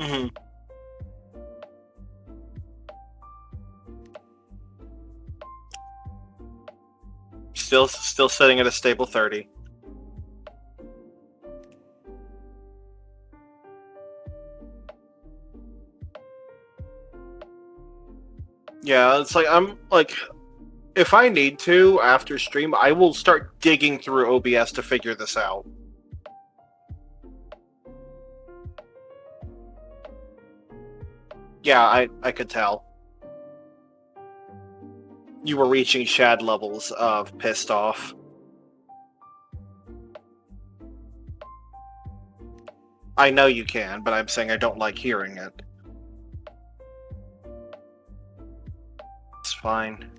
Hmm. Still sitting at a stable 30. Yeah, it's like I'm like, if I need to after stream, I will start digging through OBS to figure this out. Yeah, I could tell. You were reaching Shad levels of pissed off. I know you can, but I'm saying I don't like hearing it. It's fine.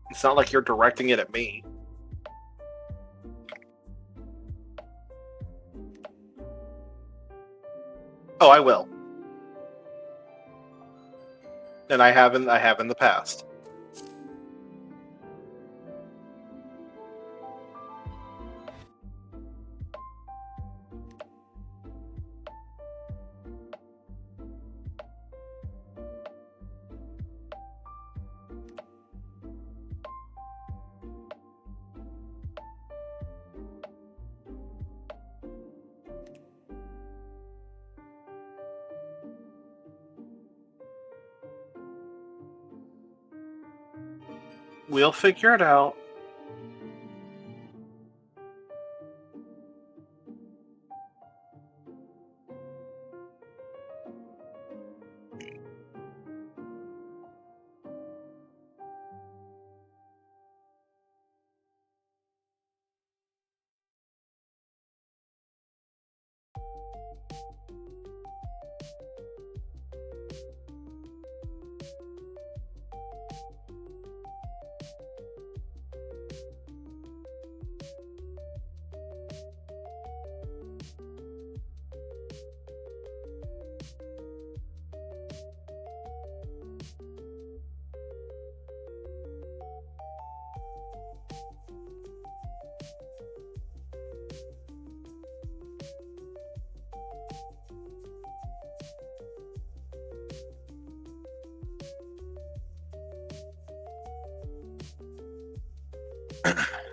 It's not like you're directing it at me. Oh, I will. And I have in the past. We'll figure it out.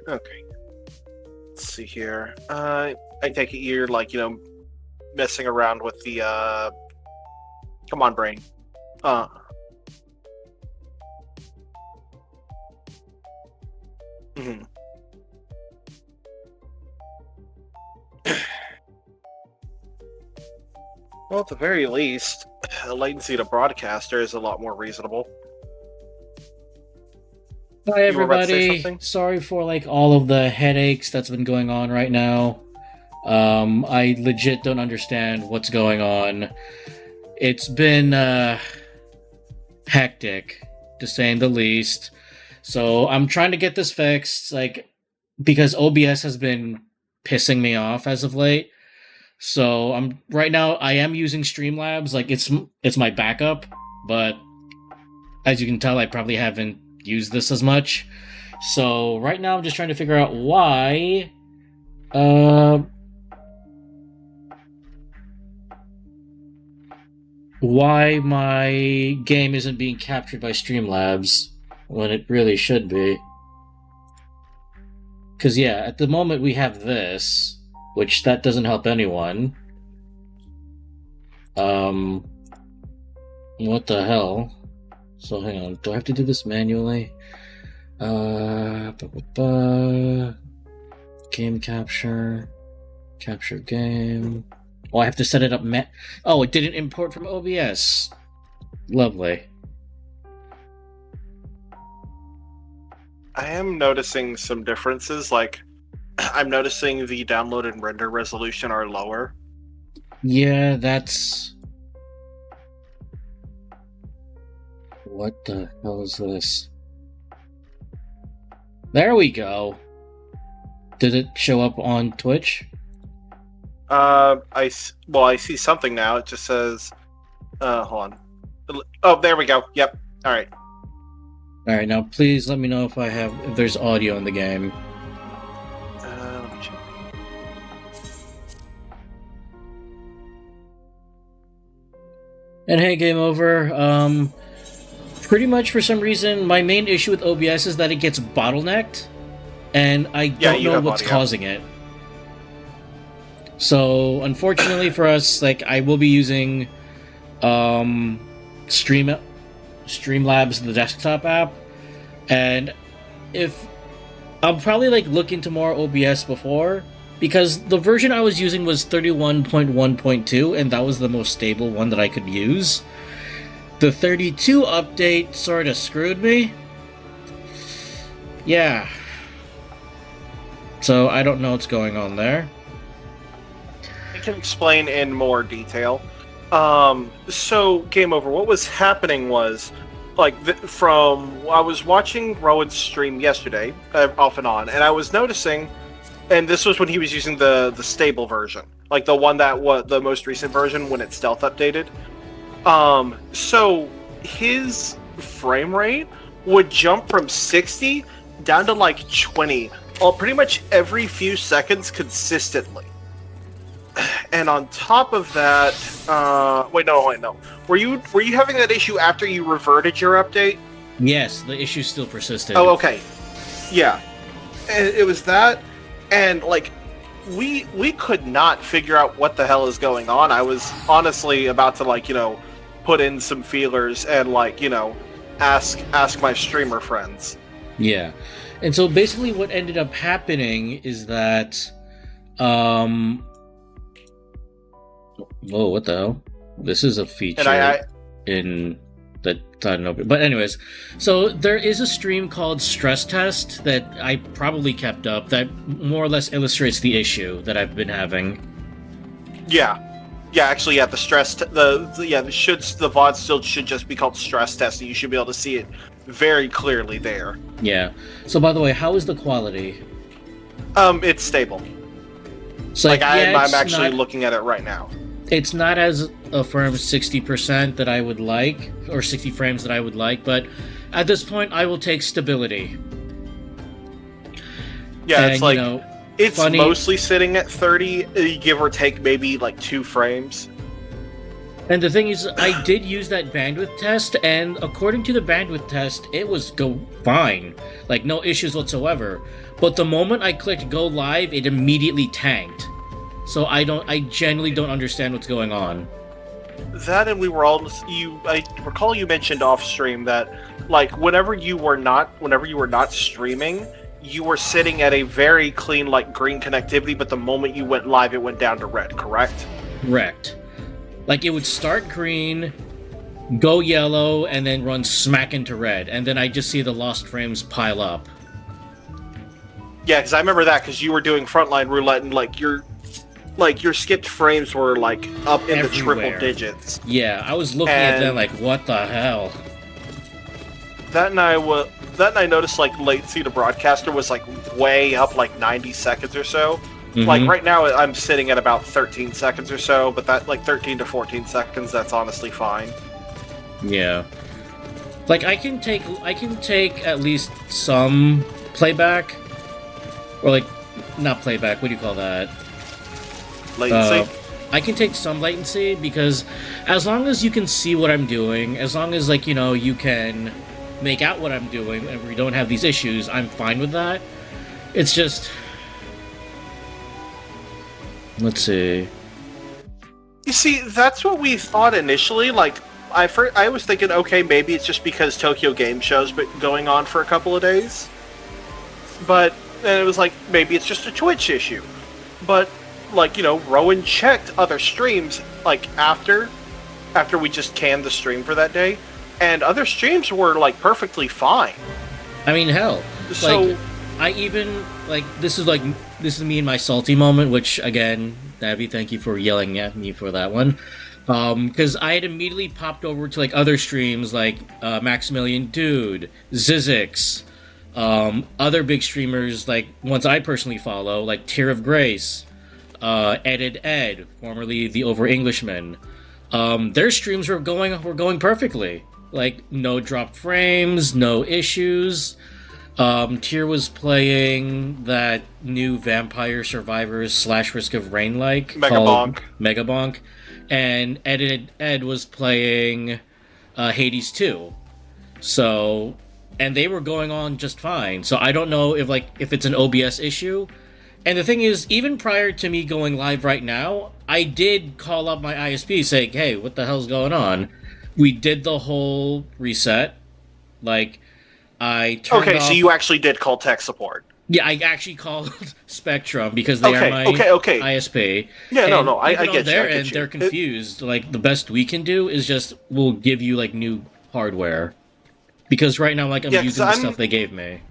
Okay. Let's see here. I take it you're like, messing around with the come on, brain. Mhm. Well, at the very least, latency to broadcaster is a lot more reasonable. Hi You were about to say everybody. something? Sorry for all of the headaches that's been going on right now. I legit don't understand what's going on. It's been hectic, to say the least. So I'm trying to get this fixed, because OBS has been pissing me off as of late. So I'm right now I am using Streamlabs, it's my backup, but as you can tell, I probably haven't used this as much. So right now I'm just trying to figure out uh, why my game isn't being captured by Streamlabs when it really should be. Because yeah, at the moment we have this, which that doesn't help anyone. What the hell? So hang on, do I have to do this manually? Game capture game. Oh, I have to set it up. Oh, it didn't import from OBS. Lovely. I am noticing some differences. Like, I'm noticing the download and render resolution are lower. Yeah, that's... What the hell is this? There we go. Did it show up on Twitch? I see something now. It just says, hold on. Oh, there we go. Yep. All right. Alright, now please let me know if there's audio in the game. Let me check. And hey, game over. Pretty much for some reason, my main issue with OBS is that it gets bottlenecked, and I Yeah, don't you know have what's audio. causing it. So, unfortunately for us, like I will be using Streamlabs, the desktop app, and if I'll probably like look into more OBS before, because the version I was using was 31.1.2, and that was the most stable one that I could use. The 32 update sort of screwed me. Yeah. So I don't know what's going on there. I can explain in more detail. So game over. What was happening was, like, I was watching Rowan's stream yesterday, off and on, and I was noticing, and this was when he was using the stable version, like the one that was the most recent version when it stealth updated. So his frame rate would jump from 60 down to like 20, pretty much every few seconds consistently. And on top of that, wait, no. Were you having that issue after you reverted your update? Yes, the issue still persisted. Oh, okay. Yeah, and it was that, and like we could not figure out what the hell is going on. I was honestly about to put in some feelers and ask my streamer friends. Yeah. And so basically what ended up happening is that whoa, what the hell? This is a feature And in that I don't know. But anyways, so there is a stream called Stress Test that I probably kept up that more or less illustrates the issue that I've been having. Actually, the stress the VOD still should just be called Stress Test, and you should be able to see it very clearly there. Yeah. So by the way, how is the quality? It's stable. So I'm actually looking at it right now. It's not as a firm 60% that I would like, or 60 frames that I would like, but at this point I will take stability. Yeah, and, it's like it's funny, mostly sitting at 30, give or take maybe like 2 frames. And the thing is, I did use that bandwidth test, and according to the bandwidth test, it was fine. Like, no issues whatsoever. But the moment I clicked go live, it immediately tanked. So I genuinely don't understand what's going on. That, and we were all I recall you mentioned off stream that whenever you were not streaming, you were sitting at a very clean green connectivity, but the moment you went live it went down to red, correct? Correct. Like, it would start green, go yellow, and then run smack into red, and then I just see the lost frames pile up. Yeah, because I remember that, because you were doing frontline roulette, and your skipped frames were up in the triple digits. Yeah, I was looking at them like, what the hell? That and I noticed latency to broadcaster was way up 90 seconds or so. Mm-hmm. Right now I'm sitting at about 13 seconds or so, but that 13 to 14 seconds, that's honestly fine. Yeah. I can take at least some playback, or not playback, what do you call that? Latency? I can take some latency, because as long as you can see what I'm doing, as long as you can make out what I'm doing and we don't have these issues, I'm fine with that. It's just, let's see. You see, that's what we thought initially. I was thinking, okay, maybe it's just because Tokyo Game Show's been going on for a couple of days. But then it was maybe it's just a Twitch issue. But Rowan checked other streams after we just canned the stream for that day, and other streams were perfectly fine. I mean, hell. So I even this is me in my salty moment, which again, Navi, thank you for yelling at me for that one. Because I had immediately popped over to other streams Maximilian Dude, Zizix, other big streamers ones I personally follow, Tear of Grace, Ed, formerly the Over Englishman. Their streams were going perfectly. No dropped frames, no issues. Tyr was playing that new Vampire Survivors / Risk of Rain called Megabonk. Megabonk. and Ed was playing Hades 2. So, and they were going on just fine. So I don't know if it's an OBS issue. And the thing is, even prior to me going live right now, I did call up my ISP saying, "Hey, what the hell's going on?" We did the whole reset. Like, I turned Okay, off. so you actually did call tech support. Yeah, I actually called Spectrum because they are my okay. ISP. Yeah, And no, I even get on their you. I get end, you. they're confused. Like, the best we can do is just we'll give you like new hardware because right now, like, I'm using the stuff they gave me.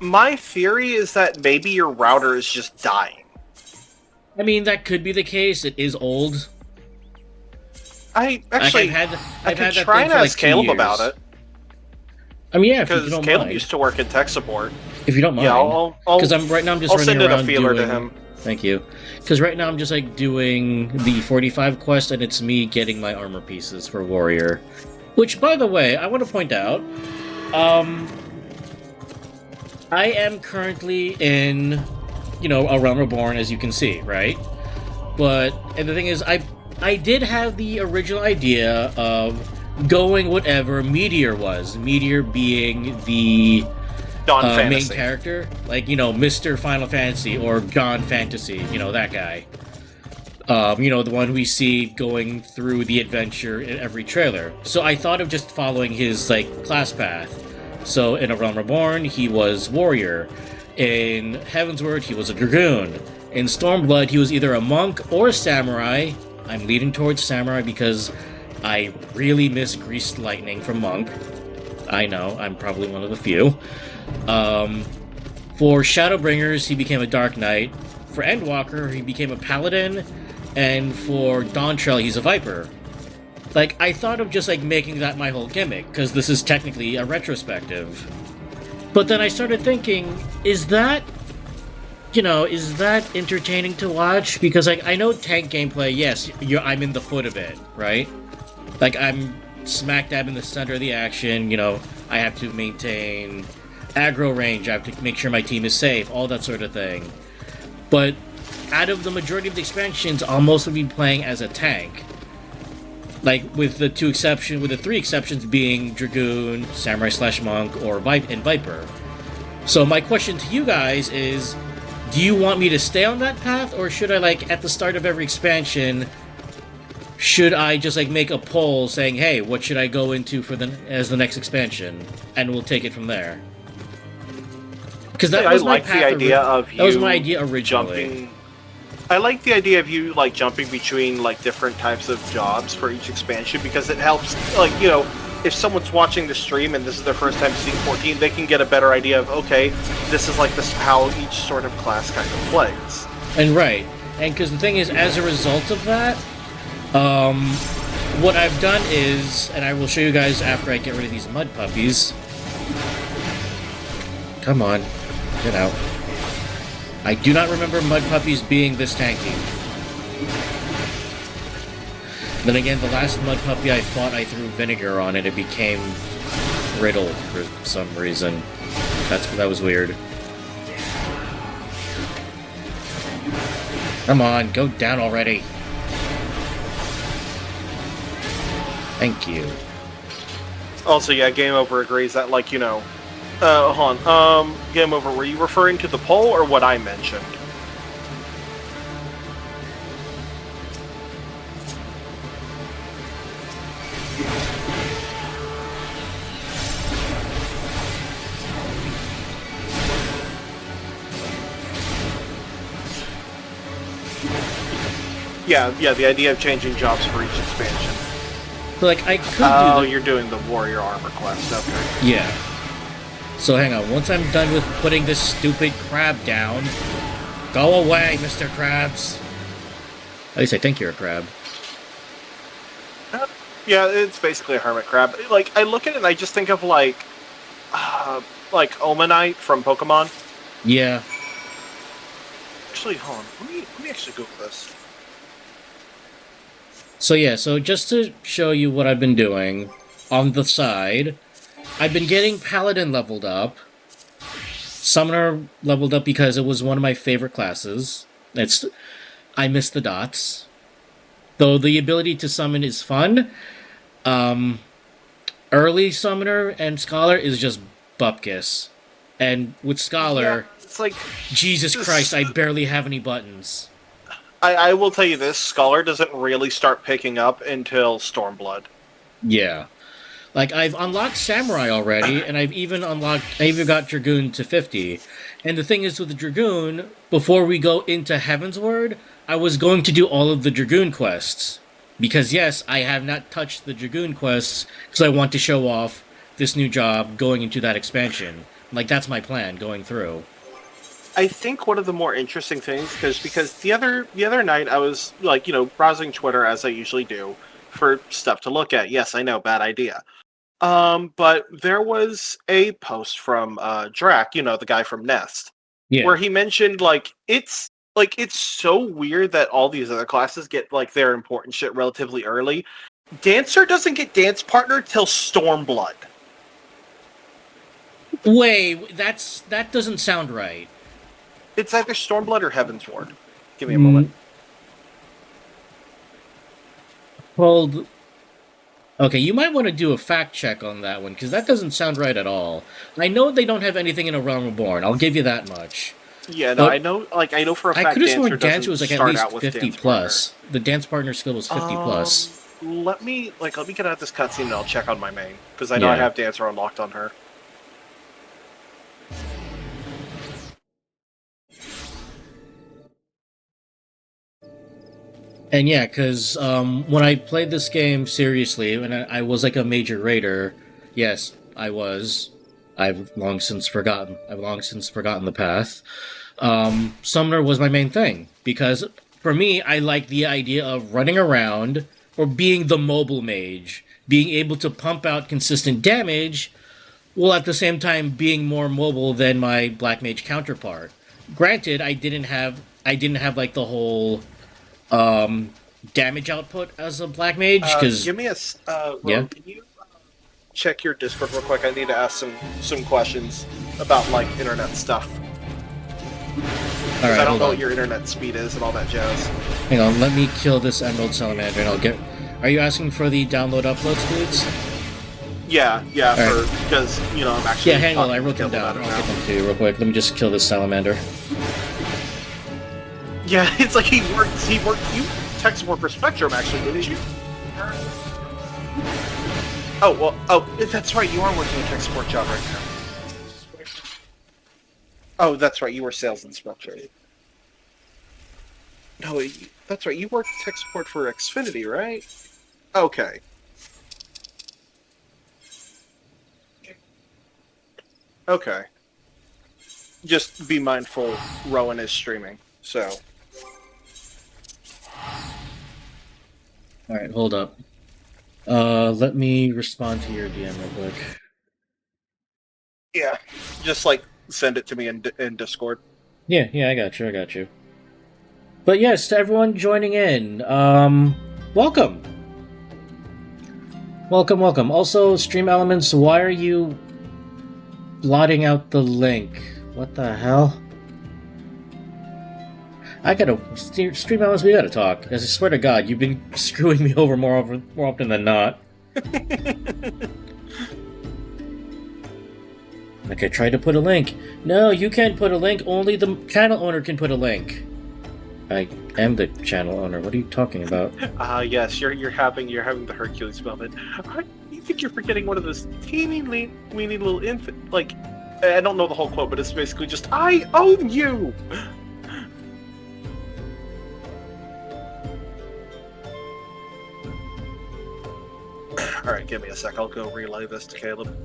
My theory is that maybe your router is just dying. I mean, that could be the case. It is old. I actually, I've had that try thing and for like ask 2 Caleb years. about it. I mean, yeah, if you Because don't Caleb mind. used to work in tech support. If you don't mind. Yeah, because right now I'm just I'll running send around in a feeler doing, to him. Thank you. Because right now I'm just like doing the 45 quest, and it's me getting my armor pieces for Warrior. Which, by the way, I want to point out, I am currently in, a Realm Reborn, as you can see, right? And the thing is, I did have the original idea of going whatever Meteor was. Meteor being the main character, like, Mr. Final Fantasy or John Fantasy, that guy. The one we see going through the adventure in every trailer. So I thought of just following his, like, class path. So in A Realm Reborn, he was Warrior. In Heavensward, he was a Dragoon. In Stormblood, he was either a monk or a samurai. I'm leaning towards samurai because I really miss Greased Lightning from Monk. I know, I'm probably one of the few. For Shadowbringers, he became a Dark Knight. For Endwalker, he became a Paladin. And for Dawntrail, he's a Viper. Like, I thought of just, like, making that my whole gimmick, because this is technically a retrospective. But then I started thinking, is that entertaining to watch? Because, like, I know tank gameplay, yes, I'm in the foot of it, right? Like, I'm smack dab in the center of the action, I have to maintain aggro range, I have to make sure my team is safe, all that sort of thing. But out of the majority of the expansions, I'll mostly be playing as a tank. Like, with the three exceptions being Dragoon, Samurai/Monk, or Viper. So my question to you guys is, do you want me to stay on that path, or should I, like, at the start of every expansion, should I just, like, make a poll saying, hey, what should I go into as the next expansion? And we'll take it from there. Because that was my path. That was my idea originally. I like the idea of you, like, jumping between, like, different types of jobs for each expansion, because it helps, like, if someone's watching the stream and this is their first time seeing 14, they can get a better idea of, okay, this is, like, how each sort of class kind of plays. And right. And because the thing is, as a result of that, what I've done is, and I will show you guys after I get rid of these mud puppies. Come on, get out. I do not remember mud puppies being this tanky. Then again, the last mud puppy I fought, I threw vinegar on it. It became brittle for some reason. That was weird. Come on, go down already. Thank you. Also, yeah, Game Over agrees that, like, hold on. Game Over, were you referring to the poll or what I mentioned? Yeah, the idea of changing jobs for each expansion. So, like, I could you're doing the Warrior Armor quest, okay. Yeah. So hang on, once I'm done with putting this stupid crab down, go away, Mr. Krabs. At least I think you're a crab. Yeah, it's basically a hermit crab. Like, I look at it and I just think of, like Omanite from Pokemon. Yeah. Actually, hold on. Let me actually Google this. So yeah, so just to show you what I've been doing, on the side, I've been getting Paladin leveled up, Summoner leveled up because it was one of my favorite classes. I miss the dots. Though the ability to summon is fun, um, early summoner and scholar is just bupkis. And with Yeah, scholar, it's like Jesus Christ, this. I barely have any buttons. I will tell you this: Scholar doesn't really start picking up until Stormblood. Yeah. Like, I've unlocked Samurai already, and I even got Dragoon to 50. And the thing is with the Dragoon, before we go into Heavensward, I was going to do all of the Dragoon quests. Because yes, I have not touched the Dragoon quests, because I want to show off this new job going into that expansion. Like, that's my plan, going through. I think one of the more interesting things, because the other night I was like, browsing Twitter as I usually do for stuff to look at. Yes, I know, bad idea. But there was a post from Drac, the guy from Nest, Yeah. where he mentioned it's so weird that all these other classes get like their important shit relatively early. Dancer doesn't get dance partner till Stormblood. Wait, that doesn't sound right. It's either Stormblood or Heavensward. Give me a Mm, moment. hold. Okay, you might want to do a fact check on that one, because that doesn't sound right at all. I know they don't have anything in A Realm Reborn, I'll give you that much. Yeah, no, I But know. Like, I know for a I fact, could have Dancer sworn Dancer doesn't was like at start least out with 50 dance partner. plus. The dance partner skill was 50 plus. Let me get out this cutscene and I'll check on my main because I know I Yeah. have Dancer unlocked on her. And yeah, because when I played this game seriously, when I was like a major raider, yes, I was. I've long since forgotten. I've long since forgotten the path. Summoner was my main thing because for me, I like the idea of running around or being the mobile mage, being able to pump out consistent damage, while at the same time being more mobile than my black mage counterpart. Granted, I didn't have like the whole um, damage output as a black mage because Give me a yeah. Rogue. Can you check your Discord real quick? I need to ask some questions about like internet stuff All because right, I don't hold know on. what your internet speed is and all that jazz. Hang on, let me kill this Emerald Salamander and I'll get. Are you asking for the download upload speeds? Yeah, All right. because I'm actually Yeah, hang on, I talking wrote with them Gil down. about it I'll get now. them to you real quick. Let me just kill this salamander. Yeah, it's like he worked. You tech support for Spectrum, actually, didn't you? Oh well. Oh, that's right. You are working a tech support job right now. Oh, that's right. You were sales inspector. No, that's right. You worked tech support for Xfinity, right? Okay. Okay. Just be mindful. Rowan is streaming, so. All right, hold up. Let me respond to your DM real quick. Yeah. Just like send it to me in Discord. Yeah, I got you. But yes, to everyone joining in, welcome. Welcome. Also, Stream Elements, why are you blotting out the link? What the hell? I gotta Stream Elements. We gotta talk. As I swear to God, you've been screwing me over more often than not. Like I tried to put a link. No, you can't put a link. Only the channel owner can put a link. I am the channel owner. What are you talking about? Yes, you're having the Hercules moment. You think you're forgetting one of those weeny little infant? Like, I don't know the whole quote, but it's basically just I own you. All right, give me a sec. I'll go relay this to Caleb.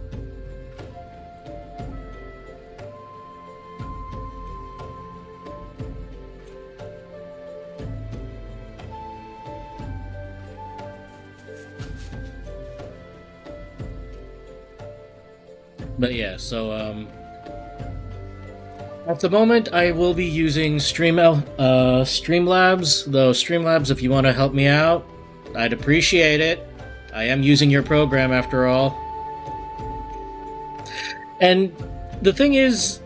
But yeah, so at the moment I will be using Streamlabs. Though Streamlabs, if you want to help me out, I'd appreciate it. I am using your program after all. And the thing is,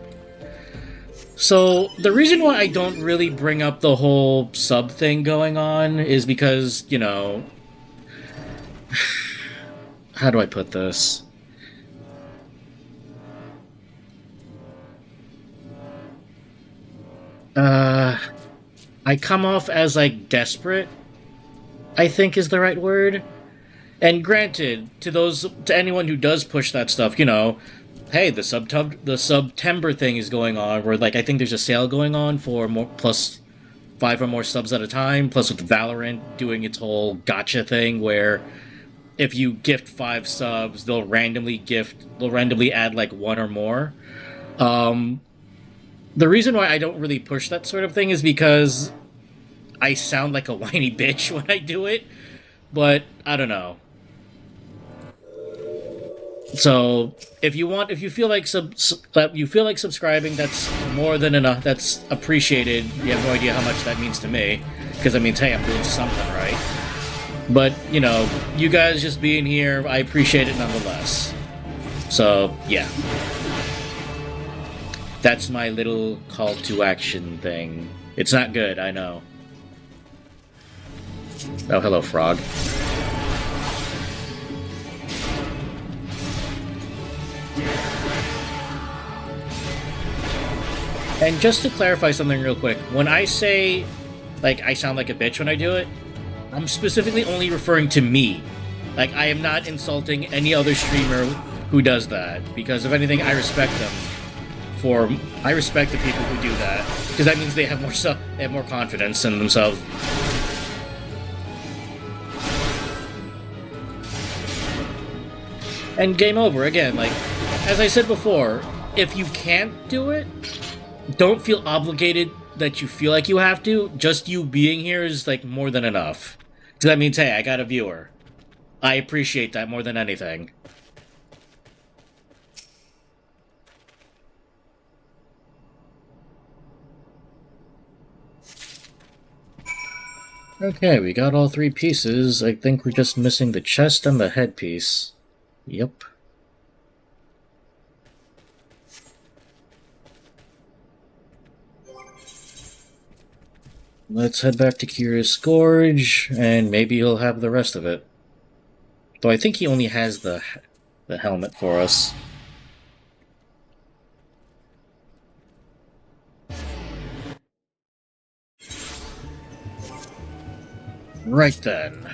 So the reason why I don't really bring up the whole sub thing going on is because, how do I put this? Uh, I come off as like desperate, I think is the right word. And granted, to anyone who does push that stuff, hey, the September thing is going on where like I think there's a sale going on for more plus 5 or more subs at a time, plus with Valorant doing its whole gotcha thing where if you gift 5 subs, they'll randomly add like one or more. Um, the reason why I don't really push that sort of thing is because I sound like a whiny bitch when I do it, but I don't know. So if you feel like subscribing, that's more than enough. That's appreciated. You have no idea how much that means to me, because that means hey, I'm doing something right. But you guys just being here, I appreciate it nonetheless. So yeah, that's my little call to action thing. It's not good, I know. Oh, hello, frog. And just to clarify something real quick, when I say, like, I sound like a bitch when I do it, I'm specifically only referring to me. Like, I am not insulting any other streamer who does that, because if anything, I respect them. I respect the people who do that, because that means they have more confidence in themselves. And game over again. Like, as I said before, if you can't do it, don't feel obligated that you feel like you have to. Just you being here is like more than enough. Because that means, hey, I got a viewer. I appreciate that more than anything. Okay, we got all 3 pieces. I think we're just missing the chest and the headpiece. Yep. Let's head back to Curious Gorge, and maybe he'll have the rest of it. Though I think he only has the helmet for us. Right then.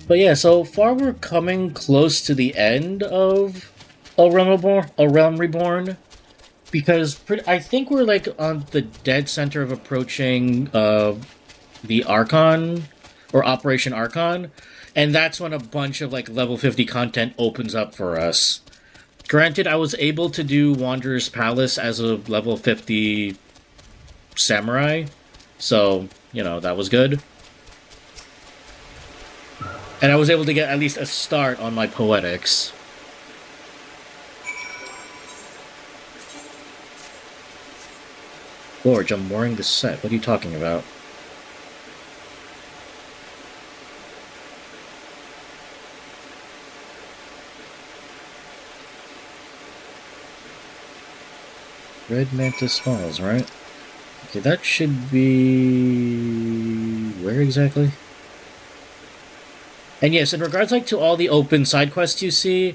But yeah, so far we're coming close to the end of A Realm Reborn, because I think we're like on the dead center of approaching the Archon, or Operation Archon, and that's when a bunch of like level 50 content opens up for us. Granted, I was able to do Wanderer's Palace as a level 50 samurai, so, that was good. And I was able to get at least a start on my poetics. Gorge, I'm wearing this set. What are you talking about? Red Mantis Falls, right? Okay, that should be... where exactly? And yes, in regards to all the open side quests you see,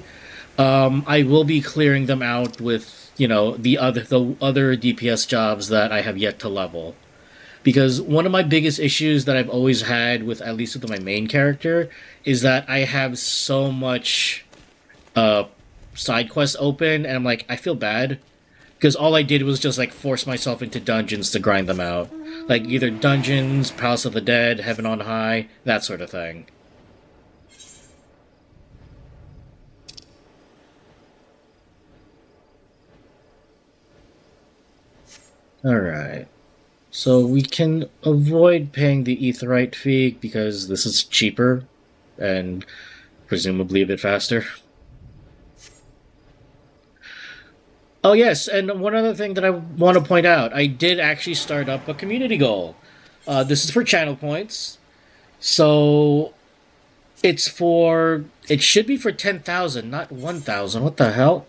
I will be clearing them out with, the other DPS jobs that I have yet to level. Because one of my biggest issues that I've always had with, at least with my main character, is that I have so much side quests open, and I'm like, I feel bad. Because all I did was just, force myself into dungeons to grind them out. Like, either dungeons, Palace of the Dead, Heaven on High, that sort of thing. Alright. So we can avoid paying the Aetheryte fee because this is cheaper and presumably a bit faster. Oh yes, and one other thing that I want to point out, I did actually start up a community goal. This is for channel points. So It should be for 10,000, not 1,000. What the hell?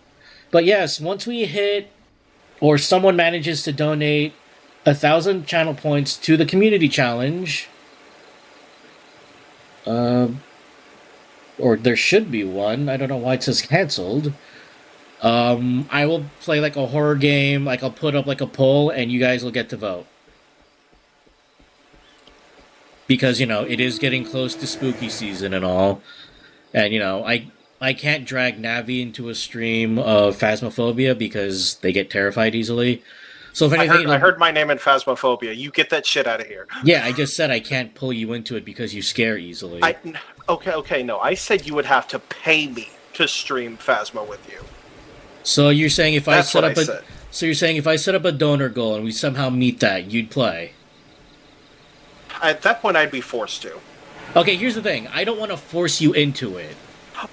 But yes, once we hit, or someone manages to donate 1,000 channel points to the community challenge, uh, or there should be one. I don't know why it says canceled. I will play like a horror game. Like I'll put up like a poll, and you guys will get to vote. Because it is getting close to spooky season and all, and I can't drag Navi into a stream of Phasmophobia because they get terrified easily. So if anything, I heard my name in Phasmophobia. You get that shit out of here. Yeah, I just said I can't pull you into it because you scare easily. Okay, no. I said you would have to pay me to stream Phasma with you. So you're saying if That's I set what up I a said. so you're saying if I set up a donor goal and we somehow meet that, you'd play? At that point, I'd be forced to. Okay, here's the thing. I don't want to force you into it.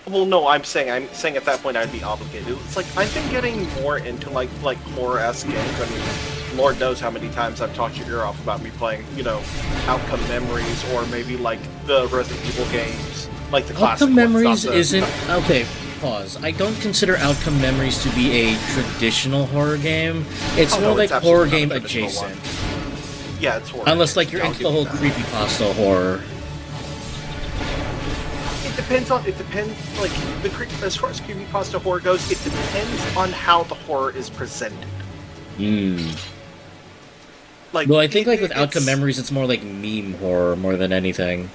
Well, no, I'm saying at that point I'd be obligated. It's like I've been getting more into like horror-esque games. I mean, Lord knows how many times I've talked your ear off about me playing, Outcome Memories or maybe like the Resident Evil games, like the classic Outcome Memories ones, isn't okay. Pause. I don't consider Outcome Memories to be a traditional horror game. It's more like horror game adjacent. Yeah, it's horror. Unless like you're into the whole creepypasta horror. It depends, like, as far as creepypasta horror goes, it depends on how the horror is presented. Like, well, I think like with Outcome Memories, it's more like meme horror more than anything.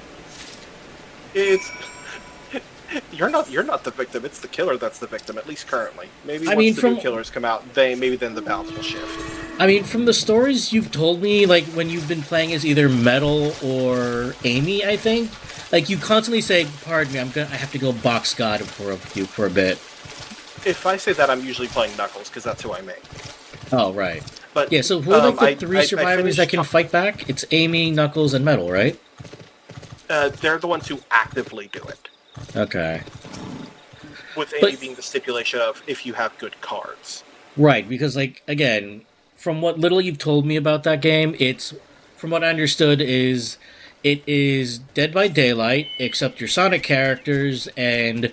It's... You're not the victim, it's the killer that's the victim, at least currently. Maybe once the new killers come out, maybe then the balance will shift. I mean, from the stories you've told me, like, when you've been playing as either Metal or Amy, I think, like, you constantly say, pardon me, I have to go box God for a bit. If I say that, I'm usually playing Knuckles, because that's who I make. Oh, right. But yeah, so who are, like, the three survivors that can fight back? It's Amy, Knuckles, and Metal, right? They're the ones who actively do it. Okay. With Amy being the stipulation of if you have good cards. Right, because, like, again, from what little you've told me about that game, from what I understood, it is Dead by Daylight, except your Sonic characters, and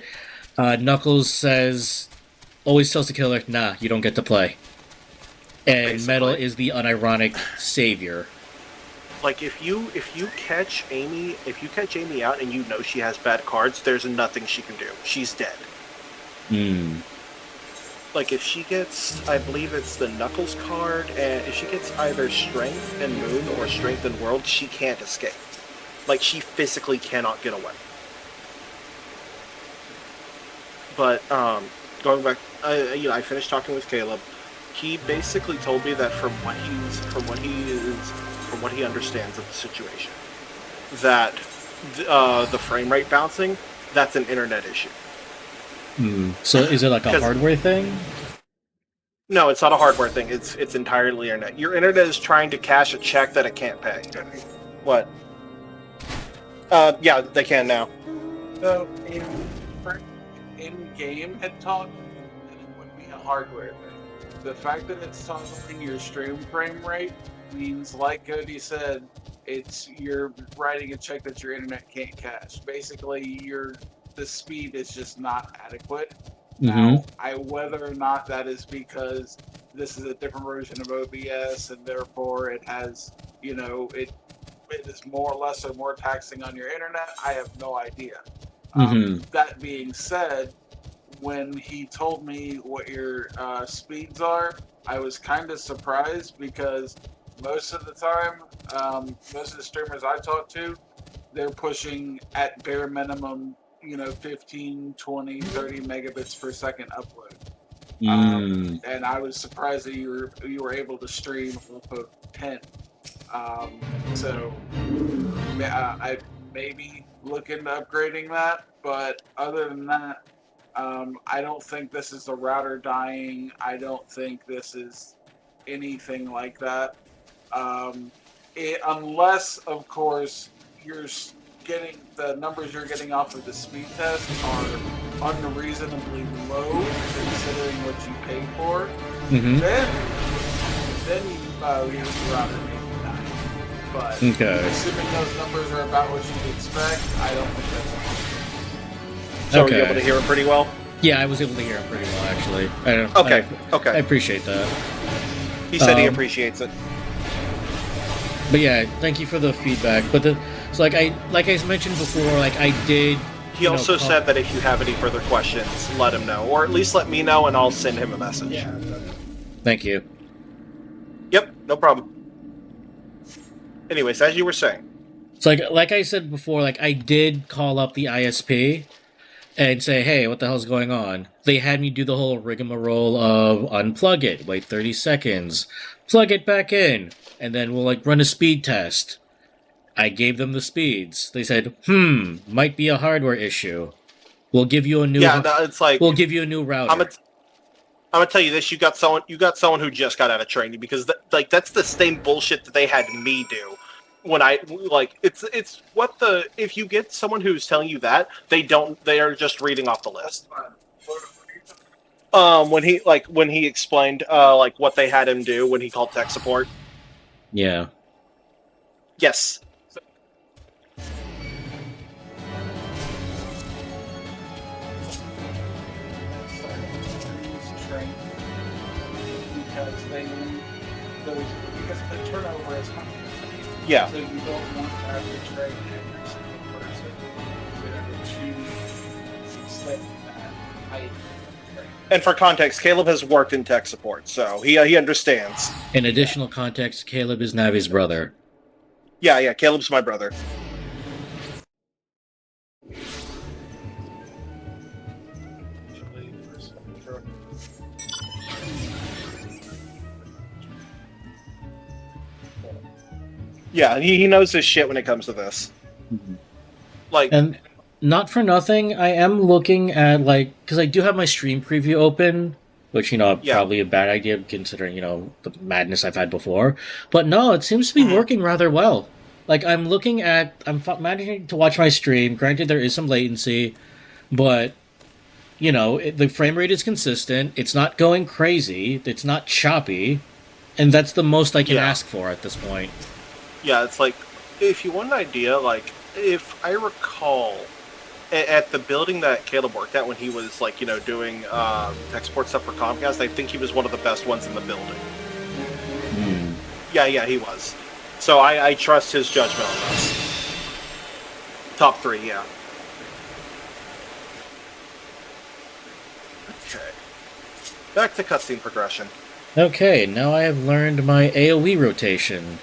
Knuckles always tells the killer, nah, you don't get to play. And basically, Metal is the unironic savior. Like, if you catch Amy out and you know she has bad cards, there's nothing she can do. She's dead. Like, if she gets, I believe it's the Knuckles card, and if she gets either Strength and Moon or Strength and World, she can't escape. Like, she physically cannot get away. But, going back, I finished talking with Caleb. He basically told me that from what he understands of the situation, that the frame rate bouncing, that's an internet issue. So is it like a hardware thing? No, it's not a hardware thing. It's entirely internet. Your internet is trying to cash a check that it can't pay. What? Yeah, they can now. So, in-game had talked, and it would be a hardware thing. The fact that it's toggling your stream frame rate means, like Cody said, you're writing a check that your internet can't cash. Basically, the speed is just not adequate. Now, whether or not that is because this is a different version of OBS and therefore it has, it is more or less or more taxing on your internet, I have no idea. That being said, when he told me what your speeds are, I was kind of surprised because most of the time, most of the streamers I talk to, they're pushing at bare minimum, 15, 20, 30 megabits per second upload. And I was surprised that you were able to stream off of 10. So I maybe look into upgrading that, but other than that, I don't think this is the router dying. I don't think this is anything like that. Unless, of course, the numbers you're getting off of the speed test are unreasonably low considering what you paid for. Then you router may be dying. But assuming those numbers are about what you'd expect, I don't think that's So were you Okay. able to hear him pretty well? Yeah, I was able to hear him pretty well, actually. Okay, I okay. appreciate that. He said he Um, appreciates it. But yeah, thank you for the feedback. So like I mentioned before, like I did. He also said that if you have any further questions, let him know, or at least let me know, and I'll send him a message. Yeah. Thank you. Yep, no problem. Anyways, as you were saying. So like I said before, like I did call up the ISP and say, hey, what the hell's going on? They had me do the whole rigmarole of unplug it, wait 30 seconds, plug it back in, and then we'll like run a speed test. I gave them the speeds. They said, might be a hardware issue. We'll give you a new It's like we'll give you a new router. I'm gonna tell you this: you got someone who just got out of training, because that's the same bullshit that they had me do. When it's what the if you get someone who's telling you that, they are just reading off the list. When he explained like what they had him do when he called tech support. Yeah. Yes. Because the turnover is high. Yeah. So you don't want to have to train every single person to extend that height. And for context, Caleb has worked in tech support, so he understands. In additional context, Caleb is Navi's brother. Yeah, Caleb's my brother. Yeah, he knows his shit when it comes to this. Mm-hmm. Like, and not for nothing, I am looking at because I do have my stream preview open, which probably a bad idea considering the madness I've had before. But no, it seems to be working rather well. Like I'm managing to watch my stream. Granted, there is some latency, but the frame rate is consistent. It's not going crazy. It's not choppy, and that's the most I can ask for at this point. Yeah, it's like, if you want an idea, like, if I recall, at the building that Caleb worked at when he was, doing tech support stuff for Comcast, I think he was one of the best ones in the building. Yeah, he was. So I trust his judgment on this. Top 3, yeah. Okay. Back to cutscene progression. Okay, now I have learned my AoE rotation.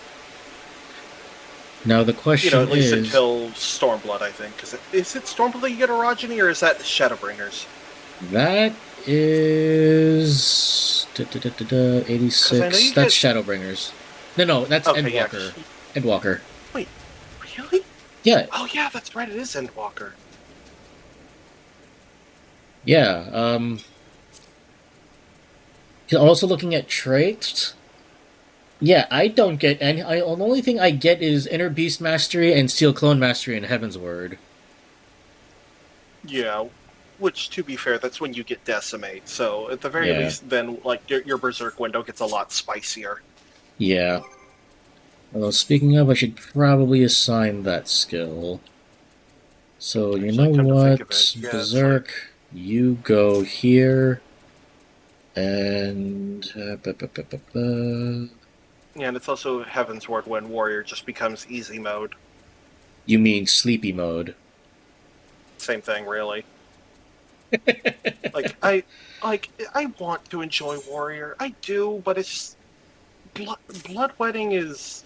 Now the question at least is... until Stormblood, I think. Is it Stormblood that you get Orogeny, or is that Shadowbringers? That is... 86... That's Shadowbringers. No, that's Endwalker. Yeah. Endwalker. Wait, really? Yeah. Oh yeah, that's right, it is Endwalker. Yeah, also looking at traits... Yeah, I don't get any. The only thing I get is Inner Beast Mastery and Steel Clone Mastery in Heaven's Word. Yeah, which, to be fair, that's when you get Decimate, so at the very least, then, your Berserk window gets a lot spicier. Yeah. Although, speaking of, I should probably assign that skill. So, you know what? Yeah, Berserk, you go here, and... Yeah, and it's also Heaven's Word when Warrior just becomes easy mode. You mean sleepy mode? Same thing, really. I want to enjoy Warrior. I do, but it's just... Bloodwedding is...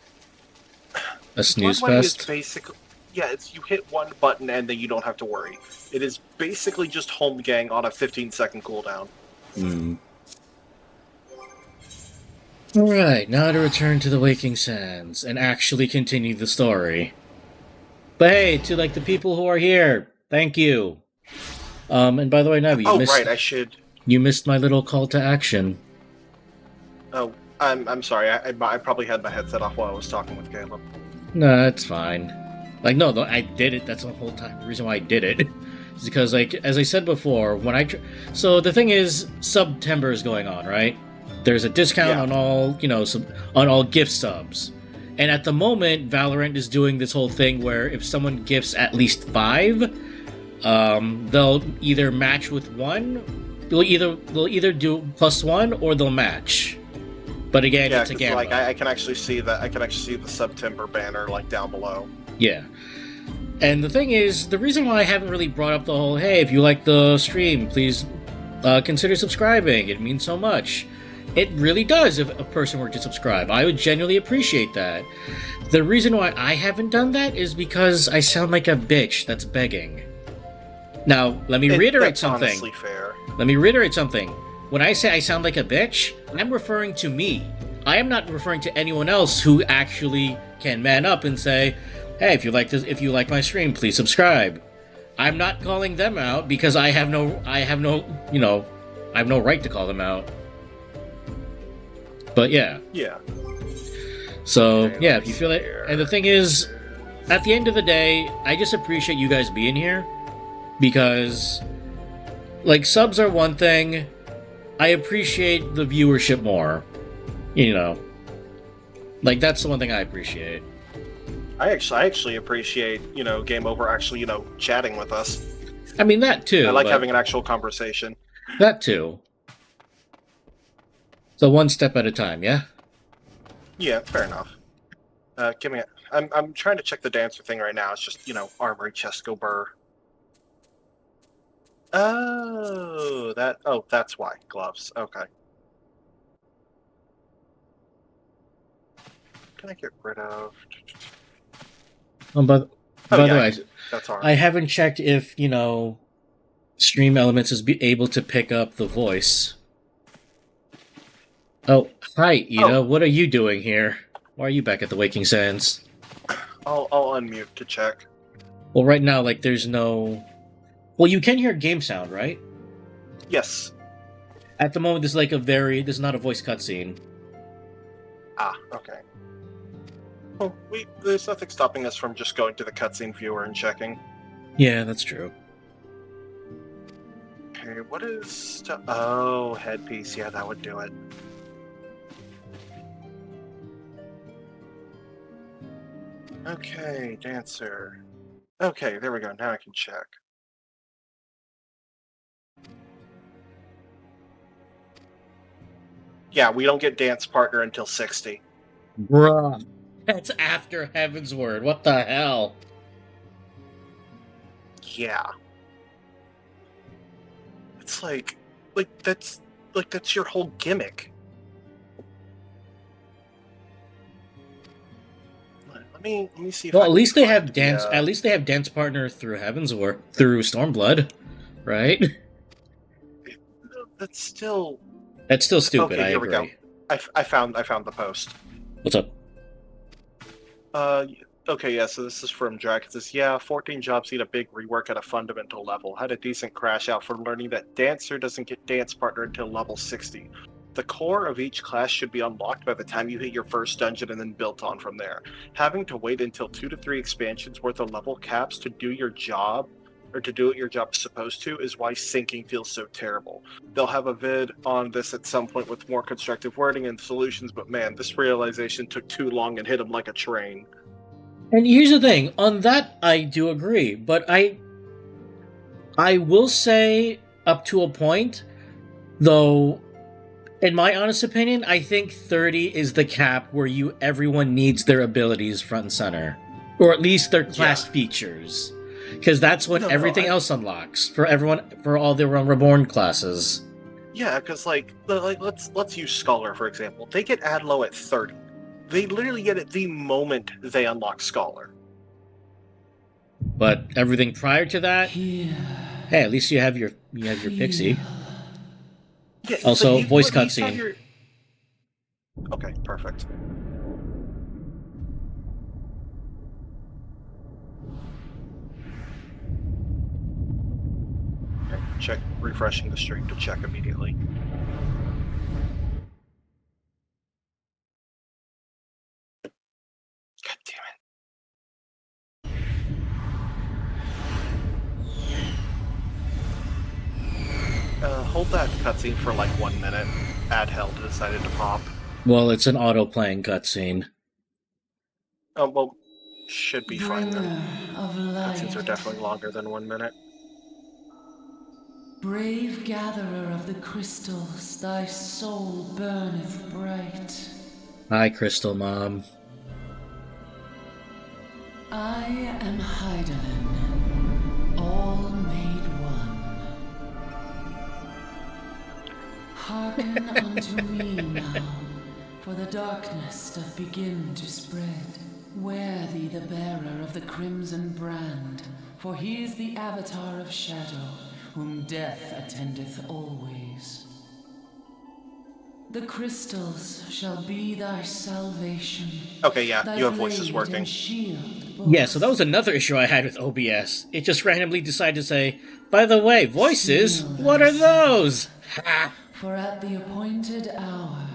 A snooze fest? Is basically... Yeah, it's you hit one button and then you don't have to worry. It is basically just Home Gang on a 15-second cooldown. Alright, now to return to the Waking Sands and actually continue the story. But hey, to the people who are here, thank you. And by the way, Navi, you missed my little call to action. Oh, I'm sorry. I probably had my headset off while I was talking with Caleb. No, that's fine. No, I did it. That's the whole time. The reason why I did it is because, as I said before, so the thing is, September is going on, right? There's a discount on all, on all gift subs. And at the moment, Valorant is doing this whole thing where if someone gifts at least 5, They'll either match with one. They'll either do +1 or they'll match. But again, Yeah, it's a because gamma. I can actually see that. I can actually see the September banner like down below. Yeah. And the thing is, the reason why I haven't really brought up the whole, hey, if you like the stream, please consider subscribing. It means so much. It really does if a person were to subscribe. I would genuinely appreciate that. The reason why I haven't done that is because I sound like a bitch that's begging. Now, let me reiterate That's something. honestly fair. Let me reiterate something. When I say I sound like a bitch, I'm referring to me. I am not referring to anyone else who actually can man up and say, hey, if you like my stream, please subscribe. I'm not calling them out because I have no right to call them out. But yeah. Yeah. So, Okay, yeah, let if me you feel see it. here. And the thing is, at the end of the day, I just appreciate you guys being here because, like, subs are one thing. I appreciate the viewership more. You know. Like, that's the one thing I appreciate. I actually appreciate, Game Over actually, chatting with us. I mean, that too. I like but having an actual conversation. That too. So one step at a time, yeah? Yeah, fair enough. Give me I'm trying to check the dancer thing right now. It's just, armory, chest, go burr. Oh, that's why. Gloves. Okay. Can I get rid of... By the yeah, way, that's all I right. haven't checked if, Stream Elements is able to pick up the voice. Oh, hi, Ida. Oh. What are you doing here? Why are you back at the Waking Sands? I'll unmute to check. Well, right now, like, there's no... Well, you can hear game sound, right? Yes. At the moment, there's not a voice cutscene. Ah, okay. Well, there's nothing stopping us from just going to the cutscene viewer and checking. Yeah, that's true. Okay, what is... Oh, headpiece. Yeah, that would do it. Okay, dancer. Okay, there we go. Now I can check. Yeah, we don't get dance partner until 60. Bruh. That's after Heaven's Word. What the hell? Yeah. It's like that's your whole gimmick. Let me see if Well, I at can least they find have dance. At least they have dance partner through Heaven's Word, through Stormblood, right? That's still... That's still stupid. Okay, I here agree. we go. I found the post. What's up? Okay, yeah, so this is from Drac. It says, yeah, 14 jobs need a big rework at a fundamental level. Had a decent crash out for learning that Dancer doesn't get dance partner until level 60. The core of each class should be unlocked by the time you hit your first dungeon and then built on from there. Having to wait until 2 to 3 expansions worth of level caps to do your job, or to do what your job's supposed to, is why syncing feels so terrible. They'll have a vid on this at some point with more constructive wording and solutions, but man, this realization took too long and hit them like a train. And here's the thing, on that I do agree, but I will say up to a point, though, in my honest opinion, I think 30 is the cap where everyone needs their abilities front and center. Or at least their class features. Because that's when everything else unlocks for all their Reborn classes. Yeah, because let's use Scholar for example. They get Adlo at 30. They literally get it the moment they unlock Scholar. But everything prior to that, hey, at least you have your pixie. Yeah, also, voice cutscene. Okay, perfect. Okay, check refreshing the stream to check immediately. God damn it. Hold that cutscene for like 1 minute. Add hell decided to pop. Well, it's an auto-playing cutscene. Oh, well, should be fine then. Cutscenes are definitely longer than 1 minute. Brave gatherer of the crystals, thy soul burneth bright. Hi, Crystal Mom. I am Hydaelyn, all made one. Hearken unto me now, for the darkness doth begin to spread. Wear thee the bearer of the crimson brand, for he is the avatar of shadow, whom death attendeth always. The crystals shall be thy salvation. Okay, yeah, Thy you have voices blade working. and shield Yeah, so that was another issue I had with OBS. It just randomly decided to say, by the way, voices? What are those? Ha! For at the appointed hour,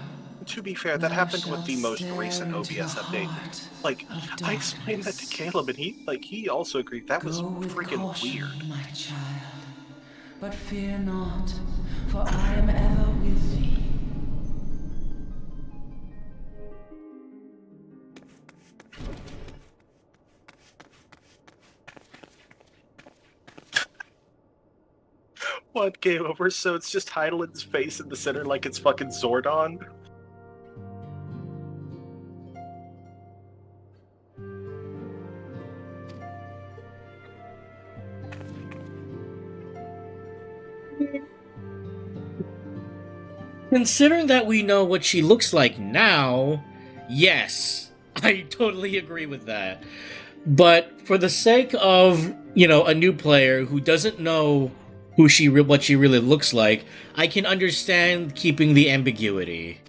To be fair, that thou happened with shalt the most stare recent into the OBS update. heart Like, of I explained that to darkness. Caleb, and he also agreed that was Go with freaking caution, weird. my child, but fear not, for I am ever with thee. What game over? So it's just Heidelberg's face in the center like it's fucking Zordon? Considering that we know what she looks like now, yes, I totally agree with that. But for the sake of, a new player who doesn't know what she really looks like, I can understand keeping the ambiguity.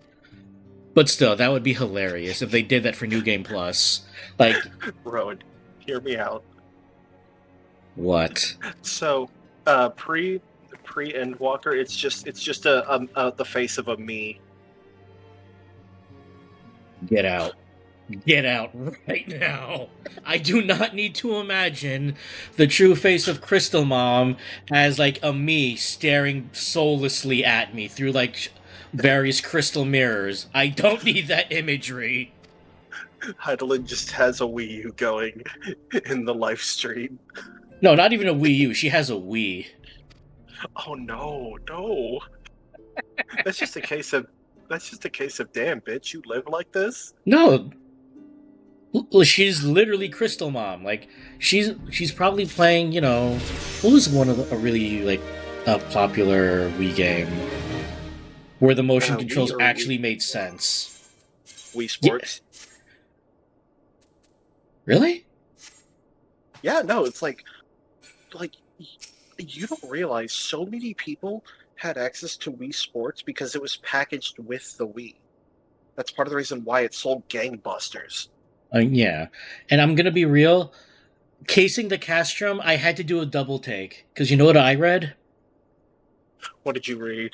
But still, that would be hilarious if they did that for New Game Plus. Like, Rowan, hear me out. what? So, pre Endwalker, it's just the face of a me. Get out. Get out right now. I do not need to imagine the true face of Crystal Mom as like a me staring soullessly at me through like various crystal mirrors. I don't need that imagery. Heidelberg just has a Wii U going in the live stream. No, not even a Wii U. She has a Wii. Oh no. That's just a case of damn bitch, you live like this? No. She's literally Crystal Mom. Like she's probably playing, what was one of a really like a popular Wii game where the motion controls actually made sense. Wii Sports. Yeah. Really? Yeah, no, it's like you don't realize so many people had access to Wii Sports because it was packaged with the Wii. That's part of the reason why it sold gangbusters. Yeah. And I'm gonna be real. Casing the castrum, I had to do a double take. Because you know what I read? What did you read?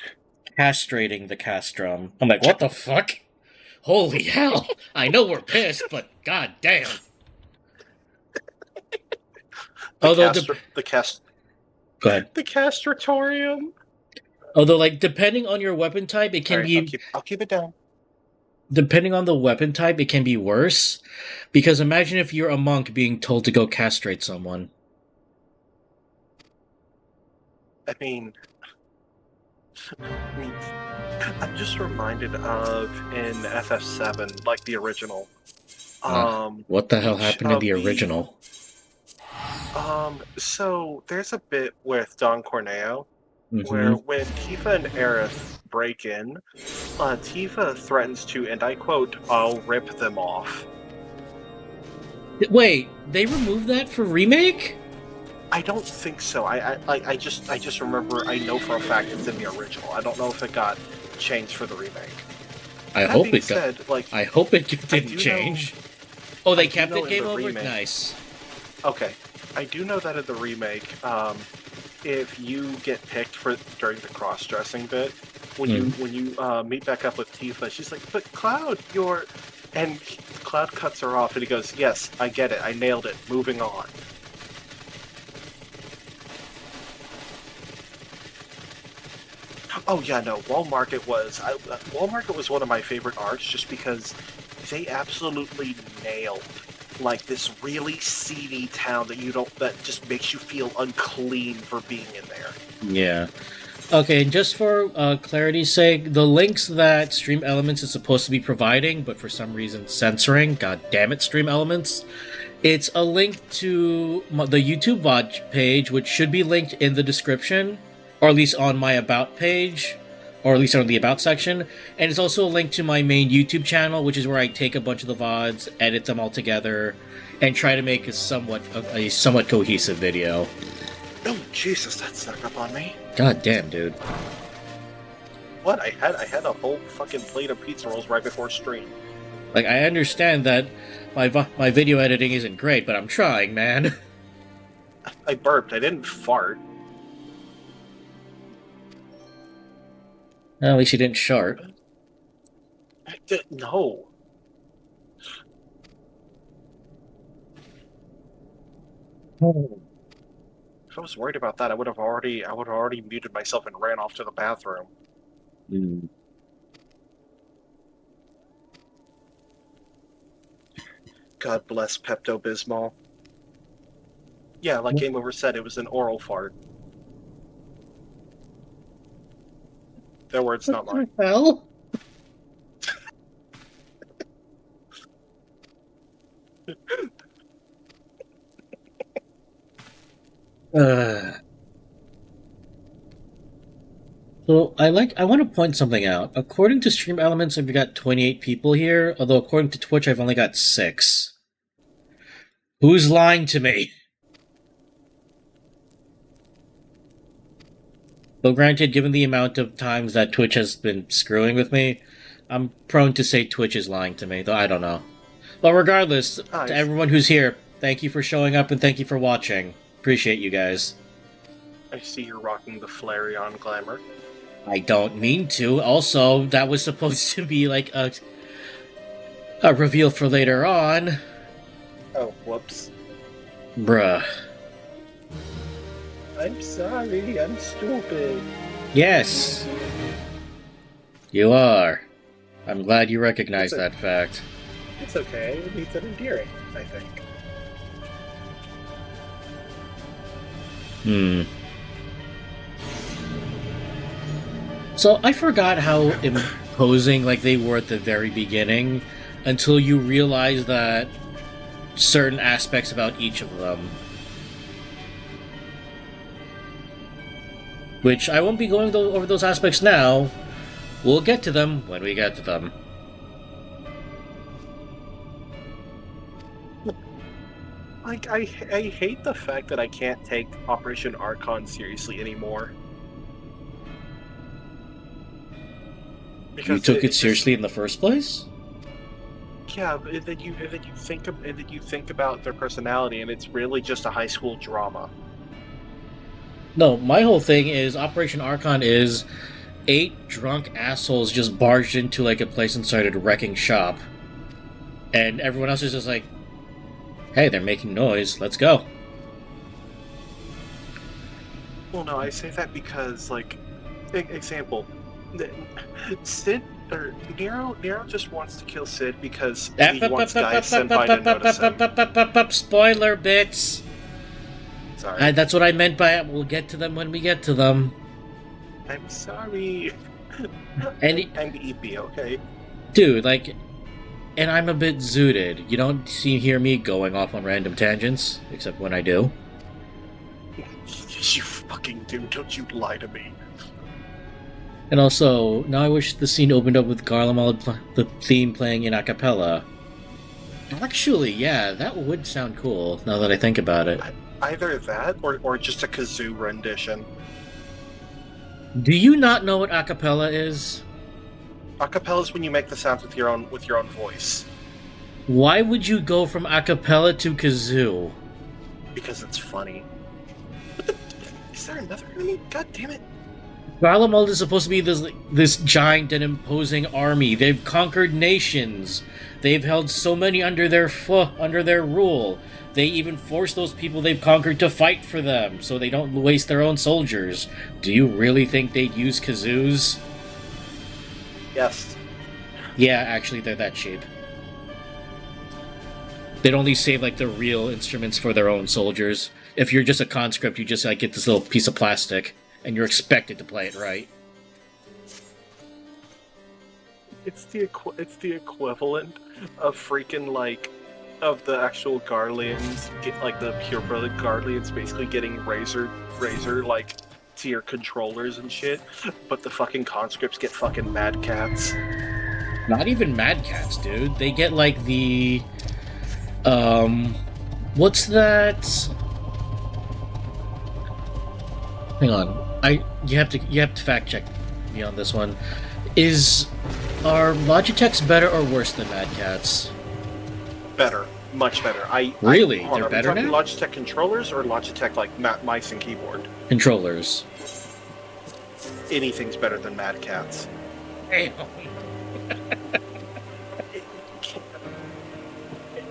Castrating the castrum. I'm like, what the fuck? Holy hell! I know we're pissed, but god damn. Go ahead. The castratorium. Although, like, depending on your weapon type, it can be. I'll keep it down. Depending on the weapon type, it can be worse. Because imagine if you're a monk being told to go castrate someone. I mean, I'm just reminded of in FF7, like the original. What the hell happened to the original? So there's a bit with Don Corneo where when Tifa and Aerith break in, Tifa threatens to, and I quote, "I'll rip them off." Wait, they removed that for remake? I don't think so. I just remember. I know for a fact it's in the original. I don't know if it got changed for the remake. I hope it didn't change. Oh, they kept it game over? Nice. Okay. I do know that in the remake, if you get picked during the cross-dressing bit, when you meet back up with Tifa, she's like, "But Cloud, you're..." And Cloud cuts her off, and he goes, "Yes, I get it. I nailed it. Moving on." Oh yeah, no. Wall Market was one of my favorite arcs, just because they absolutely nailed like this really seedy town that just makes you feel unclean for being in there. Yeah. Okay, just for clarity's sake, the links that Stream Elements is supposed to be providing, but for some reason censoring, god damn it, Stream Elements, it's a link to the YouTube VOD page, which should be linked in the description, or at least on my About page, or at least on the About section, and it's also a link to my main YouTube channel, which is where I take a bunch of the VODs, edit them all together, and try to make a somewhat cohesive video. Oh, Jesus, that snuck up on me. God damn, dude. What? I had a whole fucking plate of pizza rolls right before stream. Like, I understand that my video editing isn't great, but I'm trying, man. I burped. I didn't fart. At least you didn't shart. No. If I was worried about that, I would have already muted myself and ran off to the bathroom. Mm. God bless Pepto-Bismol. Yeah, like Game Over said, it was an oral fart. Their words, not mine. Hell? So I want to point something out. According to Stream Elements, I've got 28 people here, although according to Twitch, I've only got 6. Who's lying to me? Though granted, given the amount of times that Twitch has been screwing with me, I'm prone to say Twitch is lying to me, though I don't know. But regardless, to everyone who's here, thank you for showing up and thank you for watching. Appreciate you guys. I see you're rocking the Flareon glamour. I don't mean to. Also, that was supposed to be like a reveal for later on. Oh, whoops. Bruh. I'm sorry, I'm stupid. Yes. You are. I'm glad you recognize that fact. It's okay, it needs an endearing, I think. So I forgot how imposing like they were at the very beginning until you realize that certain aspects about each of them. Which I won't be going over those aspects now. We'll get to them when we get to them. Like, I hate the fact that I can't take Operation Archon seriously anymore. Because you took it seriously in the first place? Yeah, and then you think about their personality, and it's really just a high school drama. No, my whole thing is Operation Archon is 8 drunk assholes just barged into like a place and started wrecking shop, and everyone else is just like, "Hey, they're making noise. Let's go." Well, no, I say that because, like, example, Sid or Nero just wants to kill Sid because he wants Guy Senpai to notice him. Spoiler bits. Sorry. That's what I meant by it. We'll get to them when we get to them. I'm sorry. And I'm EP, okay? Dude, like, and I'm a bit zooted. You don't hear me going off on random tangents, except when I do. You fucking do. Don't you lie to me. And also, now I wish the scene opened up with Garlemald, the theme playing in a cappella. Actually, yeah, that would sound cool, now that I think about it. Either that, or just a kazoo rendition. Do you not know what a cappella is? A cappella is when you make the sounds with your own voice. Why would you go from a cappella to kazoo? Because it's funny. Is there another enemy? God damn it. Garlemald is supposed to be this giant and imposing army. They've conquered nations. They've held so many under their rule. They even force those people they've conquered to fight for them, so they don't waste their own soldiers. Do you really think they'd use kazoos? Yes. Yeah, actually, they're that cheap. They'd only save like the real instruments for their own soldiers. If you're just a conscript, you just like get this little piece of plastic, and you're expected to play it right. It's the equivalent of freaking like of the actual Garleans, like the pureblooded Garleans, basically getting razor like to your controllers and shit, but the fucking conscripts get fucking Mad Cats. Not even Mad Cats, dude. They get like the what's that? Hang on. You have to fact check me on this one. Are Logitechs better or worse than Mad Cats? Better. Much better. Really? They're better now? Logitech controllers or Logitech like mice and keyboard? Controllers. Anything's better than Mad Cats. Damn.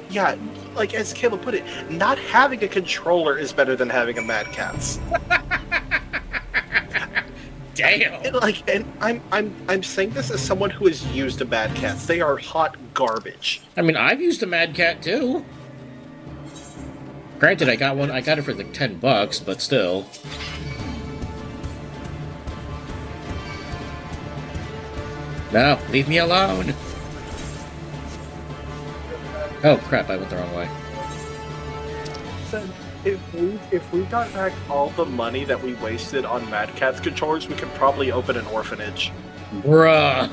Yeah, like as Caleb put it, not having a controller is better than having a Mad Cat's. Damn. And I'm saying this as someone who has used a Mad Cat's. They are hot garbage. I mean, I've used a Mad Cat too. Granted, I got it for like $10, but still. No, leave me alone. Oh crap! I went the wrong way. If we got back all the money that we wasted on Mad Cat's controllers, we could probably open an orphanage. Bruh.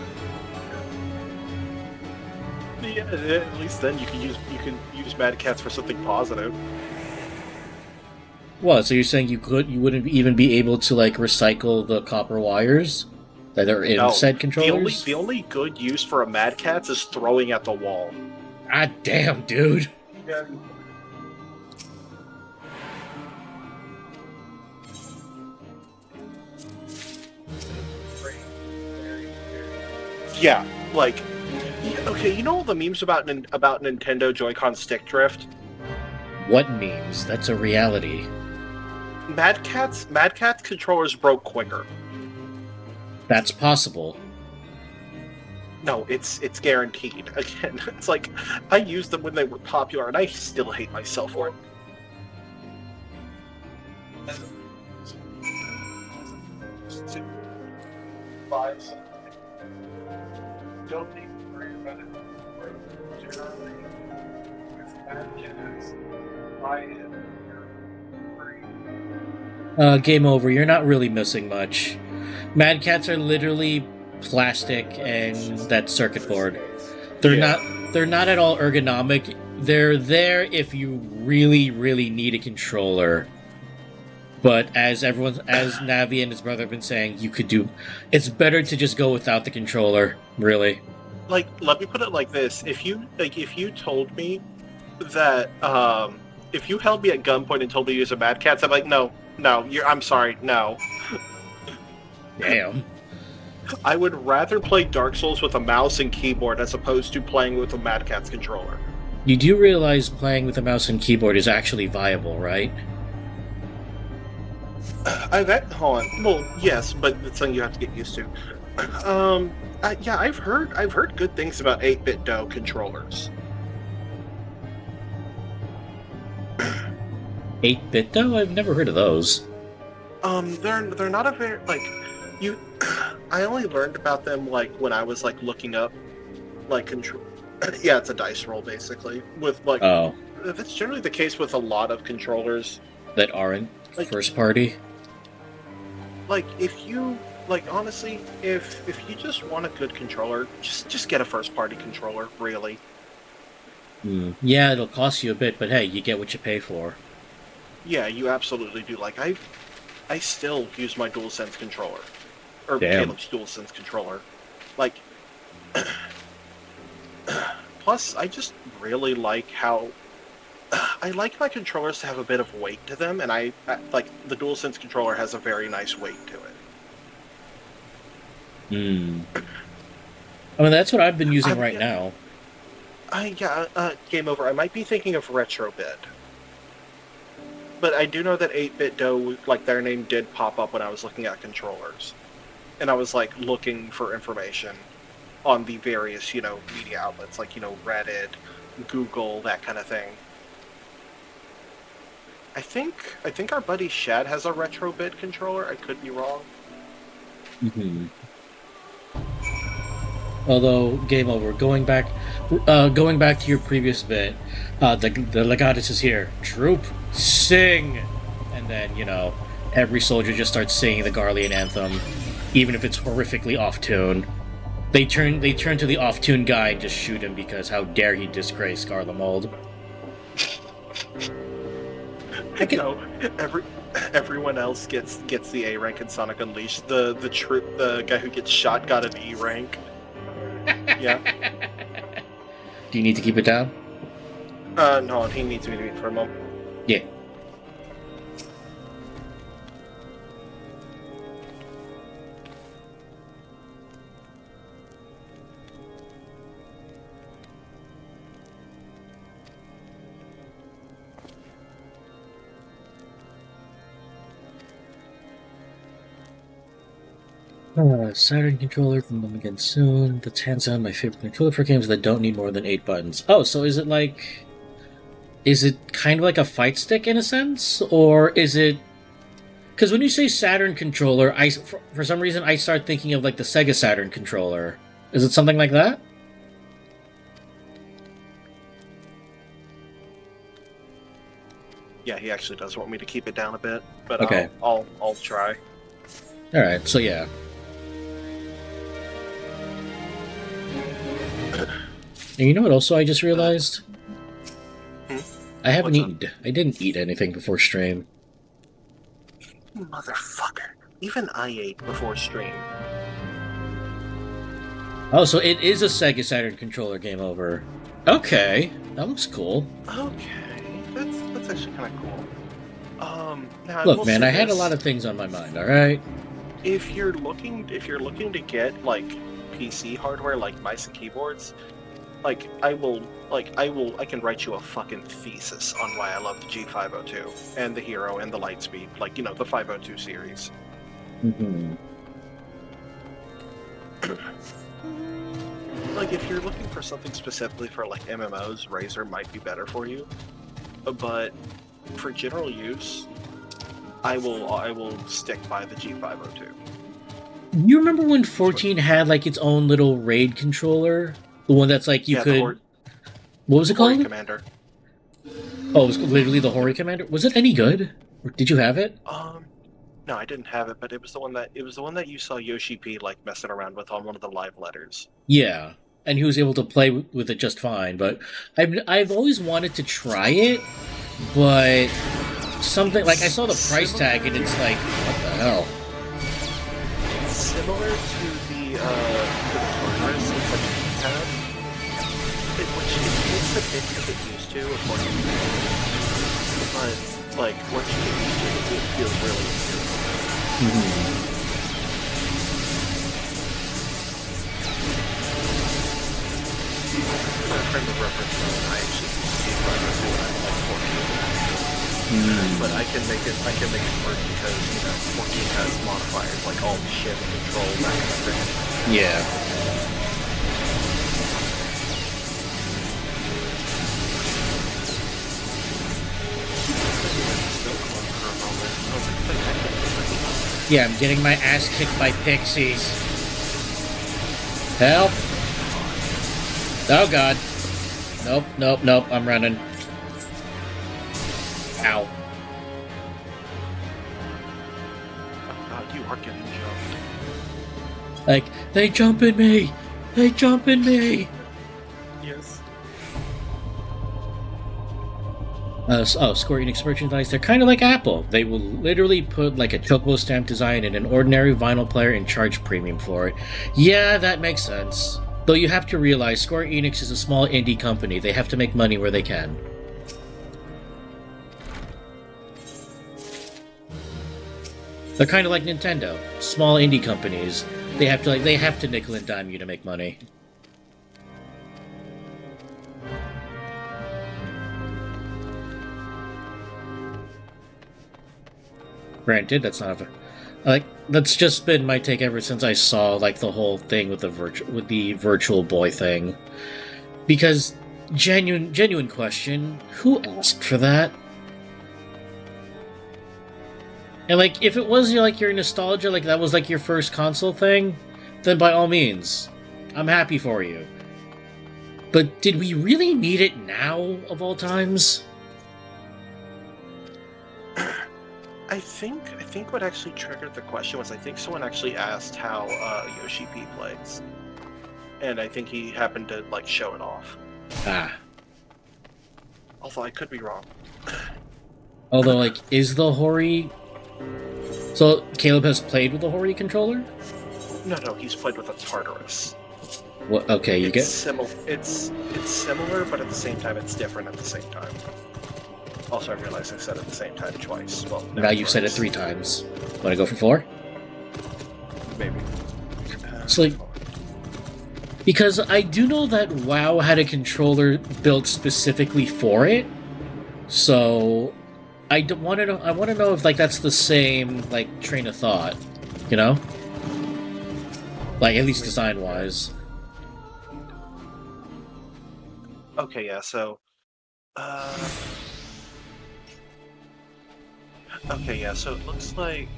Yeah, at least then you can use Mad Cats for something positive. What? So you're saying you wouldn't even be able to like recycle the copper wires that are in said controllers? The only good use for a Mad Cat's is throwing at the wall. Ah, damn, dude. Yeah. Yeah, like, okay, you know all the memes about Nintendo Joy-Con stick drift? What memes? That's a reality. Mad Cat's controllers broke quicker. That's possible. No, it's guaranteed. Again, it's like, I used them when they were popular, and I still hate myself for it. Don't need to worry about it. With Mad Cats, buy it. Game over. You're not really missing much. Mad Cats are literally plastic and that circuit board. They're not at all ergonomic. They're there if you really, really need a controller. But as Navi and his brother have been saying, it's better to just go without the controller, really. Like, let me put it like this: if you told me that if you held me at gunpoint and told me to use a Mad Cat's, I'm like, no, I'm sorry, no. Damn. I would rather play Dark Souls with a mouse and keyboard as opposed to playing with a Mad Cat's controller. You do realize playing with a mouse and keyboard is actually viable, right? Hold on. Well, yes, but it's something you have to get used to. Yeah, I've heard good things about 8-bit DOE controllers. 8-bit though? I've never heard of those. They're not a very I only learned about them like when I was like looking up like control. Yeah, it's a dice roll basically with like. Oh. That's generally the case with a lot of controllers that aren't first party. Like honestly, if you just want a good controller, just get a first party controller, really. Yeah, it'll cost you a bit, but hey, you get what you pay for. Yeah, you absolutely do. Like I still use my DualSense controller. Or Damn. Caleb's DualSense controller. Like plus I just really like how I like my controllers to have a bit of weight to them, and I like the DualSense controller has a very nice weight to it. I mean, that's what I've been using right now. Game over. I might be thinking of Retrobit. But I do know that 8-bit DOE, like, their name did pop up when I was looking at controllers. And I was, like, looking for information on the various, media outlets, like, Reddit, Google, that kind of thing. I think our buddy Shad has a Retrobit controller. I could be wrong. Mm-hmm. Although, game over. Going back to your previous bit, the Legatus is here. Troop, sing! And then, every soldier just starts singing the Garlean anthem, even if it's horrifically off-tune. They turn to the off-tune guy and just shoot him because how dare he disgrace Garlemald. Everyone else gets the A rank in Sonic Unleashed. The guy who gets shot got an E rank. Yeah. Do you need to keep it down? No, he needs me to meet for a moment. Yeah. Saturn controller from them again soon. That's hands down my favorite controller for games that don't need more than 8 buttons. Oh, so is it kind of like a fight stick in a sense? Or is it... Because when you say Saturn controller, for some reason I start thinking of like the Sega Saturn controller. Is it something like that? Yeah, he actually does want me to keep it down a bit, but okay. I'll try. Alright, so yeah. And you know what also I just realized? I didn't eat anything before stream. Motherfucker. Even I ate before stream. Oh, so it is a Sega Saturn controller game over. Okay, that looks cool. Okay, that's actually kind of cool. Now look, man, I had a lot of things on my mind. All right. If you're looking to get like PC hardware, like mice and keyboards, I can write you a fucking thesis on why I love the G502 and the Hero and the Lightspeed, the 502 series. Mm-hmm. If you're looking for something specifically for MMOs, Razer might be better for you. But for general use, I will stick by the G502. You remember when 14 had its own little raid controller? The one that's could... What was it called? Hori Commander. Oh, it was literally the Hori Commander? Was it any good? Or did you have it? No, I didn't have it, but it was the one that you saw Yoshi P messing around with on one of the live letters. Yeah, and he was able to play with it just fine, but I've always wanted to try it, but something I saw the price tag and it's what the hell? It's similar to the Taurus. It's like a keypad, which it takes a bit to get used to, according to me. But once you get used to it, it feels really good. Mm-hmm. For a frame of reference, I actually see if I can do it at 14. But I can make it work because 14 has modifiers like all the shift, control, that kind of thing. Yeah. Yeah, I'm getting my ass kicked by pixies. Help! Oh god. Nope, I'm running. Ow. Oh god, you are getting jumped. They jump in me! They jump in me! Yes. Square Enix merchandise, they're kind of like Apple. They will literally put a chocobo stamp design in an ordinary vinyl player and charge premium for it. Yeah, that makes sense. Though you have to realize Square Enix is a small indie company. They have to make money where they can. They're kind of like Nintendo. Small indie companies. They have to nickel and dime you to make money. Granted, that's not that's just been my take ever since I saw the whole thing with the virtual boy thing, because genuine question. Who asked for that? And like, if it was like your nostalgia, like that was like your first console thing, then by all means, I'm happy for you. But did we really need it now, of all times? I think what actually triggered the question was I think someone actually asked how Yoshi P plays, and I think he happened to like show it off. Ah. Although I could be wrong. Although, like, is the Hori... So, Caleb has played with the Hori controller? No, he's played with a Tartarus. What? Okay, you It's get... It's similar, but at the same time, it's different at the same time. Also, I realized I said it at the same time twice. Well, no, Now you've said it 3 times. Want to go for 4? Maybe. It's like... Because I do know that WoW had a controller built specifically for it, so I want to know. I want to know if like that's the same like train of thought, you know, like at least design wise. Okay, yeah. So, okay, yeah. So it looks like,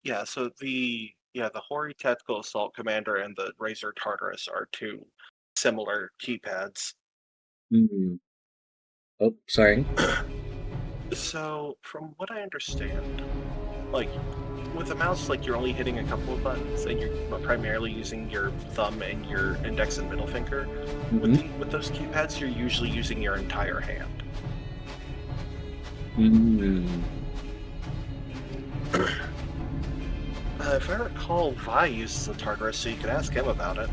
yeah. So the Hori Tactical Assault Commander and the Razor Tartarus are 2 similar keypads. Mm-hmm. Oh, sorry. So, from what I understand, like, with a mouse, like, you're only hitting a couple of buttons, and you're primarily using your thumb and your index and middle finger. Mm-hmm. With those keypads, you're usually using your entire hand. Mm-hmm. If I recall, Vi uses a Tartarus, so you could ask him about it.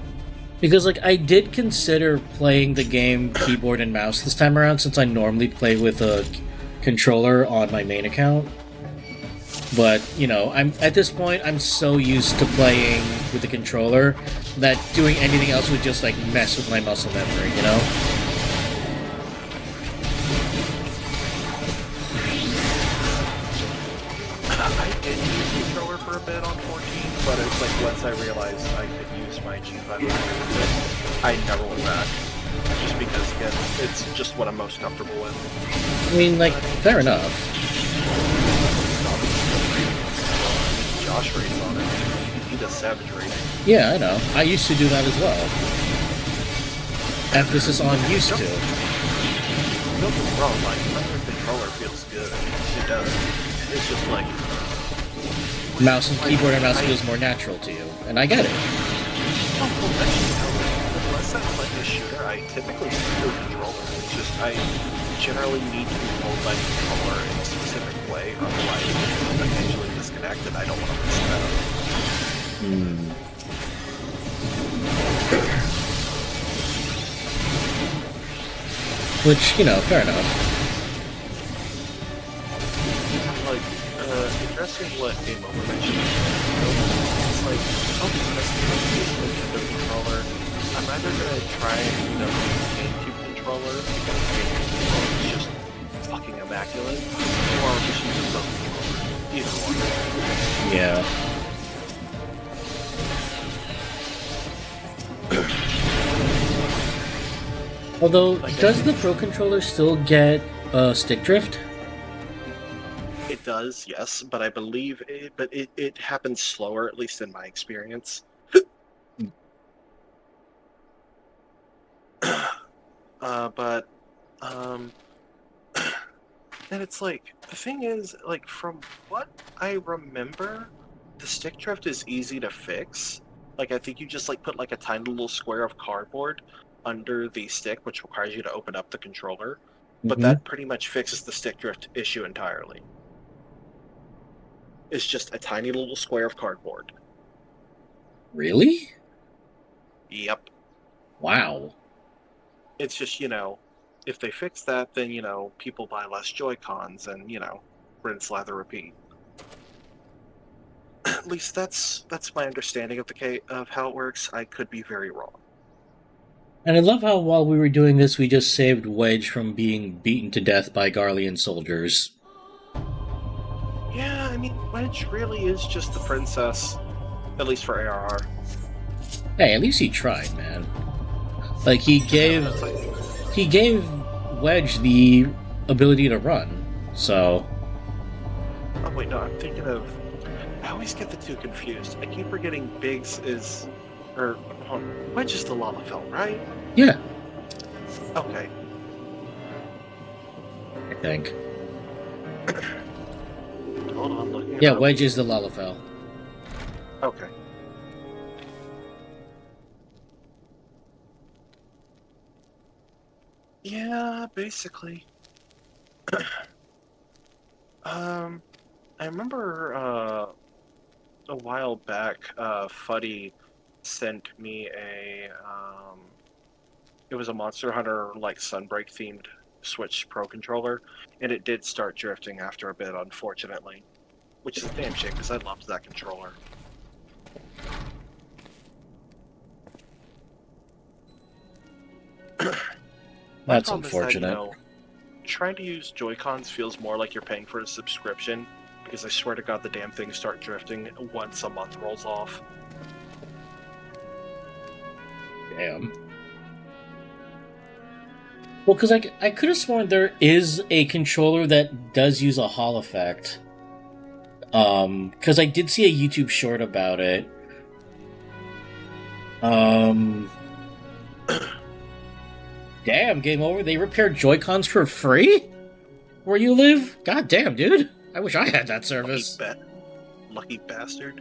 Because like I did consider playing the game keyboard and mouse this time around, since I normally play with a controller on my main account. But, you know, at this point, I'm so used to playing with the controller that doing anything else would just, like, mess with my muscle memory, you know? I did use the controller for a bit on 14, but it's like once I realized I could use my G5 with it, I never went back. Just because, again, it's just what I'm most comfortable with. I mean, like, fair enough. Josh rates on it. He does Savage rating. Yeah, I know. I used to do that as well. Emphasis on used to. Don't get me wrong, like, under controller feels good. It does. It's just like... Mouse and keyboard and mouse feels more natural to you, and I get it. Unless I'm like a shooter, I typically stick to a controller. It's just, I generally need to hold my controller in a specific way, otherwise if I'm occasionally disconnected, I don't want to risk that. Which, you know, fair enough. Like, addressing what Game Over mentioned, it's like, I'll be honest, if I use a Nintendo controller, I'm either gonna try and, you know, use the GameCube controller, because the GameCube controller is just fucking immaculate, or I'll just use a Pro controller. Either one. Yeah. Although, does the Pro Controller still get stick drift? It does, yes, but I believe it happens slower, at least in my experience. And it's like, the thing is, like, from what I remember, the stick drift is easy to fix. Like, I think you just, like, put, like, a tiny little square of cardboard under the stick, which requires you to open up the controller. But that pretty much fixes the stick drift issue entirely. It's just a tiny little square of cardboard. Really? Yep. Wow. It's just, you know, if they fix that, then, you know, people buy less Joy-Cons and, you know, rinse, lather, repeat. At least that's my understanding of how it works. I could be very wrong. And I love how while we were doing this, we just saved Wedge from being beaten to death by Garlean soldiers. Yeah, I mean, Wedge really is just the princess, at least for ARR. Hey, at least he tried, man. Like he gave Wedge the ability to run. So. Oh wait, no, I'm thinking of. I always get the two confused. I keep forgetting Biggs is, or Wedge is the Lalafell, right? Yeah. Okay. I think. Hold on, looking it Yeah, up. Wedge is the Lalafell. Okay. Yeah, basically. I remember a while back, Fuddy sent me it was a Monster Hunter like Sunbreak themed Switch Pro controller, and it did start drifting after a bit, unfortunately, which is a damn shame because I loved that controller. That's unfortunate. Trying to use Joy-Cons feels more like you're paying for a subscription, because I swear to God the damn things start drifting once a month rolls off. Damn. Well, because I could have sworn there is a controller that does use a Hall effect. Because I did see a YouTube short about it. Damn, game over. They repaired Joy-Cons for free? Where you live? God damn, dude. I wish I had that service. Lucky bastard.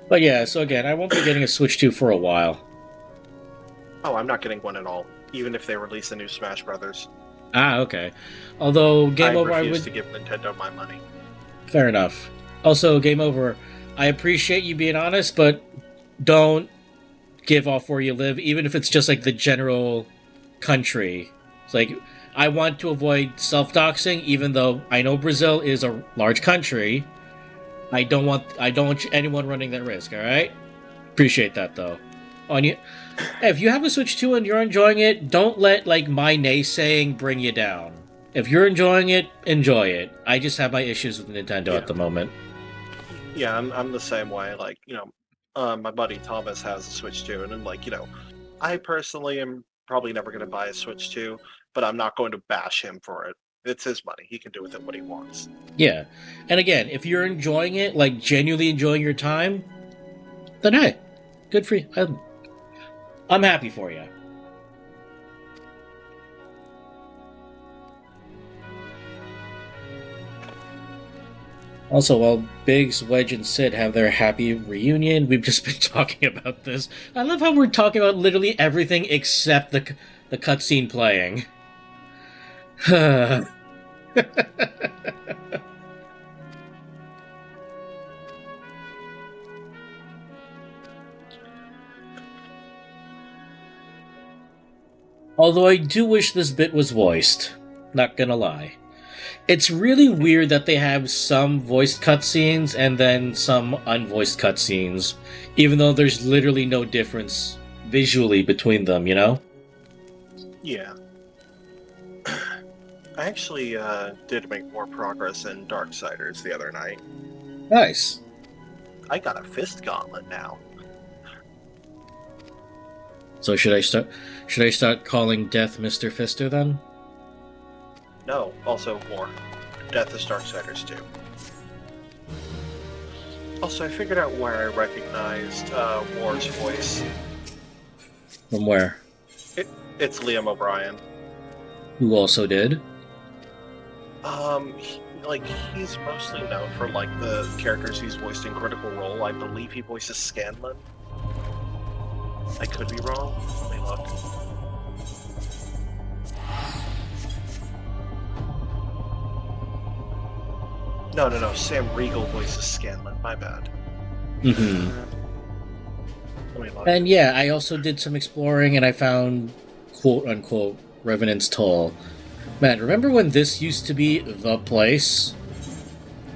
But yeah, so again, I won't be getting a Switch 2 for a while. Oh, I'm not getting one at all, even if they release a new Smash Brothers. Ah, okay. Although, Game Over, I would... to give Nintendo my money. Fair enough. Also, Game Over, I appreciate you being honest, but don't give off where you live, even if it's just like the general country. It's like, I want to avoid self-doxing, even though I know Brazil is a large country. I don't want anyone running that risk, alright? Appreciate that, though. If you have a Switch 2 and you're enjoying it, don't let, like, my naysaying bring you down. If you're enjoying it, enjoy it. I just have my issues with Nintendo at the moment. Yeah, I'm the same way. Like, my buddy Thomas has a Switch 2, and I'm like, I personally am probably never going to buy a Switch 2, but I'm not going to bash him for it. It's his money. He can do with it what he wants. Yeah. And again, if you're enjoying it, like genuinely enjoying your time, then hey, good for you. I'm happy for you. Also, while Biggs, Wedge, and Sid have their happy reunion, we've just been talking about this. I love how we're talking about literally everything except the cutscene playing. Although I do wish this bit was voiced. Not gonna lie. It's really weird that they have some voiced cutscenes and then some unvoiced cutscenes, even though there's literally no difference visually between them, you know? Yeah. I actually did make more progress in Darksiders the other night. Nice. I got a fist gauntlet now. So should I start calling Death Mr. Fister then? No, also more. Death is Darksiders 2. Also, I figured out where I recognized War's voice. From where? It's Liam O'Brien. Who also did? He's mostly known for, the characters he's voiced in Critical Role. I believe he voices Scanlan. I could be wrong. Let me look. No. Sam Riegel voices Scanlan. My bad. Mm-hmm. Let me look. And yeah, I also did some exploring and I found quote-unquote Revenant's Toll. Man, remember when this used to be the place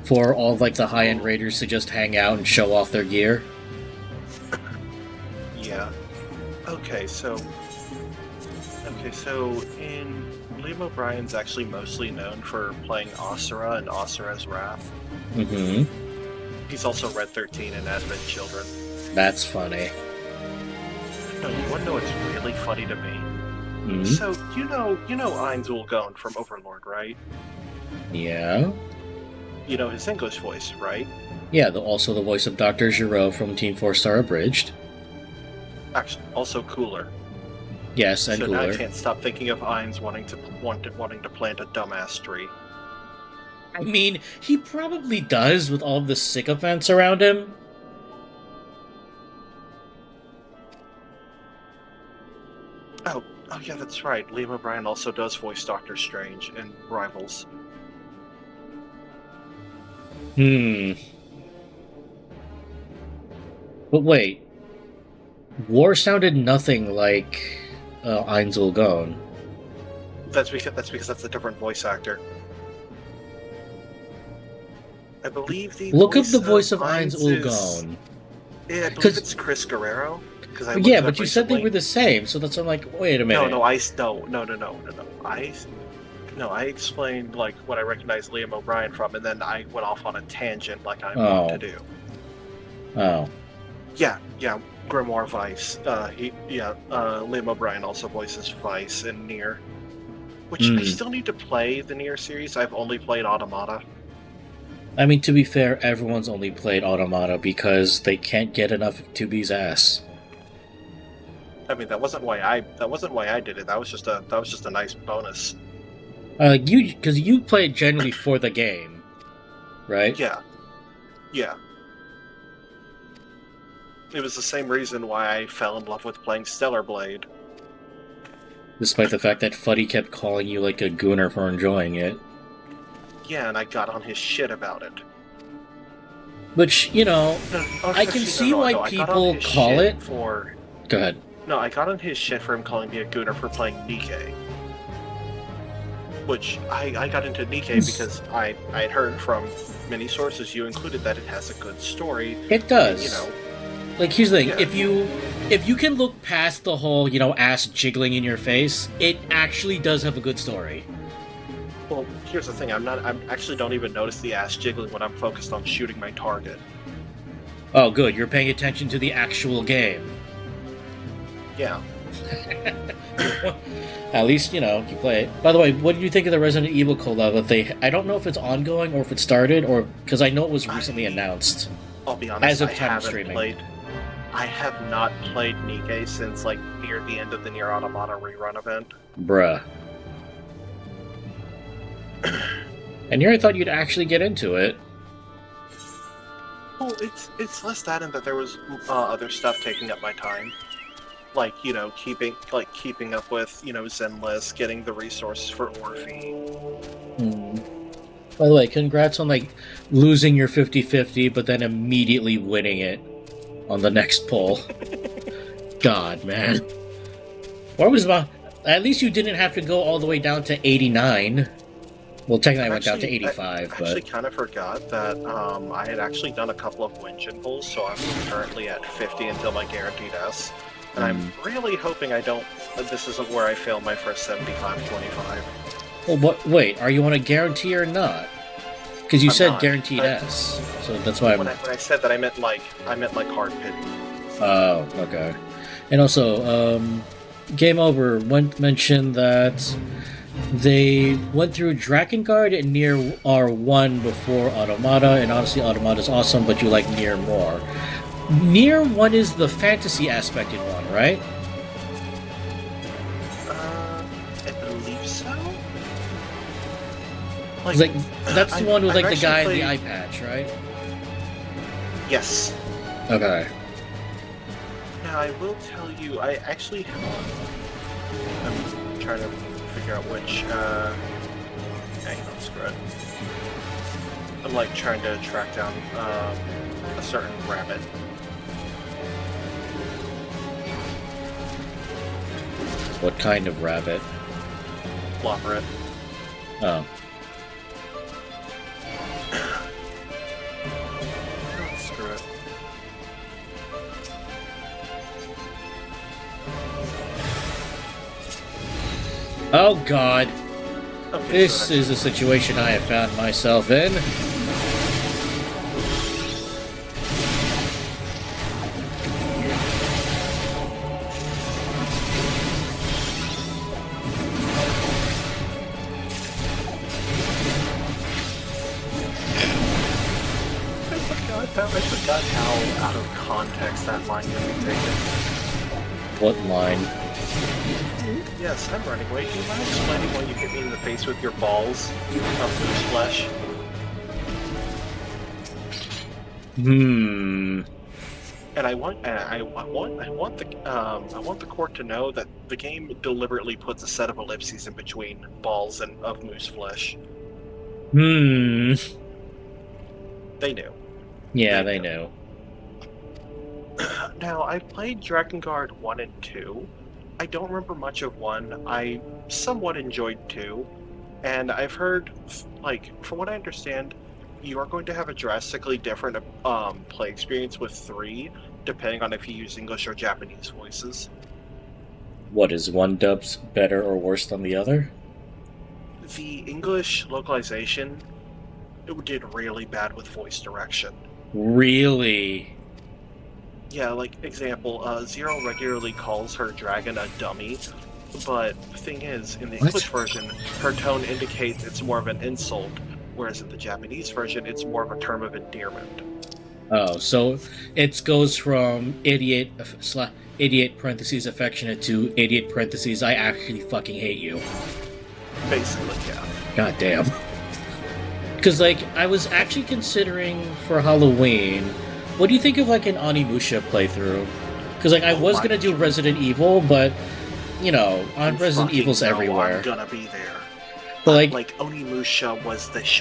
for all the high-end raiders to just hang out and show off their gear? Yeah. Okay, so in Liam O'Brien's actually mostly known for playing Asura and Asura's Wrath. Mm-hmm. He's also Red 13 in Advent Children. That's funny. No, you want to know what's really funny to me? Hmm? So, you know Ainzul Gone from Overlord, right? Yeah? You know his English voice, right? Yeah, also the voice of Dr. Giraud from Team 4 Star Abridged. Actually, also cooler. Yes, and So now I cooler. can't stop thinking of Ainz wanting to plant a dumbass tree. I mean, he probably does with all the sycophants around him. Oh yeah, that's right. Liam O'Brien also does voice Doctor Strange in Rivals. But wait, War sounded nothing like Ainzul Gone. That's because that's a different voice actor. I believe the Look up voice the voice of Ainz Ainzul is- Gone. Yeah, I believe it's Chris Guerrero. Because Yeah, but you said they were the same, so that's why I'm like, wait a minute. No. I explained like what I recognized Liam O'Brien from, and then I went off on a tangent like I want to do. Oh. Yeah, Grimoire Vice. Liam O'Brien also voices Vice in Nier. Which I still need to play the Nier series. I've only played Automata. I mean, to be fair, everyone's only played Automata because they can't get enough of 2B's ass. I mean, that wasn't why I did it. That was just a nice bonus. Because you played generally for the game, right? Yeah. It was the same reason why I fell in love with playing Stellar Blade. Despite the fact that Fuddy kept calling you like a gooner for enjoying it. Yeah, and I got on his shit about it. Which, I can see why people call it... For... Go ahead. No, I got on his shit for him calling me a gooner for playing Nikkei. Which, I got into Nikkei because I had heard from many sources you included that it has a good story. It does. And, like, here's the thing, yeah. if you can look past the whole, ass jiggling in your face, it actually does have a good story. Well, here's the thing, I actually don't even notice the ass jiggling when I'm focused on shooting my target. Oh, good, you're paying attention to the actual game. Yeah. At least, you play it. By the way, what did you think of the Resident Evil collab? I don't know if it's ongoing or if it started, or because I know it was recently announced. I'll be honest, As of time of streaming. I have not played Nikkei since, like, near the end of the Nier Automata rerun event. Bruh. And here I thought you'd actually get into it. Well, it's less that and that there was other stuff taking up my time. Like, keeping up with, Zenless, getting the resources for Orphe. By the way, congrats on, losing your 50-50, but then immediately winning it on the next poll. God, man. At least you didn't have to go all the way down to 89. Well, technically I went down to 85, I actually kind of forgot that I had actually done a couple of Winjin pulls, so I'm currently at 50 until my guaranteed S. And I'm really hoping this isn't where I fail my first 75-25. Well, wait, are you on a guarantee or not? Because you said not. guaranteed S, so that's why when I said that I meant hard pity. Oh, okay. And also, Game Over mentioned that they went through Drakengard and Nier R1 before Automata, and honestly, Automata's awesome, but you like Nier more. Nier 1 is the fantasy aspected one, right? I believe so. That's the one with the guy in played... the eye patch, right? Yes. Okay. Now I will tell you, I actually I'm trying to figure out which. Hang on, screw it. I'm trying to track down a certain rabbit. What kind of rabbit? Flopperit. Oh. Screw it. Oh God. Okay, This is a situation I have found myself in. God damn, I forgot how out of context that line can be taken. What line? Yes, I'm running away. Do you mind explaining why you hit me in the face with your balls of loose flesh? And I want the court to know that the game deliberately puts a set of ellipses in between balls and of moose flesh. They knew. Yeah, they knew. Now, I've played Dragon Guard 1 and 2. I don't remember much of 1. I somewhat enjoyed 2. And I've heard, like, from what I understand, you are going to have a drastically different play experience with 3, depending on if you use English or Japanese voices. What, is one dubbed better or worse than the other? The English localization, it did really bad with voice direction. Really? Yeah, like, example, Zero regularly calls her dragon a dummy, but the thing is, in the English version, her tone indicates it's more of an insult, whereas in the Japanese version, it's more of a term of endearment. Oh, so it goes from idiot parentheses affectionate to idiot parentheses I actually fucking hate you. Basically, yeah. God damn. Because, like, I was actually considering for Halloween, what do you think of, like, an Onimusha playthrough? Because, like, I was gonna do Resident Evil, but, you know, Resident Evil's everywhere. I'm gonna be there. But, like Onimusha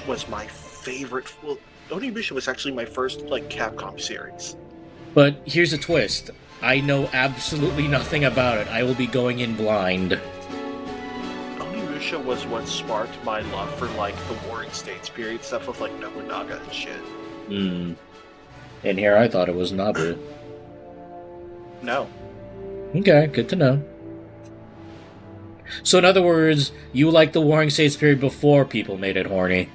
was my favorite. Well, Onimusha was actually my first, like, Capcom series. But here's a twist. I know absolutely nothing about it. I will be going in blind. Onimusha was what sparked my love for, like, the Warring States period stuff with, like, Nobunaga and shit. And here I thought it was Nabu. No. Okay, good to know. So in other words, you like the Warring States period before people made it horny.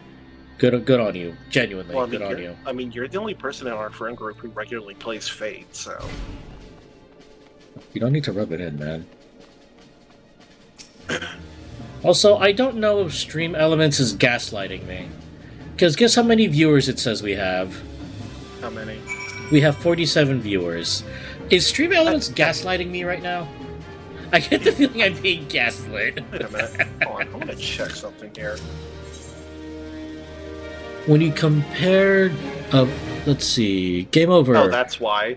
Good on you. Genuinely, well, good on you. I mean, you're the only person in our friend group who regularly plays Fate, so... You don't need to rub it in, man. Also, I don't know if Stream Elements is gaslighting me. Because guess how many viewers it says we have? How many? We have 47 viewers. Is Stream Elements gaslighting me right now? I get the feeling I'm being gaslit. Wait a minute. Hold on, I'm gonna check something here. When you compare... let's see... Game Over... Oh, that's why.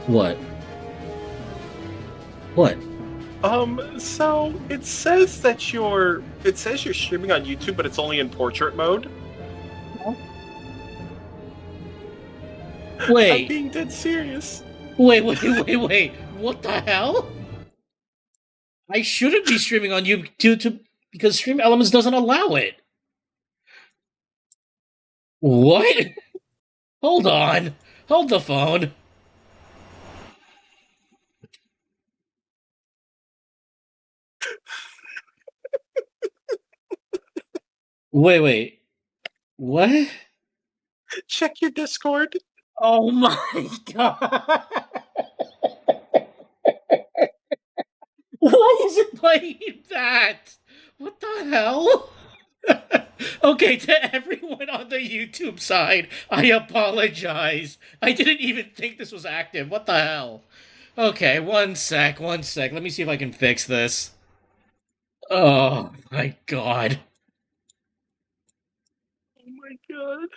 What? What? So it says that you're streaming on YouTube, but it's only in portrait mode. Wait. I'm being dead serious. Wait. What the hell? I shouldn't be streaming on YouTube because Stream Elements doesn't allow it. What? Hold on. Hold the phone. Wait. What? Check your Discord. Oh my god. Why is it playing that? What the hell? Okay, to everyone on the YouTube side, I apologize. I didn't even think this was active. What the hell? Okay, one sec. Let me see if I can fix this. Oh my god. Oh my god.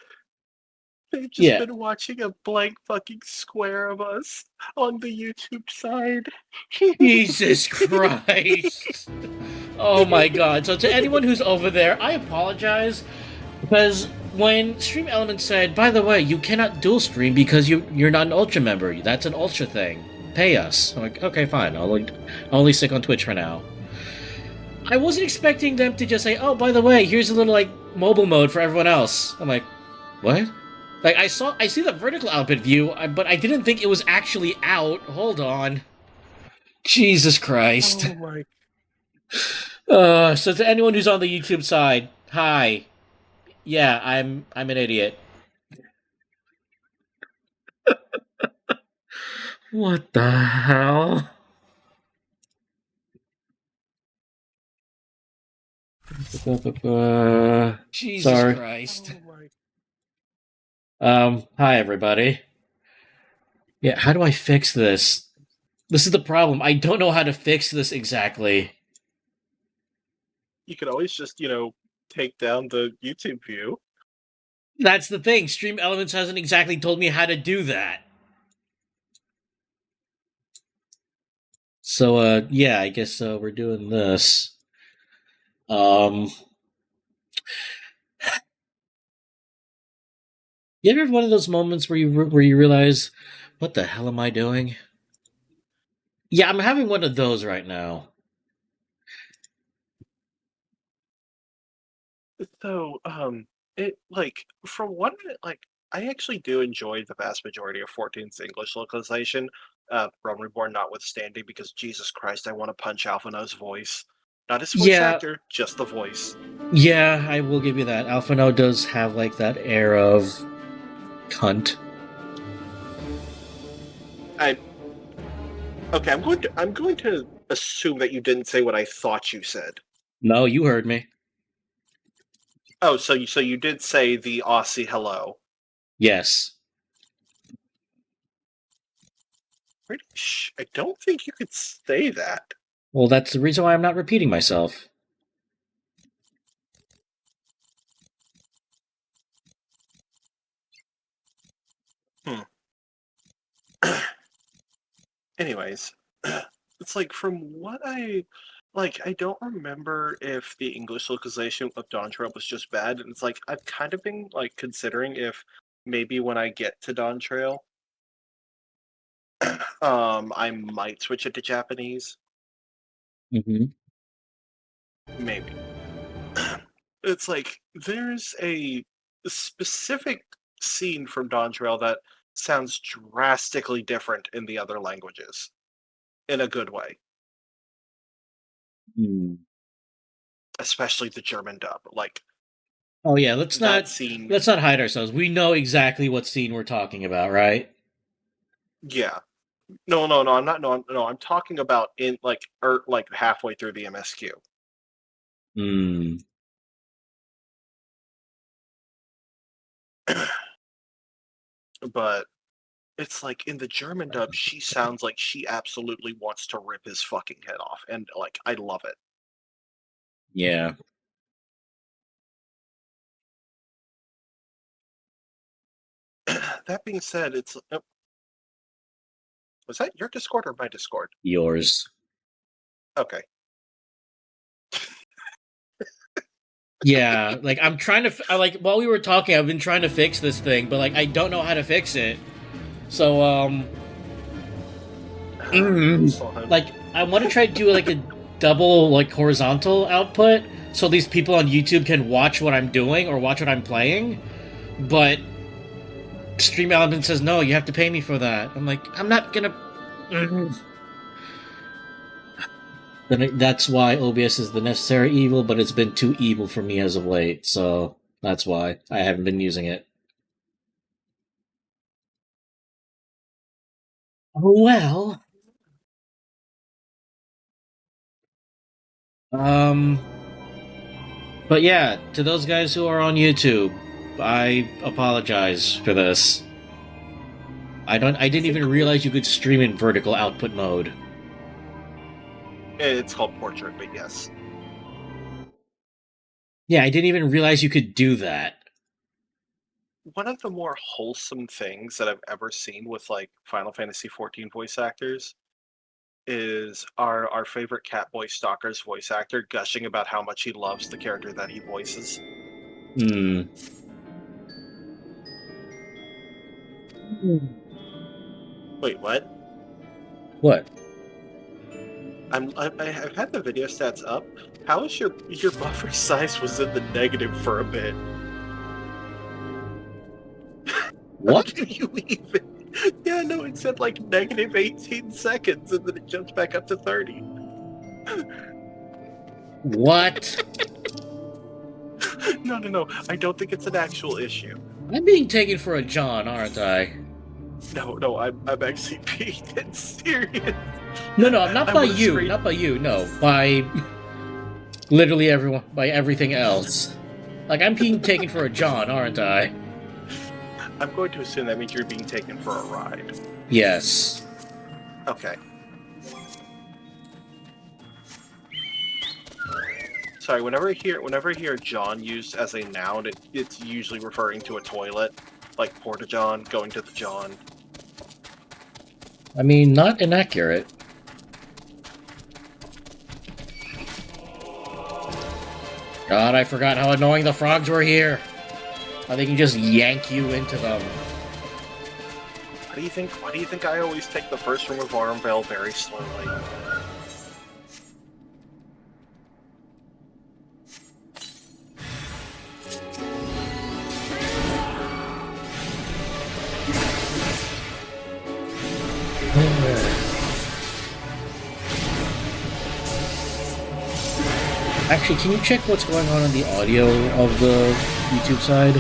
They've just been watching a blank fucking square of us on the YouTube side. Jesus Christ. Oh my god. So to anyone who's over there, I apologize. Because when Stream Elements said, by the way, you cannot dual stream because you're not an Ultra member. That's an Ultra thing. Pay us. I'm like, okay, fine. I'll only stick on Twitch for now. I wasn't expecting them to just say, oh, by the way, here's a little, like, mobile mode for everyone else. I'm like, what? Like, I see the vertical output view, but I didn't think it was actually out. Hold on. Jesus Christ. Oh my... So to anyone who's on the YouTube side, hi. Yeah, I'm an idiot. What the hell? Jesus Christ. Oh my... Hi everybody. Yeah, how do I fix this? This is the problem. I don't know how to fix this exactly. You could always just, take down the YouTube view. That's the thing. Stream Elements hasn't exactly told me how to do that. So, yeah, I guess we're doing this. You ever have one of those moments where you realize, what the hell am I doing? Yeah, I'm having one of those right now. So, it from what I actually do enjoy the vast majority of 14's English localization, Realm Reborn notwithstanding, because Jesus Christ, I want to punch Alphino's voice. Not his voice Yeah, actor, just the voice. yeah, I will give you that. Alphino does have like that air of cunt. Okay, I'm going to assume that you didn't say what I thought you said. No, you heard me. Oh, so you did say the Aussie hello. Yes. I don't think you could say that. Well, that's the reason why I'm not repeating myself. Anyways, it's like from what I don't remember if the English localization of Dawn Trail was just bad, and it's like I've kind of been like considering if maybe when I get to Dawn Trail, I might switch it to Japanese. Mm-hmm. Maybe. It's like there's a specific scene from Dawn Trail that sounds drastically different in the other languages, in a good way. Hmm. Especially the German dub. Like, oh yeah, let's not hide ourselves. We know exactly what scene we're talking about, right? Yeah. No, I'm not. No, I'm talking about in like halfway through the MSQ. Hmm. But it's like in the German dub, she sounds like she absolutely wants to rip his fucking head off, and like I love it. Yeah. That being said, it's was that your Discord or my Discord? Yours. Okay. Yeah, like I'm trying to while we were talking, I've been trying to fix this thing, but like I don't know how to fix it. So like I want to try to do like a double like horizontal output so these people on YouTube can watch what I'm doing or watch what I'm playing, but Stream Element says no, you have to pay me for that. I'm like, I'm not gonna. Then that's why OBS is the necessary evil, but it's been too evil for me as of late, so that's why I haven't been using it. Oh well. But yeah, to those guys who are on YouTube, I apologize for this. I didn't even realize you could stream in vertical output mode. It's called Portrait, but yes. Yeah, I didn't even realize you could do that. One of the more wholesome things that I've ever seen with like Final Fantasy XIV voice actors is our favorite Catboy Stalker's voice actor gushing about how much he loves the character that he voices. Hmm. Wait, what? What? I've had the video stats up. How is your buffer size was in the negative for a bit? What? How do you even? Yeah, no, it said like negative 18 seconds, and then it jumps back up to 30. What? No. I don't think it's an actual issue. I'm being taken for a John, aren't I? No, I'm actually being dead serious. No, not by you. Not by you. No, by literally everyone. By everything else. Like I'm being taken for a John, aren't I? I'm going to assume that means you're being taken for a ride. Yes. Okay. Sorry, whenever I hear John used as a noun, it's usually referring to a toilet, like porta-john, going to the John. I mean, not inaccurate. God, I forgot how annoying the frogs were here. How they can just yank you into them. Why do you think I always take the first room of Armvale very slowly? Actually, can you check what's going on in the audio of the YouTube side?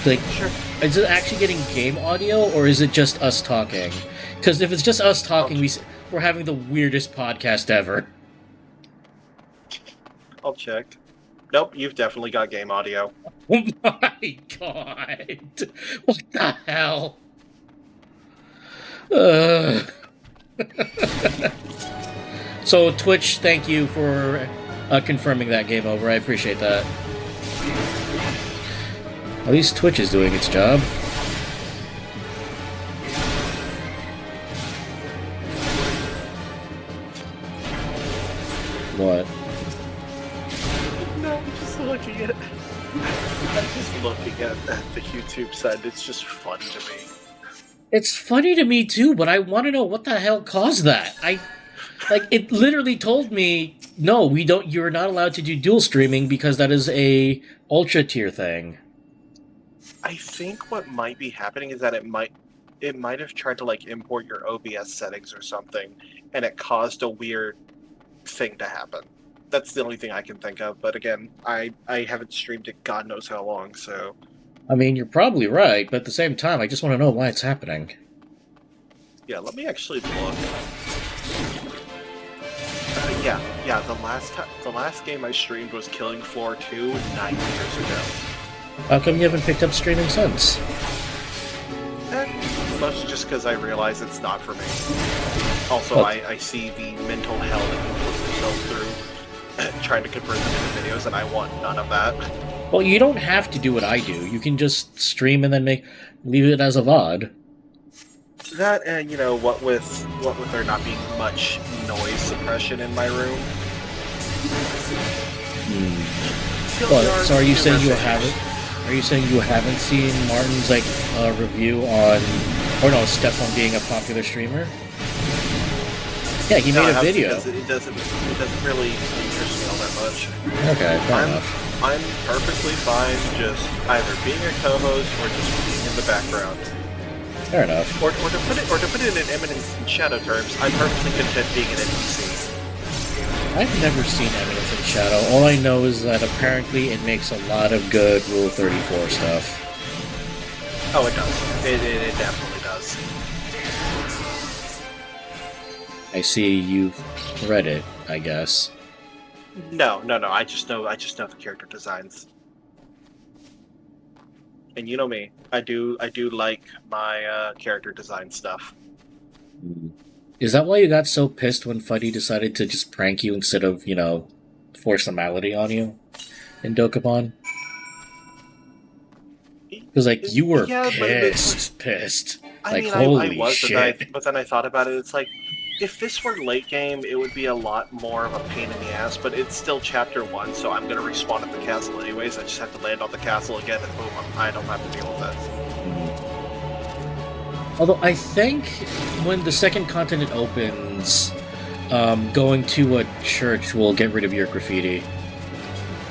Like, Sure. is it actually getting game audio, or is it just us talking? Because if it's just us talking, we're having the weirdest podcast ever. I'll check. Nope, you've definitely got game audio. Oh my god! What the hell? So, Twitch, thank you for confirming that game over. I appreciate that. At least Twitch is doing its job. What? No, I'm just looking at the YouTube side. It's just funny to me. It's funny to me too, but I want to know what the hell caused that. It literally told me, no, you're not allowed to do dual streaming because that is a ultra tier thing. I think what might be happening is that it might have tried to like import your OBS settings or something, and it caused a weird thing to happen. That's the only thing I can think of. But again, I haven't streamed it God knows how long, so. I mean, you're probably right, but at the same time, I just want to know why it's happening. Yeah, let me actually look. Yeah. The last game I streamed was Killing Floor 2 9 years ago. How come you haven't picked up streaming since? Mostly just because I realize it's not for me. Also, I see the mental hell that you put yourself through trying to convert them into videos, and I want none of that. Well, you don't have to do what I do. You can just stream and then leave it as a VOD. That, and what with there not being much noise suppression in my room. Well, so are you saying you haven't? Are you saying you haven't seen Martin's review on, or no, steps on being a popular streamer? Yeah, he made a video. It doesn't really interest me all that much. Okay, fair enough. I'm perfectly fine just either being a co-host or just being in the background. Fair enough. Or to put it in Eminence and Shadow terms, I'm perfectly content being an NPC. I've never seen Eminence in Shadow. All I know is that apparently it makes a lot of good Rule 34 stuff. Oh, it does. It definitely does. I see you've read it, I guess. No. I just know the character designs. And you know me, I do like my character design stuff. Is that why you got so pissed when Fuddy decided to just prank you instead of, force a malady on you in Dokapon? Because, you were pissed. I mean, holy I was, shit. but then I thought about it, it's like, if this were late game, it would be a lot more of a pain in the ass, but it's still Chapter 1, so I'm going to respawn at the castle anyways. I just have to land on the castle again, and boom, I don't have to deal with that. Although, I think when the second continent opens, going to a church will get rid of your graffiti.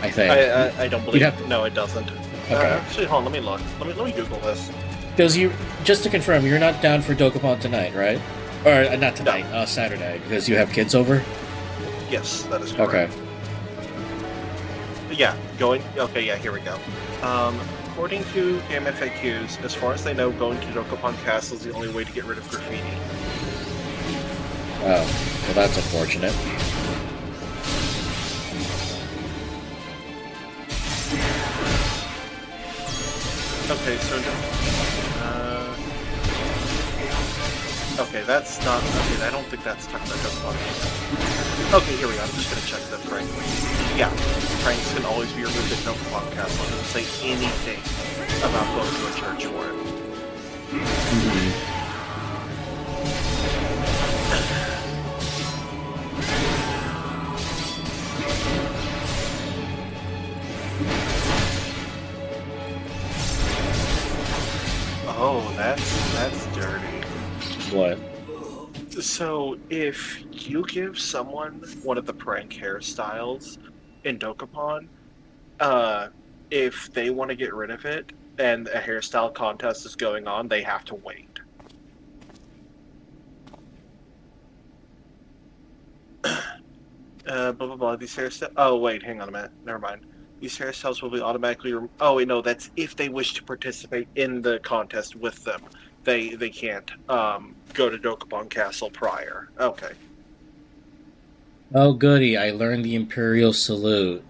I think. I don't believe... No, it doesn't. Okay. Actually, hold on, let me look. Let me Google this. Because just to confirm, you're not down for Dokapon tonight, right? Or not tonight, No. Saturday, because you have kids over? Yes, that is correct. Okay. Yeah, here we go. According to Game FAQs, as far as they know, going to Dokapon Castle is the only way to get rid of graffiti. Oh, well that's unfortunate. Okay, so okay, that's not okay. I don't think that's talking about Dokapon. Okay, here we go. I'm just gonna check the prank. Yeah, pranks can always be removed at Dokapon Castle. It doesn't say anything about going to a church for it. Oh, that's dirty. What? So, if you give someone one of the prank hairstyles in Dokapon, if they want to get rid of it and a hairstyle contest is going on, they have to wait. Blah blah blah. These hairstyles. Oh wait, hang on a minute. Never mind. These hairstyles will be automatically. Oh wait, no. That's if they wish to participate in the contest with them. They can't go to Dokapon Castle prior. Okay. Oh goody, I learned the Imperial Salute.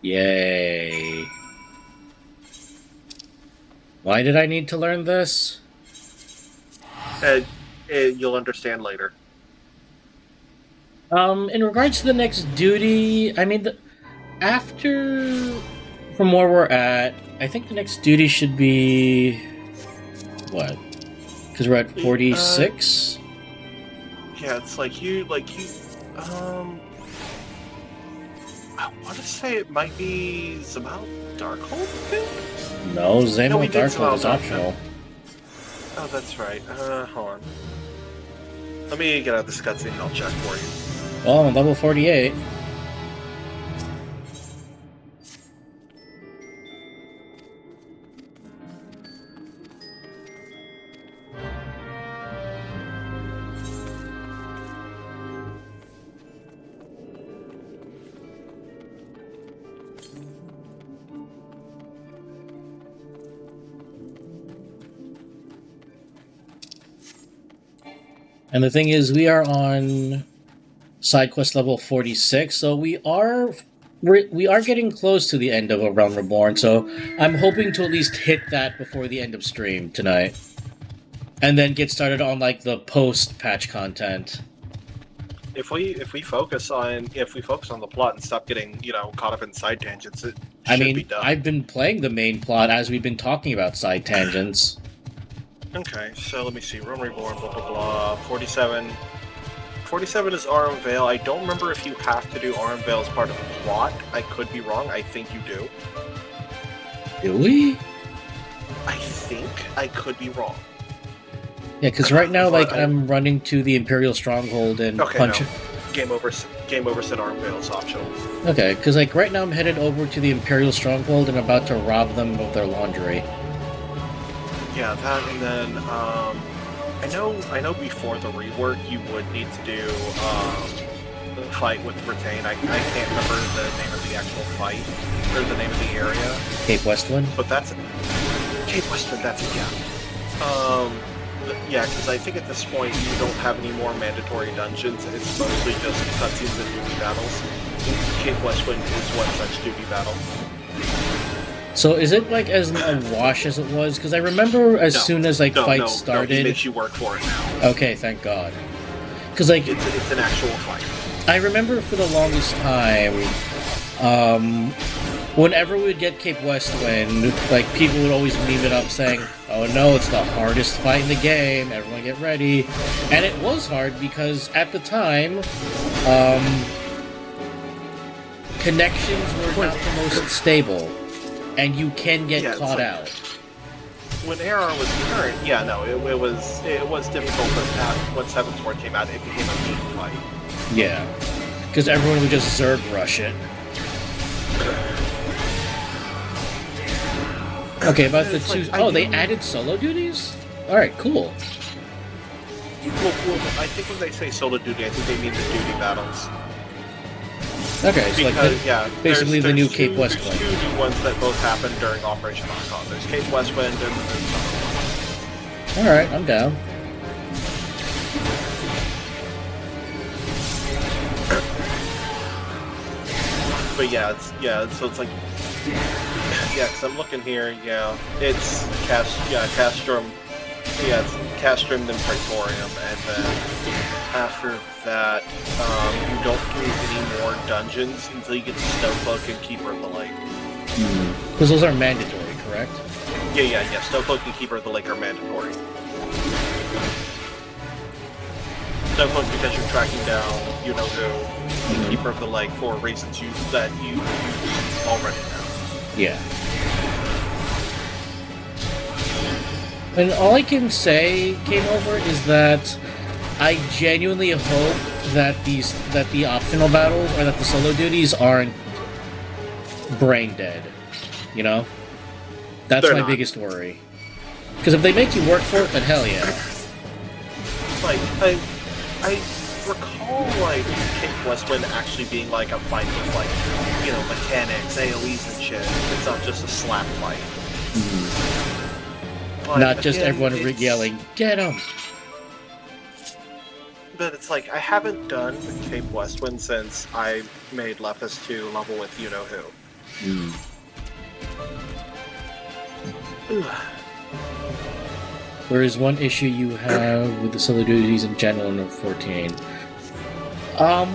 Yay. Why did I need to learn this? You'll understand later. In regards to the next duty, I mean, after from where we're at, I think the next duty should be what? Because we're at 46. Yeah, it's like you. I want to say it might be Zamal Darkhold, I think? No, Zamal we did Darkhold is Zamal optional. Oh, that's right. Hold on. Let me get out this cutscene and I'll check for you. Oh, I'm level 48. And the thing is, we are on side quest level 46, so we are getting close to the end of A Realm Reborn. So I'm hoping to at least hit that before the end of stream tonight, and then get started on like the post patch content. If we focus on the plot and stop getting caught up in side tangents, it should be done. I've been playing the main plot as we've been talking about side tangents. Okay, so let me see. Realm Reborn, blah blah blah. 47. 47 is Aurum Vale. I don't remember if you have to do Aurum Vale as part of the plot. I could be wrong. I think you do. Do we? I think I could be wrong. Yeah, because right now, I'm running to the Imperial Stronghold and punching. No. Game over. Said Aurum Vale is optional. Okay, because right now I'm headed over to the Imperial Stronghold and about to rob them of their laundry. Yeah, that, and then I know before the rework you would need to do the fight with Retain. I can't remember the name of the actual fight or the name of the area. Cape Westwind. But that's Cape Westwind. That's it. Yeah. Yeah, because I think at this point you don't have any more mandatory dungeons. It's mostly just cutscenes and duty battles. Cape Westwind is one such duty battle. So is it as a wash as it was? Because I remember soon as fights started. No, he makes you work for it now. Okay, thank God. Because it's an actual fight. I remember for the longest time, whenever we would get Cape Westwind, people would always meme it up saying, "Oh no, it's the hardest fight in the game. Everyone get ready." And it was hard because at the time, connections were not the most stable. And you can get caught out. When AR was current, it was difficult, but when 7th came out, it became a mean fight. Yeah, because everyone would just Zerg rush it. Okay, about the two... they added solo duties? Alright, cool. Well, I think when they say solo duty, I think they mean the duty battles. Okay, so basically the new Cape Westwind. There's two new ones that both happened during Operation Icon. There's Cape Westwind and there's another one. Alright, I'm down. But so it's like Yeah, because I'm looking here. Yeah, it's Castrum. Yeah, it's Castrum, then Praetorium, and then after that, you don't do any more dungeons until you get to Snowcloak and Keeper of the Lake. Because those are mandatory, correct? Yeah. Snowcloak and Keeper of the Lake are mandatory. Snowcloak because you're tracking down, you know who, and Keeper of the Lake for reasons that you already know. Yeah. And all I can say, Game Over, is that I genuinely hope that the optional battles or that the solo duties aren't brain dead. You know? That's They're my not. biggest worry. Because if they make you work for it, then hell yeah. Like, I recall, like, King Westwind actually being, like, a fight with, like, you know, mechanics, AoEs and shit. It's not just a slap fight. But Not just again, everyone it's- yelling, get him! But it's like, I haven't done Cape Westwind since I made Lephis 2 level with you-know-who. Whereas one issue you have with the solo duties in general in 14.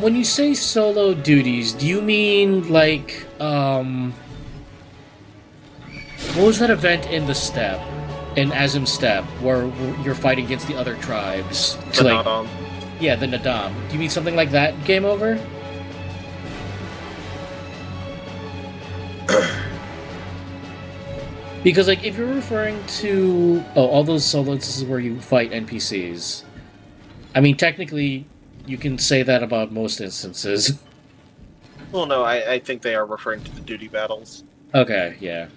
When you say solo duties, do you mean like what was that event in the steppe? In Azim Steppe, where you're fighting against the other tribes? The Nadam. Yeah, the Nadam. Do you mean something like that, Game Over? Because, like, if you're referring to all those solo instances where you fight NPCs, I mean, technically, you can say that about most instances. Well, no, I think they are referring to the duty battles. Okay, yeah.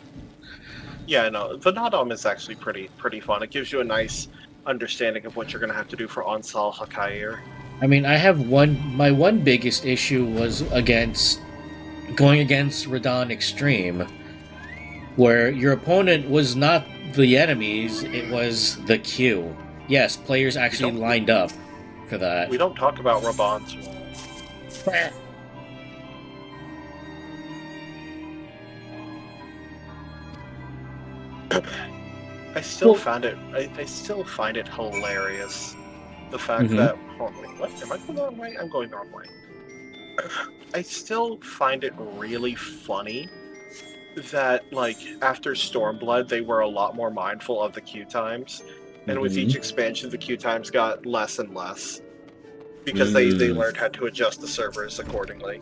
Yeah, no, the Nadam is actually pretty fun. It gives you a nice understanding of what you're going to have to do for Ansal Hakair. I mean, my one biggest issue was going against Radon Extreme, where your opponent was not the enemies, it was the queue. Yes, players actually lined up for that. We don't talk about Raban's wall. I still find it hilarious. The fact that what am I going the wrong way? I'm going the wrong way. I still find it really funny that, like, after Stormblood, they were a lot more mindful of the queue times, and with each expansion, the queue times got less and less because they learned how to adjust the servers accordingly.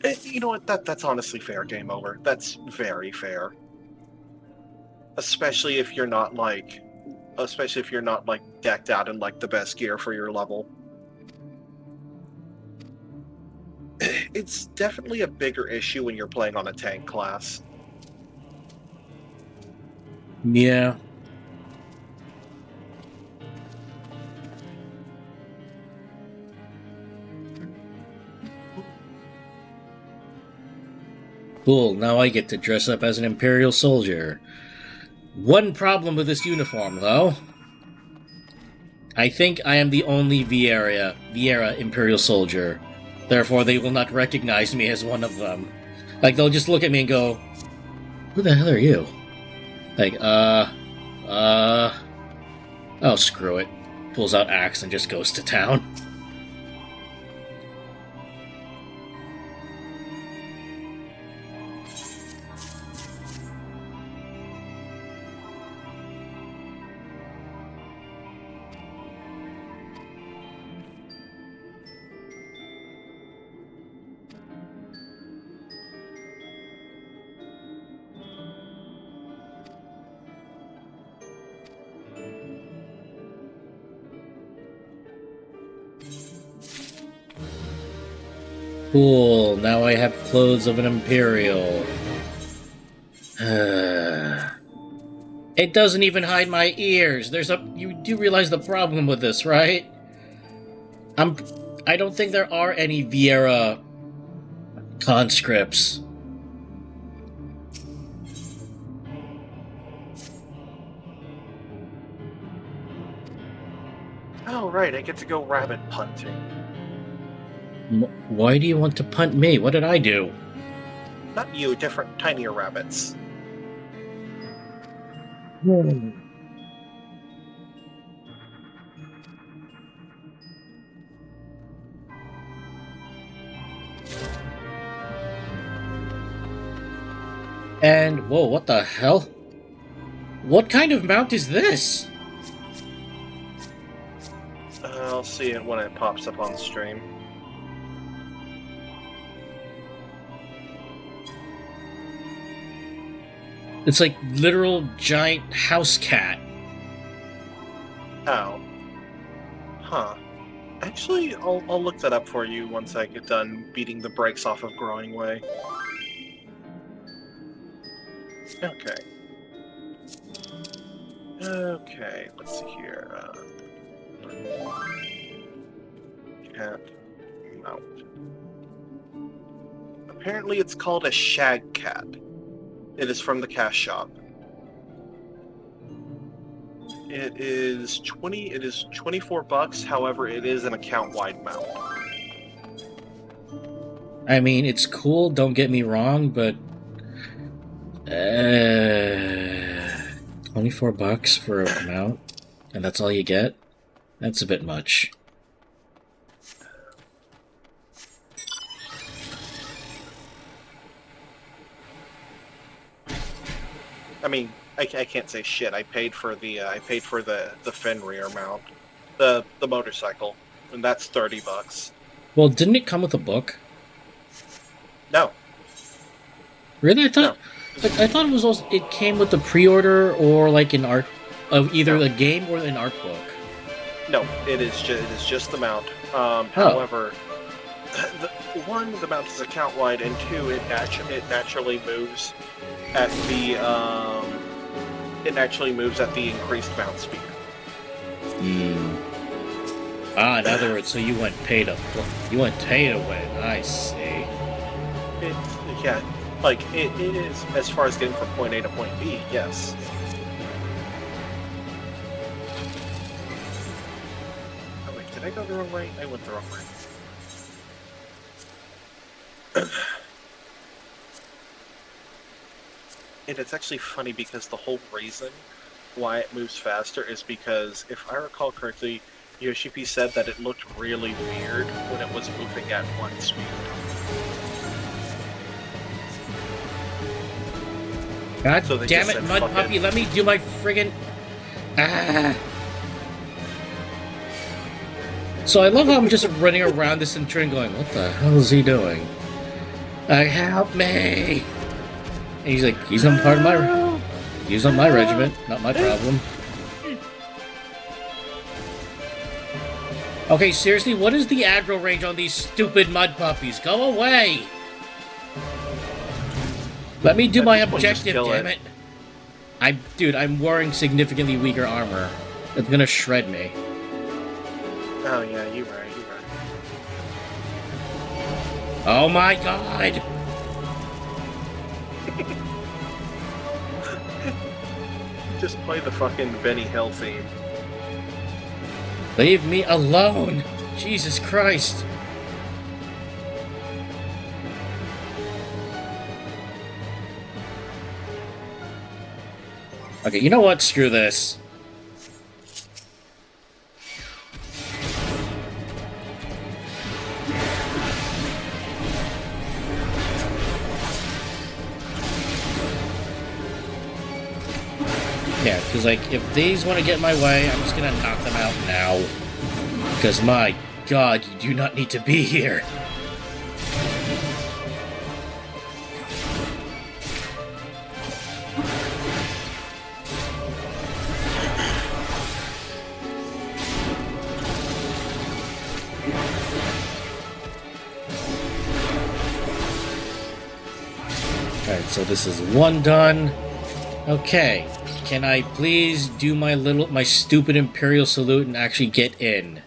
And you know what? That's honestly fair. Game Over. That's very fair. Especially if you're not like decked out in like the best gear for your level. It's definitely a bigger issue when you're playing on a tank class. Yeah. Cool, now I get to dress up as an Imperial soldier. One problem with this uniform, though. I think I am the only Viera Imperial soldier. Therefore, they will not recognize me as one of them. Like, they'll just look at me and go, who the hell are you? Like, oh, screw it. Pulls out axe and just goes to town. Cool, now I have clothes of an Imperial. It doesn't even hide my ears. You do realize the problem with this, right? I don't think there are any Viera conscripts. Oh right, I get to go rabbit punting. Why do you want to punt me? What did I do? Not you, different, tinier rabbits. And, whoa, what the hell? What kind of mount is this? I'll see it when it pops up on stream. It's like literal giant house cat. Oh. Huh. Actually, I'll look that up for you once I get done beating the brakes off of Growing Way. Okay. Okay, let's see here. Cat mount. Apparently it's called a shag cat. It is from the cash shop. It is 24 bucks, however it is an account-wide mount. I mean, it's cool, don't get me wrong, but 24 bucks for a mount, and that's all you get? That's a bit much. I mean, I can't say shit. I paid for the Fenrir mount, the motorcycle, and that's 30 bucks. Well, didn't it come with a book? No. Really? I thought No. I thought it was also, it came with the pre-order or like an art of either a game or an art book. No, it is just the mount. However, the mount is account wide, and two, it naturally moves at the increased mount speed. In other words, so you went pay to win. I see. Yeah, like it is as far as getting from point A to point B. Yes. Oh wait, did I go the wrong way? I went the wrong way. And it's actually funny because the whole reason why it moves faster is because, if I recall correctly, Yoshipi said that it looked really weird when it was moving at 1 speed. God So they damn just it, said, Mud "Fuck Puppy, it." let me do my friggin'... So I love how I'm just running around this and going, what the hell is he doing? Help me! And he's like, he's not part of my... He's on my regiment, not my problem. Okay, seriously, what is the aggro range on these stupid mud puppies? Go away! Let me do At my this point, just objective, kill damn it. Dude, I'm wearing significantly weaker armor. It's gonna shred me. Oh yeah, you're right. Oh my god! Just play the fucking Benny Hill theme. Leave me alone! Jesus Christ! Okay, you know what? Screw this. Yeah, because, like, if these want to get in my way, I'm just gonna knock them out now. Because, my god, you do not need to be here. Alright, so this is one done. Okay, can I please do my stupid Imperial salute and actually get in?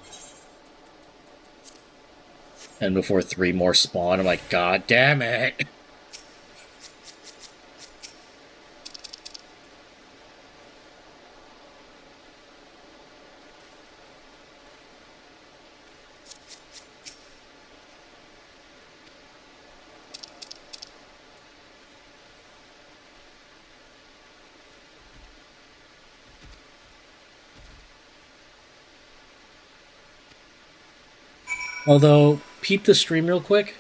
And before 3 more spawn, I'm like, god damn it! Although, peep the stream real quick.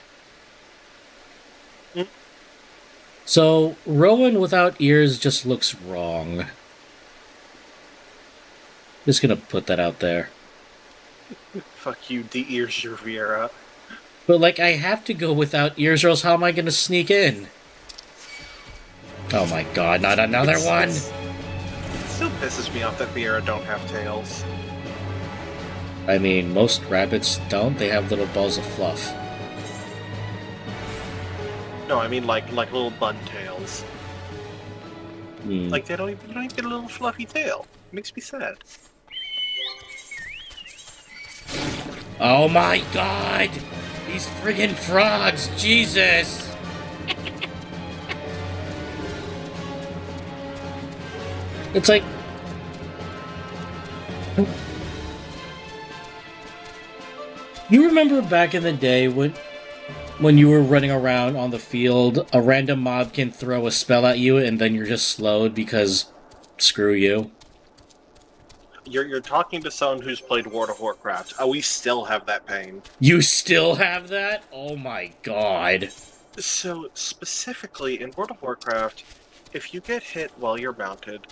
Mm. So, Rowan without ears just looks wrong. Just gonna put that out there. Fuck you, the ears, Viera. But, like, I have to go without ears, or else how am I gonna sneak in? Oh my god, not another one! It still pisses me off that Viera don't have tails. I mean, most rabbits don't. They have little balls of fluff. No, I mean like little bun tails. Hmm. Like you don't even get a little fluffy tail. It makes me sad. Oh my god! These friggin' frogs! Jesus! It's like... You remember back in the day when you were running around on the field, a random mob can throw a spell at you and then you're just slowed because screw you? You're talking to someone who's played World of Warcraft. We still have that pain. You still have that? Oh my god. So, specifically, in World of Warcraft, if you get hit while you're mounted,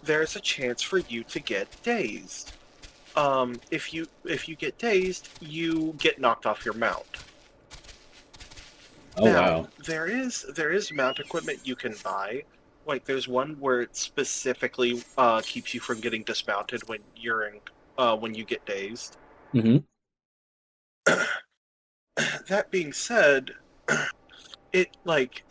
there's a chance for you to get dazed. If you get dazed, you get knocked off your mount. Oh Now, wow. there is mount equipment you can buy. Like, there's one where it specifically keeps you from getting dismounted when when you get dazed. Mm-hmm. That being said, it like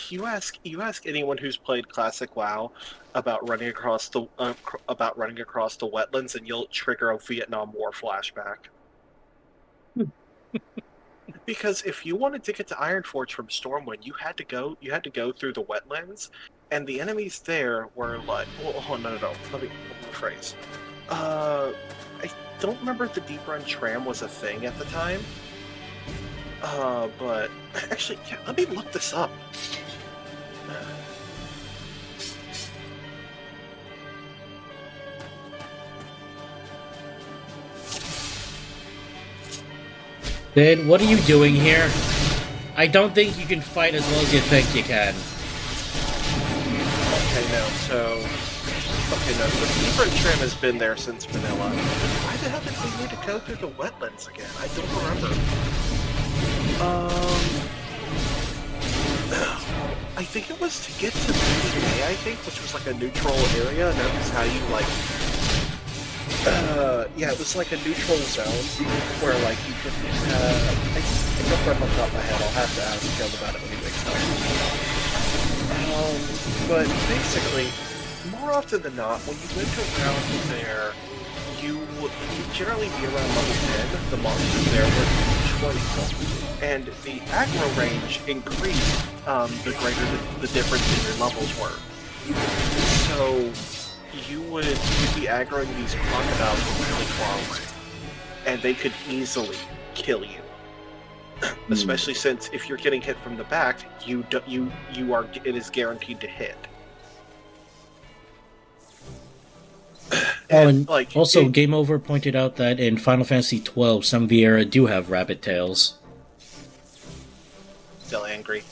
you ask anyone who's played classic WoW about running across the wetlands, and you'll trigger a Vietnam War flashback. Because if you wanted to get to Ironforge from Stormwind, you had to go through the wetlands, and the enemies there were like, oh no, let me rephrase. I don't remember if the Deep Run tram was a thing at the time. But actually, yeah, let me look this up. Did, what are you doing here? I don't think you can fight as well as you think you can. So the Deep Run tram has been there since vanilla. Why the hell did we need to go through the wetlands again? I don't remember. I think it was to get to PA, which was like a neutral area, and that was how you yeah, it was like a neutral zone where like you could, I don't remember off the top of my head, I'll have to ask Joe about it when he wakes up. But basically, more often than not, when you went around there, you would generally be around level 10, the monsters there were 20, and the aggro range increased the greater the difference in your levels were. So you'd be aggroing these crocodiles really far away, and they could easily kill you. Especially since if you're getting hit from the back, it is guaranteed to hit. And like, also, Game Over pointed out that in Final Fantasy XII, some Viera do have rabbit tails. Still angry,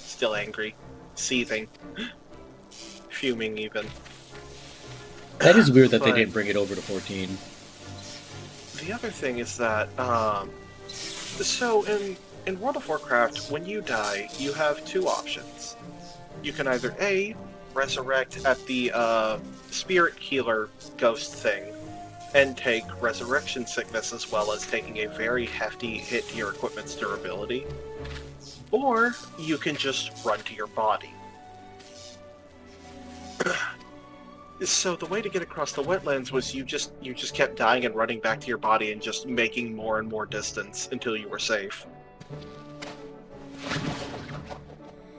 seething, fuming even. That is weird that they didn't bring it over to 14. The other thing is that, so in World of Warcraft, when you die, you have two options. You can either A, resurrect at the spirit healer ghost thing, and take resurrection sickness as well as taking a very hefty hit to your equipment's durability, or you can just run to your body. So the way to get across the wetlands was you just kept dying and running back to your body and just making more and more distance until you were safe.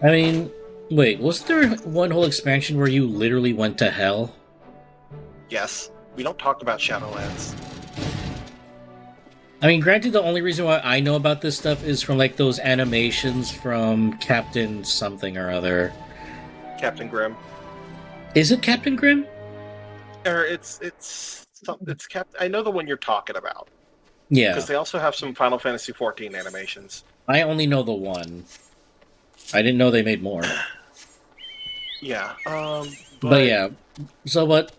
I mean, wait, wasn't there one whole expansion where you literally went to hell? Yes. We don't talk about Shadowlands. I mean, granted, the only reason why I know about this stuff is from, like, those animations from Captain something or other. Captain Grimm. Is it Captain Grimm? Or it's I know the one you're talking about. Yeah, Because they also have some Final Fantasy XIV animations. I only know the one. I didn't know they made more. Yeah. But yeah, so but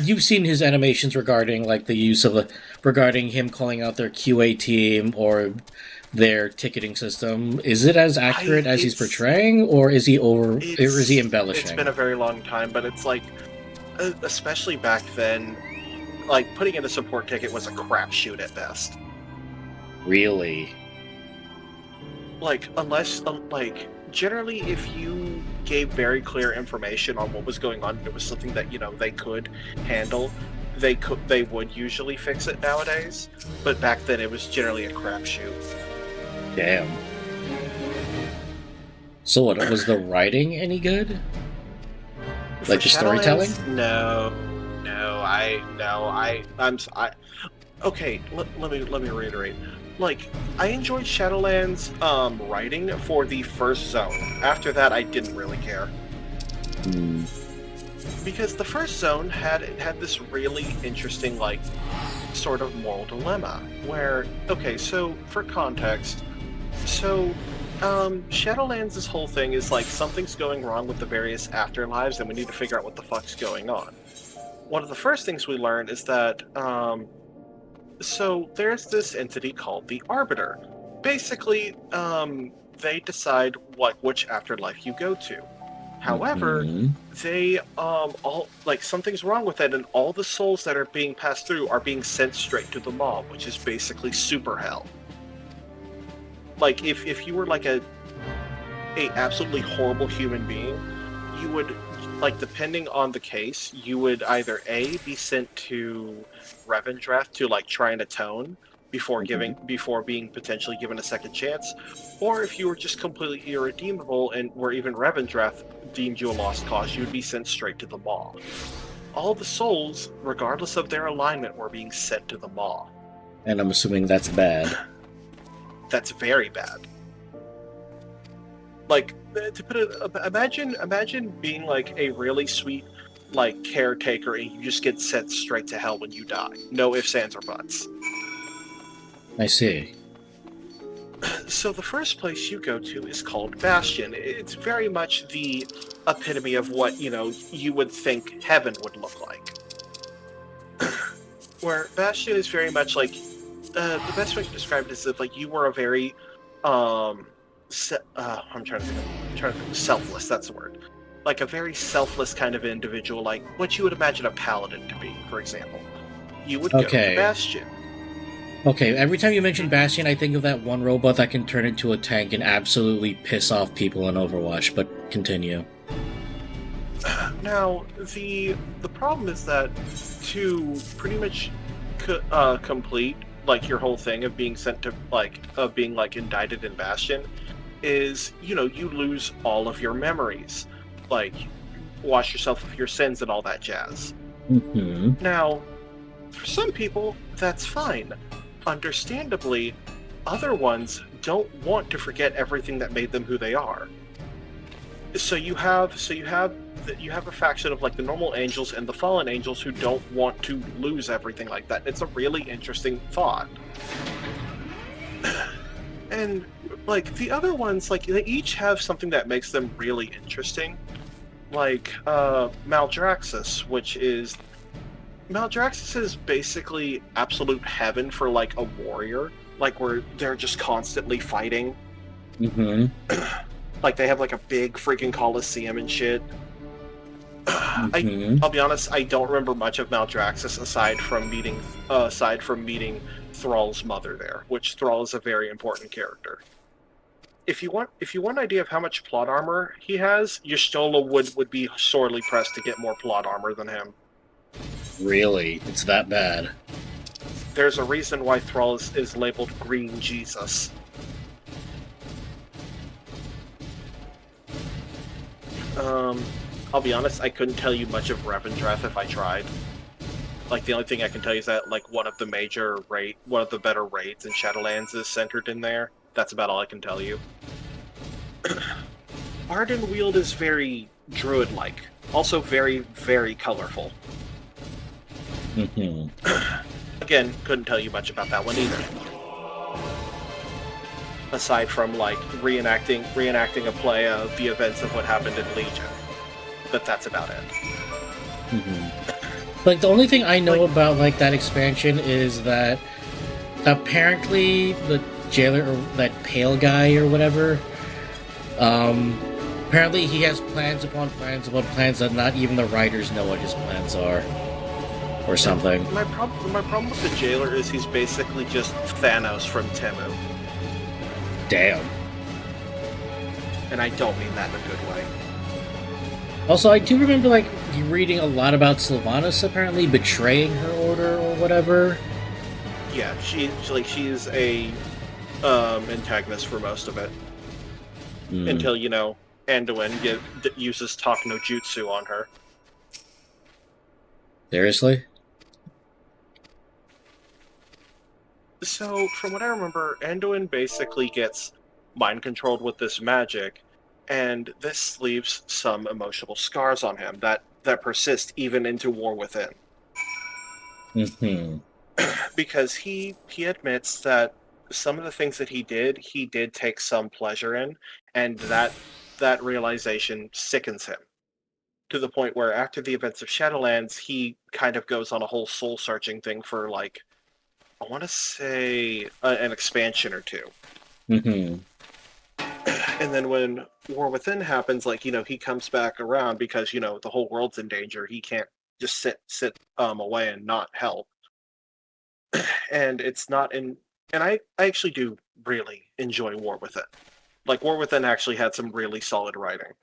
you've seen his animations regarding like the use of regarding him calling out their QA team or their ticketing system. Is it as accurate as he's portraying, or is he it's been embellishing? a very long time, but it's like, especially back then, like putting in a support ticket was a crapshoot at best. Really? Like, unless, like, generally, if you gave very clear information on what was going on, it was something that they could handle. They would usually fix it nowadays, but back then it was generally a crapshoot. Damn. So what, was the writing any good? Like the storytelling? No, okay, let me reiterate. Like, I enjoyed Shadowlands writing for the first zone. After that, I didn't really care. Hmm. Because the first zone had this really interesting, like, sort of moral dilemma, where, okay, so, for context, so, Shadowlands' whole thing is, like, something's going wrong with the various afterlives, and we need to figure out what the fuck's going on. One of the first things we learn is that, so there's this entity called the Arbiter. Basically, they decide which afterlife you go to. However, they all, like, something's wrong with it, and all the souls that are being passed through are being sent straight to the Maw, which is basically super hell. Like, if you were like a absolutely horrible human being, you would, like, depending on the case, you would either A, be sent to Revendreth to, like, try and atone before being potentially given a second chance, or if you were just completely irredeemable and where even Revendreth deemed you a lost cause, you'd be sent straight to the Maw. All the souls, regardless of their alignment, were being sent to the Maw. And I'm assuming that's bad. That's very bad. Like, to put it, imagine being like a really sweet, like, caretaker, and you just get sent straight to hell when you die. No ifs, ands, or buts. I see. So the first place you go to is called Bastion. It's very much the epitome of what, you would think heaven would look like. Where Bastion is very much like, the best way to describe it is if, like, you were a very, I'm trying to think, selfless, that's the word. Like a very selfless kind of individual, like what you would imagine a paladin to be, for example. You would go to Bastion. Okay, every time you mention Bastion, I think of that one robot that can turn into a tank and absolutely piss off people in Overwatch, but continue. Now, the problem is that to pretty much complete, like, your whole thing of being sent to, like, of being, like, indicted in Bastion, is, you lose all of your memories. Like, wash yourself of your sins and all that jazz. Mm-hmm. Now, for some people, that's fine. Understandably, other ones don't want to forget everything that made them who they are. So you have a faction of, like, the normal angels and the fallen angels who don't want to lose everything like that. It's a really interesting thought. And, like, the other ones, like, they each have something that makes them really interesting. Like, Maldraxxus, Maldraxxus is basically absolute heaven for, like, a warrior. Like, where they're just constantly fighting. Mm-hmm. Like, they have, like, a big freaking coliseum and shit. Mm-hmm. I'll be honest, I don't remember much of Maldraxxus aside from meeting Thrall's mother there, which Thrall is a very important character. If you want an idea of how much plot armor he has, Y'shtola would be sorely pressed to get more plot armor than him. Really? It's that bad? There's a reason why Thrall is labeled Green Jesus. I'll be honest, I couldn't tell you much of Revendreth if I tried. Like, the only thing I can tell you is that, like, one of the better raids in Shadowlands is centered in there. That's about all I can tell you. Ardenweald is very druid-like. Also very, very colorful. Mm-hmm. Again, couldn't tell you much about that one either. Aside from like reenacting a play of the events of what happened in Legion. But that's about it. Mm-hmm. Like the only thing I know about like that expansion is that apparently the jailer or that pale guy or whatever, apparently he has plans upon plans that not even the writers know what his plans are. Or something. My problem with the jailer is he's basically just Thanos from Temu. Damn. And I don't mean that in a good way. Also, I do remember like reading a lot about Sylvanas apparently betraying her order or whatever. Yeah, she's a antagonist for most of it. Until, you know, Anduin uses Talk no Jutsu on her. Seriously? So, from what I remember, Anduin basically gets mind-controlled with this magic, and this leaves some emotional scars on him that persist even into War Within. Mm-hmm. Because he admits that some of the things that he did take some pleasure in, and that realization sickens him. To the point where after the events of Shadowlands, he kind of goes on a whole soul-searching thing for, like, I want to say an expansion or two. Mm-hmm. And then when War Within happens, like, you know, he comes back around because, you know, the whole world's in danger. He can't just sit away and not help. And it's not in... And I actually do really enjoy War Within. Like, War Within actually had some really solid writing.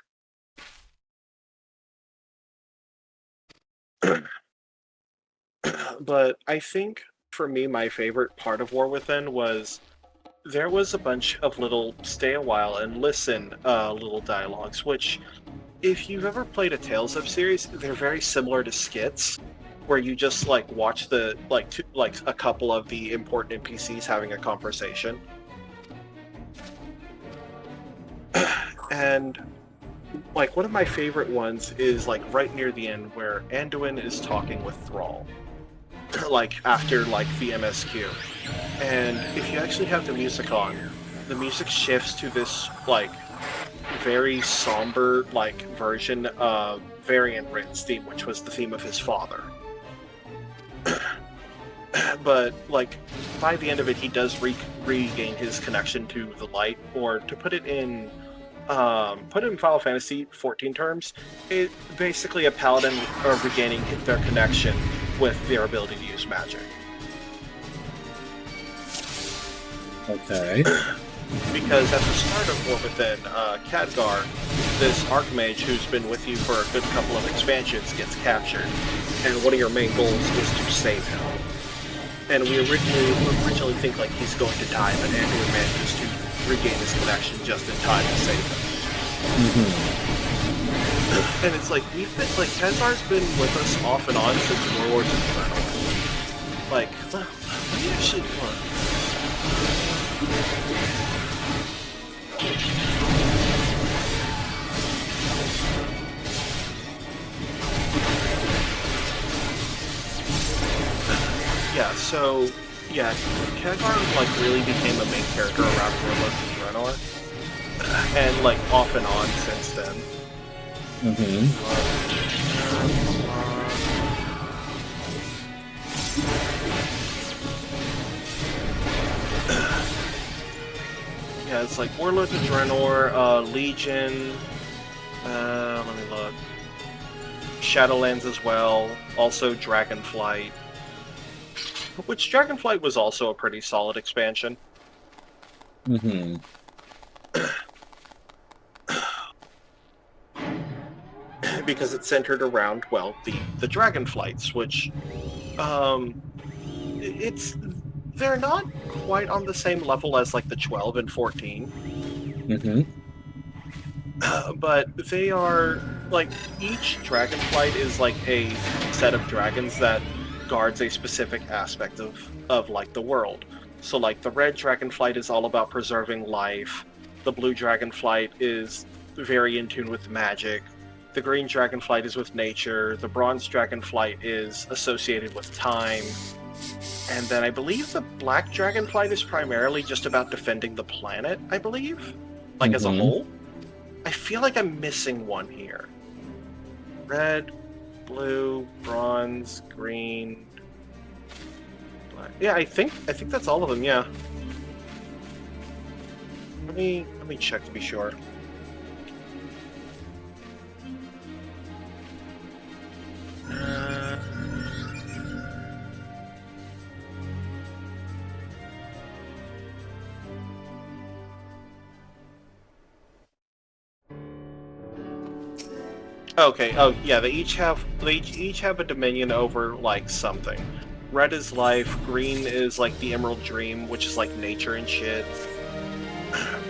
But I think, for me, my favorite part of War Within was there was a bunch of little stay a while and listen little dialogues, which, if you've ever played a Tales of series, they're very similar to skits, where you just like watch the a couple of the important NPCs having a conversation. And like one of my favorite ones is like right near the end where Anduin is talking with Thrall. Like after like the MSQ. And if you actually have the music on, the music shifts to this like very somber like version of Varian Rin's theme, which was the theme of his father. But like by the end of it, he does regain his connection to the light, or to put it in Final Fantasy 14 terms, it basically a paladin regaining their connection with their ability to use magic. Okay. Because at the start of War Within, Khadgar, this Archmage who's been with you for a good couple of expansions, gets captured, and one of your main goals is to save him. And we originally think like he's going to die, but Andrew manages to regain his connection just in time to save him. Mm-hmm. And it's like Khadgar's been with us off and on since Warlords of Draenor. Like, let me actually look. Yeah, Khadgar like really became a main character around Warlords of Draenor. And like off and on since then. Mm-hmm. Yeah, it's like Warlords of Draenor, Legion, let me look. Shadowlands as well, also Dragonflight. Which Dragonflight was also a pretty solid expansion. Mm-hmm. Because it's centered around, well, the Dragonflights, which, they're not quite on the same level as, like, the 12 and 14. Mm-hmm. But they are, like, each Dragonflight is, like, a set of dragons that guards a specific aspect of like, the world. So, like, the red Dragonflight is all about preserving life. The blue Dragonflight is very in tune with magic. The green Dragonflight is with nature. The bronze Dragonflight is associated with time. And then I believe the Black Dragonflight is primarily just about defending the planet, I believe. Like, as a whole. I feel like I'm missing one here. Red, blue, bronze, green... black. Yeah, I think that's all of them, yeah. Let me check to be sure. Okay. Oh, yeah. They each have a dominion over like something. Red is life. Green is like the Emerald Dream, which is like nature and shit.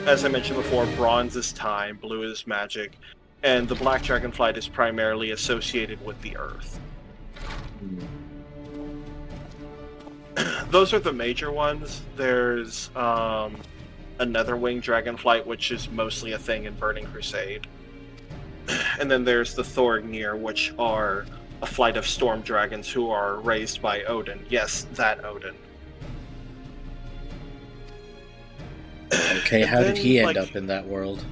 As I mentioned before, bronze is time. Blue is magic, and the Black Dragonflight is primarily associated with the Earth. Those are the major ones. There's another winged dragonflight, which is mostly a thing in Burning Crusade. And then there's the Thorgnir, which are a flight of storm dragons who are raised by Odin. Yes, that Odin. Okay, how did he end up in that world?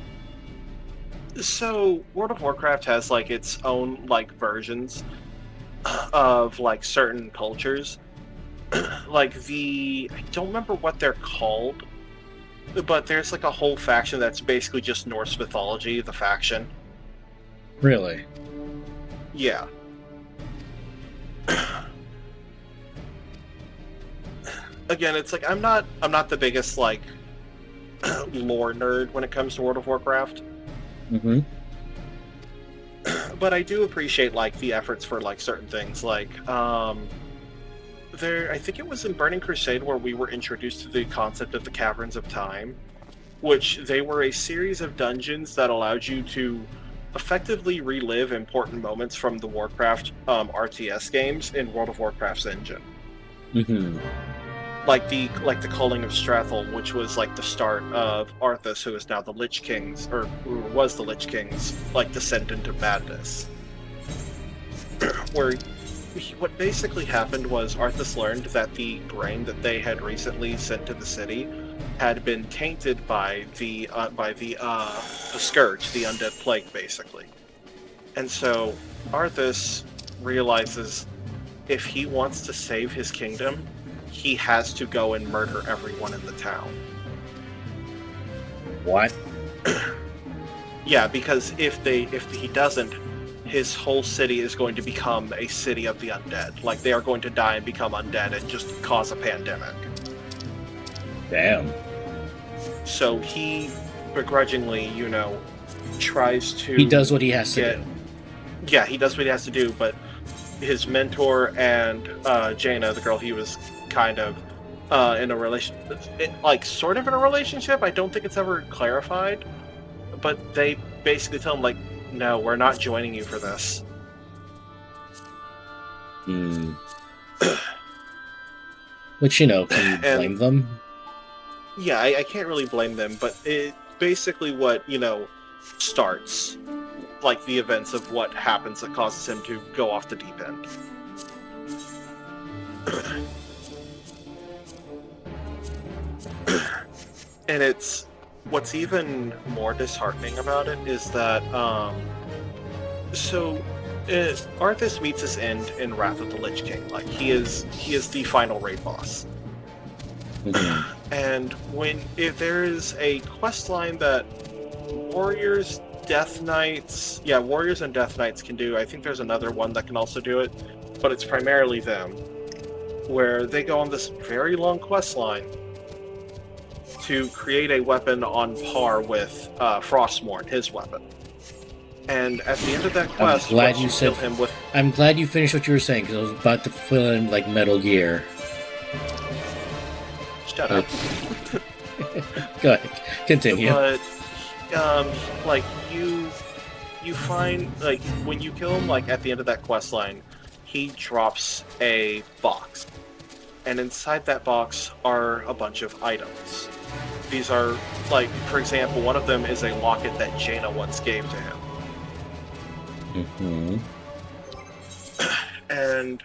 So, World of Warcraft has like its own like versions of like certain cultures. Like I don't remember what they're called, but there's like a whole faction that's basically just Norse mythology, the faction. Really? Yeah. Again, it's like I'm not the biggest like lore nerd when it comes to World of Warcraft. Mm-hmm. But I do appreciate like the efforts for like certain things. Like I think it was in Burning Crusade where we were introduced to the concept of the Caverns of Time, which they were a series of dungeons that allowed you to effectively relive important moments from the Warcraft RTS games in World of Warcraft's engine. Mm-hmm. Like the Culling of Strathel, which was like the start of Arthas, who is now the Lich King's, or who was the Lich King's, like descent into madness. Where what basically happened was Arthas learned that the brain that they had recently sent to the city had been tainted by the scourge, the undead plague, basically. And so Arthas realizes if he wants to save his kingdom, he has to go and murder everyone in the town. What? Yeah, because if he doesn't, his whole city is going to become a city of the undead. Like, they are going to die and become undead and just cause a pandemic. Damn. So he begrudgingly, tries to... He does what he has to do. Yeah, he does what he has to do, but his mentor and Jaina, the girl he was kind of in a relationship, sort of in a relationship, I don't think it's ever clarified, but they basically tell him, like, no, we're not joining you for this. Hmm. Which, can you blame them? Yeah, I can't really blame them, but it basically what, starts, like, the events of what happens that causes him to go off the deep end. And what's even more disheartening about it is that, Arthas meets his end in Wrath of the Lich King. Like, he is the final raid boss. Mm-hmm. And there is a quest line that Warriors, Death Knights, Warriors and Death Knights can do. I think there's another one that can also do it, but it's primarily them, where they go on this very long quest line to create a weapon on par with Frostmourne, his weapon. And at the end of that quest, I'm glad you finished what you were saying, because I was about to fill in like Metal Gear. Shut up. Go ahead, continue. But you find, like, when you kill him, like, at the end of that quest line, he drops a box, and inside that box are a bunch of items. These are, like, for example, one of them is a locket that Jaina once gave to him. Mm-hmm. And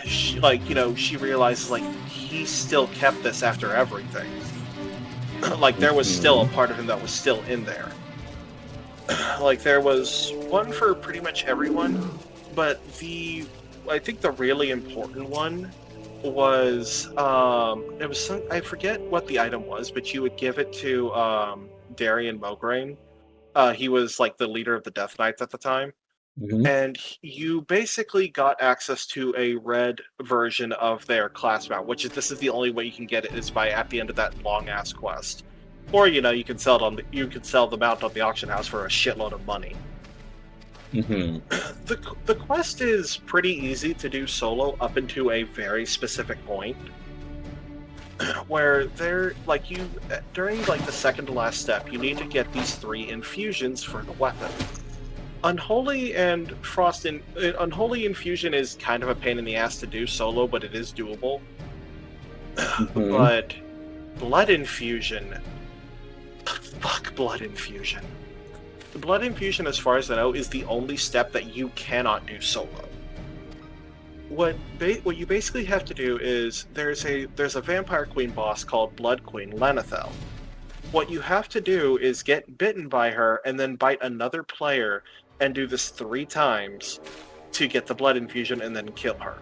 she, like, you know, she realizes, like, he still kept this after everything. Like, there was still a part of him that was still in there. Like, there was one for pretty much everyone, but I think the really important one was, it was some, I forget what the item was, but you would give it to, Darian Mograine. He was, like, the leader of the Death Knights at the time. And you basically got access to a red version of their class mount, this is the only way you can get it is by at the end of that long ass quest, or you know you can sell the mount on the auction house for a shitload of money. The quest is pretty easy to do solo up into a very specific point, where during like the second to last step, you need to get these 3 infusions for the weapon. Unholy Infusion is kind of a pain in the ass to do solo, but it is doable. But Blood Infusion... Fuck Blood Infusion. The Blood Infusion, as far as I know, is the only step that you cannot do solo. What you basically have to do is, there's a Vampire Queen boss called Blood Queen Lenethel. What you have to do is get bitten by her, and then bite another player, and do this 3 times to get the blood infusion and then kill her.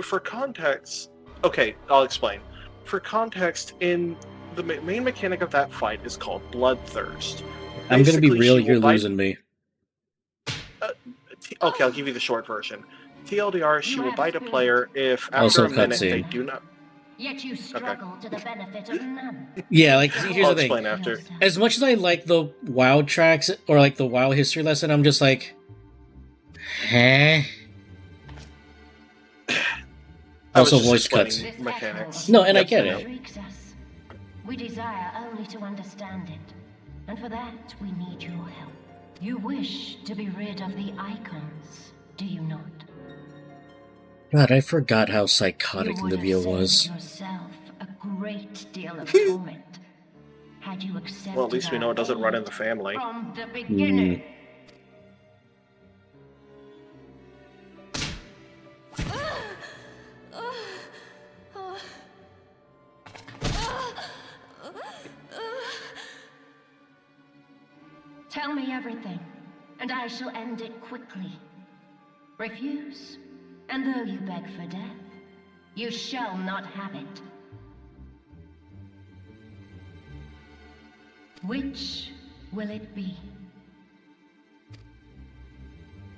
For context... Okay, I'll explain. For context, in the main mechanic of that fight is called Bloodthirst. I'm gonna be real, you're losing me. Okay, I'll give you the short version. TLDR, she will bite a player if after a minute they do not... Yet you struggle to the benefit of none. Yeah, like, here's I'll the thing. explain after. As much as I like the WoW tracks, or like the WoW history lesson, I'm just like... Huh? Also voice cuts. Mechanics. No, and I get it. We desire only to understand it. And for that, we need your help. You wish to be rid of the icons, do you not? God, I forgot how psychotic Livia was. Yourself a great deal of torment. Had you accepted well, at least we know it doesn't run in the family. From the beginning. Tell me everything, and I shall end it quickly. Refuse, and though you beg for death, you shall not have it. Which will it be?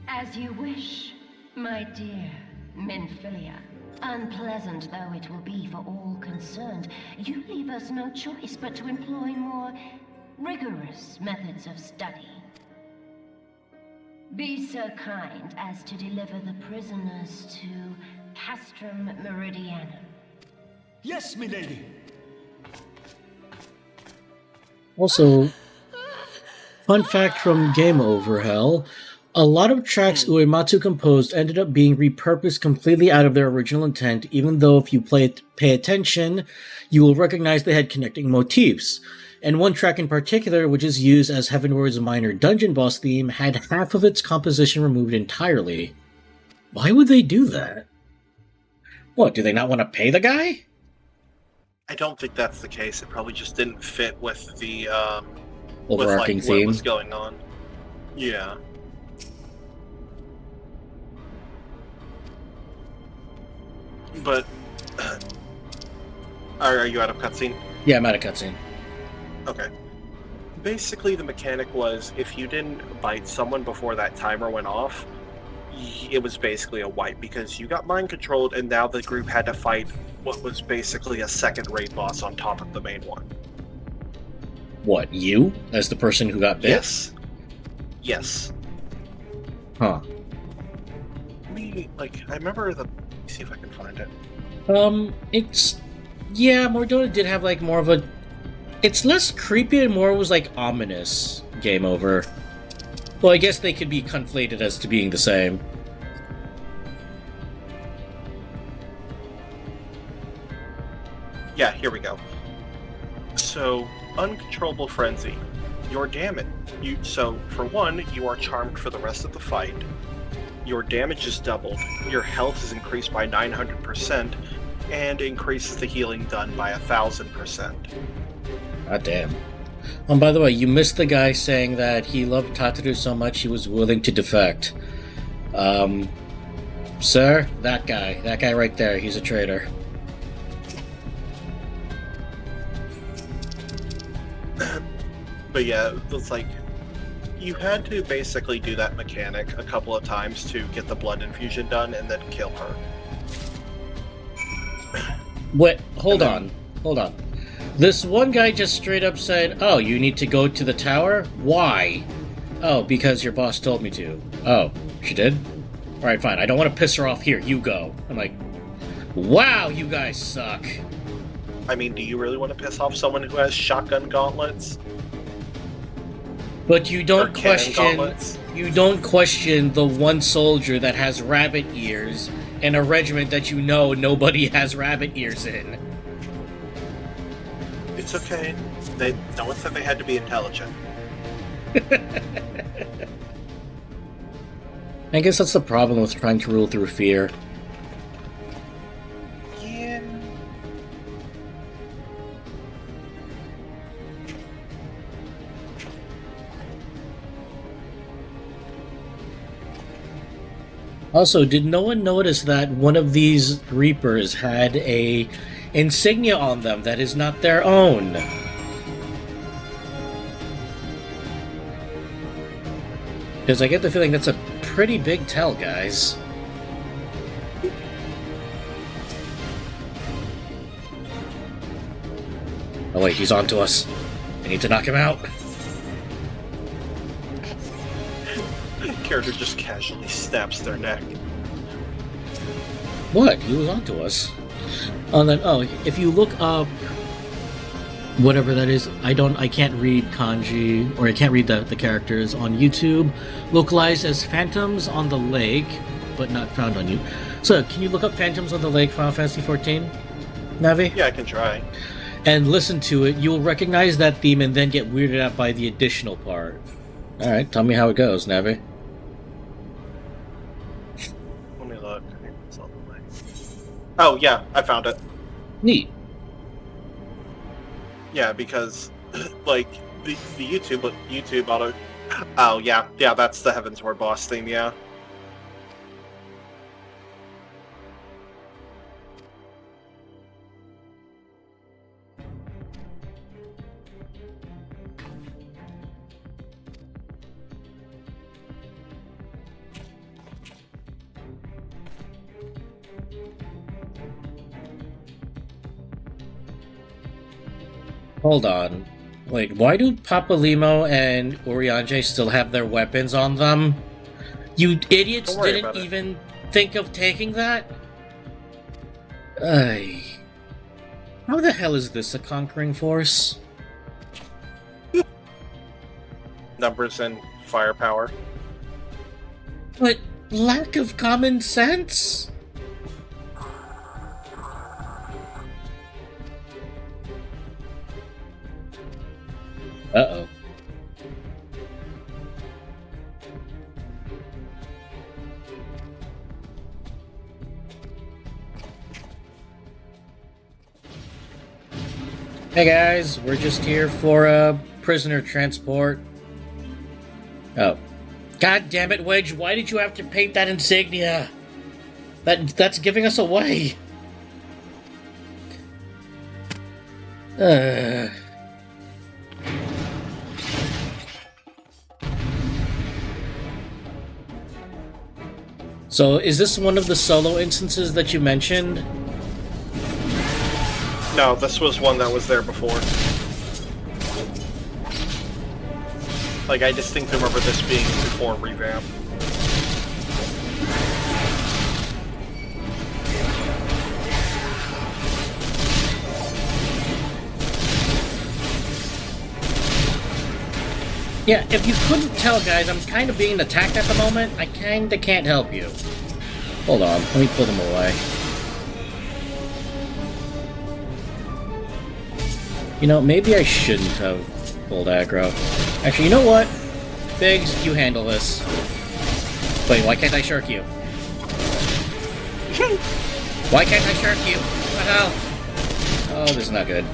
As you wish, my dear Minfilia. Unpleasant though it will be for all concerned, you leave us no choice but to employ more rigorous methods of study. Be so kind as to deliver the prisoners to Castrum Meridianum. Yes, milady. Also, fun fact from Game Over Hell, a lot of tracks Uematsu composed ended up being repurposed completely out of their original intent, even though if you pay attention, you will recognize they had connecting motifs. And one track in particular, which is used as Heavenward's minor dungeon boss theme, had half of its composition removed entirely. Why would they do that? What, do they not want to pay the guy? I don't think that's the case. It probably just didn't fit with the overarching theme. What was going on. Yeah. But are you out of cutscene? Yeah, I'm out of cutscene. Okay. Basically, the mechanic was if you didn't bite someone before that timer went off, it was basically a wipe because you got mind controlled, and now the group had to fight what was basically a second raid boss on top of the main one. What, you? As the person who got bit? Yes. Yes. Huh. I remember let me see if I can find it. Mordona did have more of a... It's less creepy and more was ominous. Game Over. Well, I guess they could be conflated as to being the same. Yeah, here we go. So, Uncontrollable Frenzy. You're damn it. So, for one, you are charmed for the rest of the fight. your damage is doubled, your health is increased by 900%, and increases the healing done by 1,000%. God damn. Oh, by the way, you missed the guy saying that he loved Tataru so much he was willing to defect. Sir, that guy right there, he's a traitor. But yeah, it's like, you had to basically do that mechanic a couple of times to get the blood infusion done and then kill her. Wait, hold on. This one guy just straight up said, "Oh, you need to go to the tower? Why?" "Oh, because your boss told me to." "Oh, she did? Alright, fine. I don't want to piss her off. Here, you go." I'm like, wow, you guys suck. I mean, do you really want to piss off someone who has shotgun gauntlets? But you Or don't cannon question gauntlets? the one soldier that has rabbit ears in a regiment that you know nobody has rabbit ears in. It's okay. No one said they had to be intelligent. I guess that's the problem with trying to rule through fear. Yeah. Also, did no one notice that one of these Reapers had a insignia on them that is not their own? Because I get the feeling that's a pretty big tell, guys. Oh wait, he's onto us. I need to knock him out. Character just casually snaps their neck. What? He was onto us. And then, if you look up whatever that is, I can't read kanji, or I can't read the characters on YouTube, localized as Phantoms on the Lake, but not found on you. So, can you look up Phantoms on the Lake, Final Fantasy XIV? Navi? Yeah, I can try. And listen to it, you'll recognize that theme and then get weirded out by the additional part. Alright, tell me how it goes, Navi. Let me look. I think it's on the way. Oh, yeah, I found it. Neat. Yeah, because, like, the YouTube auto... Oh, yeah, that's the Heavensward boss theme, yeah. Hold on. Wait, why do Papalimo and Urianger still have their weapons on them? You idiots Don't worry didn't about it. even think of taking that? Ay. How the hell is this a conquering force? Numbers and firepower. But lack of common sense? Uh-oh. Hey guys, we're just here for a prisoner transport. Oh. God damn it, Wedge, why did you have to paint that insignia? That's giving us away. So, is this one of the solo instances that you mentioned? No, this was one that was there before. Like, I distinctly remember this being before revamp. Yeah, if you couldn't tell, guys, I'm kind of being attacked at the moment. I kinda can't help you. Hold on, let me pull them away. You know, maybe I shouldn't have pulled aggro. Actually, you know what? Biggs, you handle this. Wait, why can't I shirk you? Why can't I shirk you? What the hell? Oh, this is not good.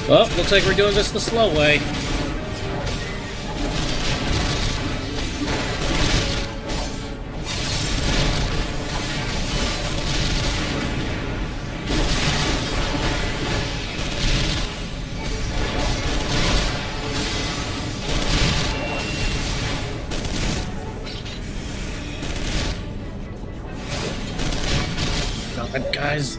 Well, looks like we're doing this the slow way. God, guys.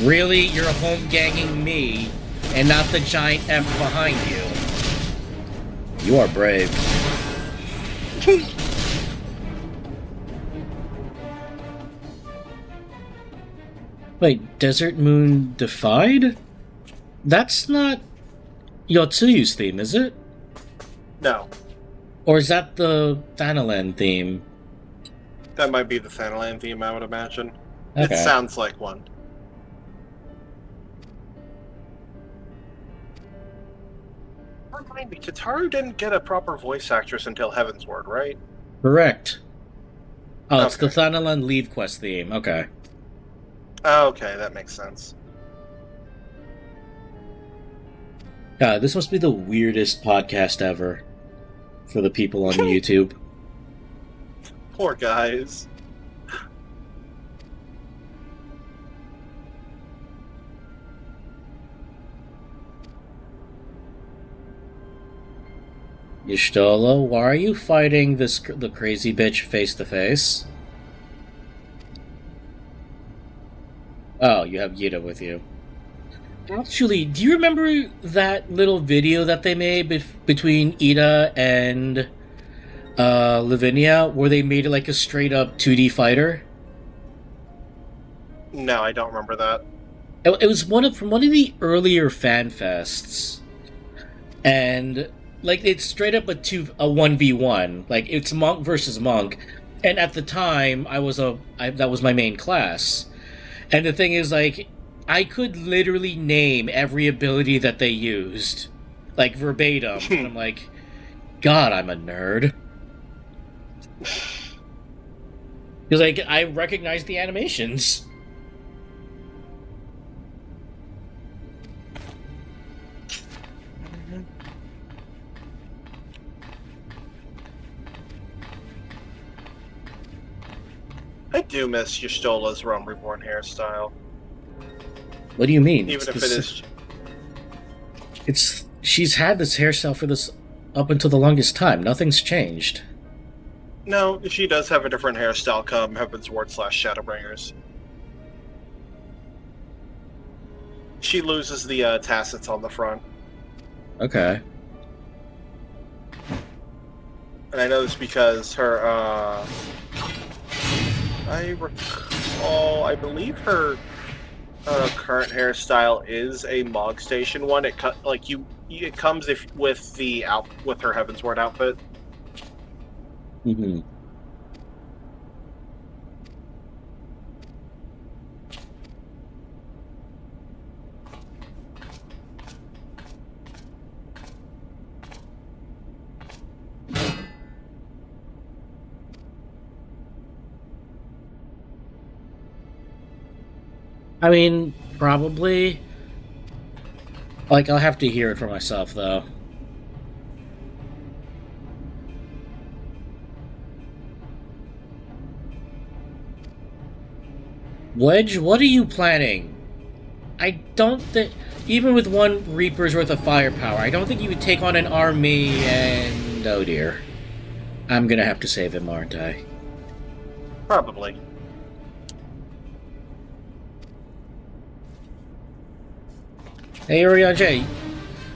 Really? You're home ganging me and not the giant F behind you. You are brave. Wait, Desert Moon Defied? That's not Yotsuyu's theme, is it? No. Or is that the Thanalan theme? That might be the Thanalan theme, I would imagine. Okay. It sounds like one. Remind me, Kataru didn't get a proper voice actress until Heavensward, right? Correct. Oh, it's the Okay. Thanalan Leave Quest theme. Okay. Oh, okay, that makes sense. God, this must be the weirdest podcast ever for the people on YouTube. Poor guys. Y'shtola, why are you fighting the crazy bitch face to face? Oh, you have Yida with you. Actually, do you remember that little video that they made between Ida and Lavinia, where they made it like a straight up 2D fighter? No, I don't remember that. It was from one of the earlier fan fests, and like it's straight up a 1v1. Like it's monk versus monk, and at the time that was my main class, and the thing is like I could literally name every ability that they used, like verbatim. And I'm like, God, I'm a nerd. Because like I recognize the animations. I do miss Y'shtola's Realm Reborn hairstyle. What do you mean? Even if it is... She's had this hairstyle for this up until the longest time. Nothing's changed. No, she does have a different hairstyle come Heavensward / Shadowbringers. She loses the tassets on the front. Okay. And I know this because her, I recall, I believe her current hairstyle is a Mog Station one. It comes with her Heavensward outfit. Mm-hmm. I mean, probably. Like, I'll have to hear it for myself, though. Wedge, what are you planning? I don't think... Even with one Reaper's worth of firepower, I don't think you would take on an army and... Oh dear. I'm gonna have to save him, aren't I? Probably. Hey, Orion J.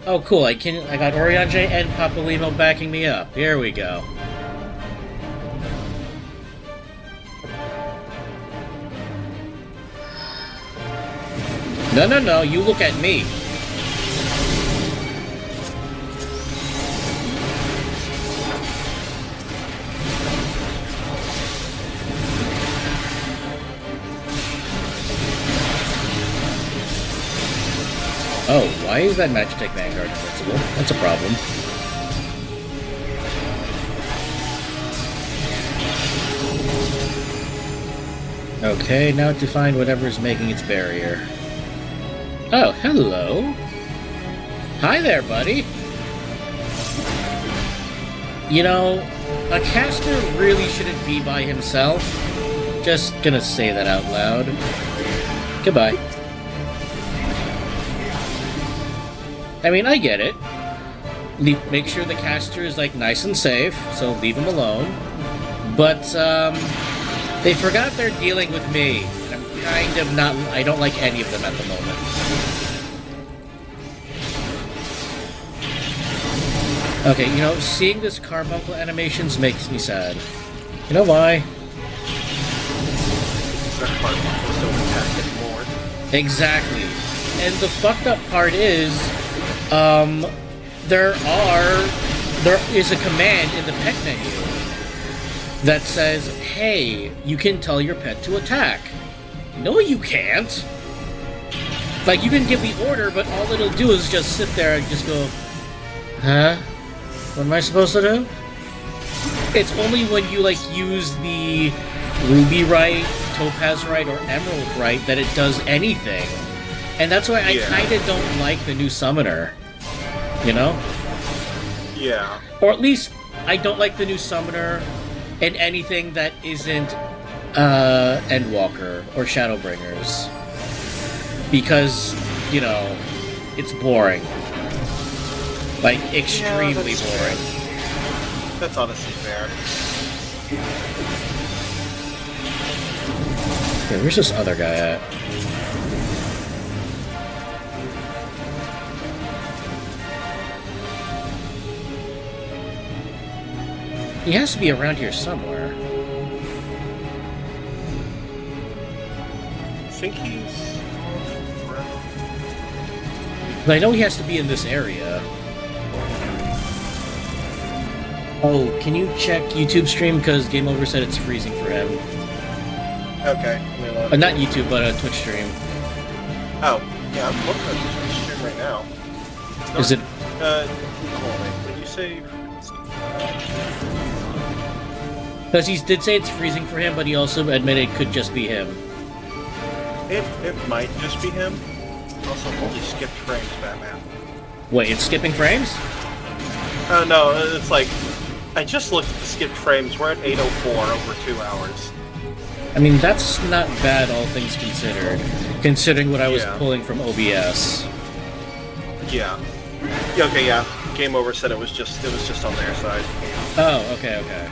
Oh, cool. I got Orion J and Papalimo backing me up. Here we go. No, you look at me. Oh, why is that Magitech Vanguard invincible? That's a problem. Okay, now to find whatever is making its barrier. Oh, hello. Hi there, buddy. You know, a caster really shouldn't be by himself. Just gonna say that out loud. Goodbye. I mean, I get it. Make sure the caster is, like, nice and safe, so leave him alone. But, they forgot they're dealing with me. I'm kind of not... I don't like any of them at the moment. Okay, you know, seeing this carbuncle animations makes me sad. You know why? Carbuncles don't attack anymore. Exactly. And the fucked up part is, there is a command in the pet menu that says, hey, you can tell your pet to attack. No, you can't. Like, you can give the order, but all it'll do is just sit there and just go, huh? What am I supposed to do? It's only when you, like, use the ruby right, topaz right, or emerald right that it does anything. And that's why I kinda don't like the new summoner. You know? Yeah. Or at least, I don't like the new summoner and anything that isn't Endwalker or Shadowbringers. Because, you know, it's boring. Like, extremely boring. That's honestly fair. Okay, where's this other guy at? He has to be around here somewhere. I think he's off. But I know he has to be in this area. Oh, can you check YouTube stream? Because Game Over said it's freezing for him. Okay. Not YouTube, but a Twitch stream. Oh, yeah, I'm looking at this Twitch stream right now. It's not, Is it... hold on, wait, when you say... Because he did say it's freezing for him, but he also admitted it could just be him. It might just be him. Also, holy skipped frames, Batman. Wait, it's skipping frames? Oh, no, it's like... I just looked at the skipped frames. We're at 804 over 2 hours. I mean, that's not bad, all things considered. Considering what I was Yeah. pulling from OBS. Yeah. Yeah, okay, yeah. Game Over said it was just on their side. Oh, okay, okay.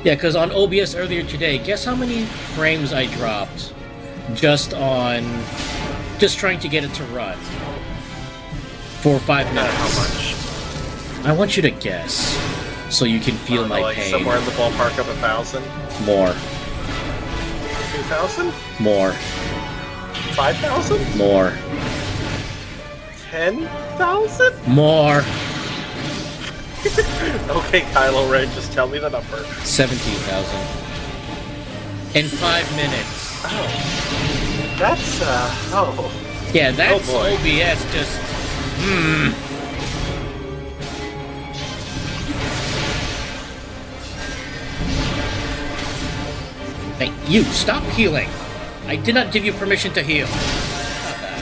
Yeah, because on OBS earlier today, guess how many frames I dropped just trying to get it to run for 5 minutes. How much? I want you to guess, so you can feel my like pain. Somewhere in the ballpark of 1,000? More. 2,000? More. 5,000? More. 10,000? More. Okay, Kylo Ren, just tell me the number. 17,000. In 5 minutes. Oh. That's, oh. Yeah, that's boy. OBS just... Hey, you, stop healing! I did not give you permission to heal. Stop that.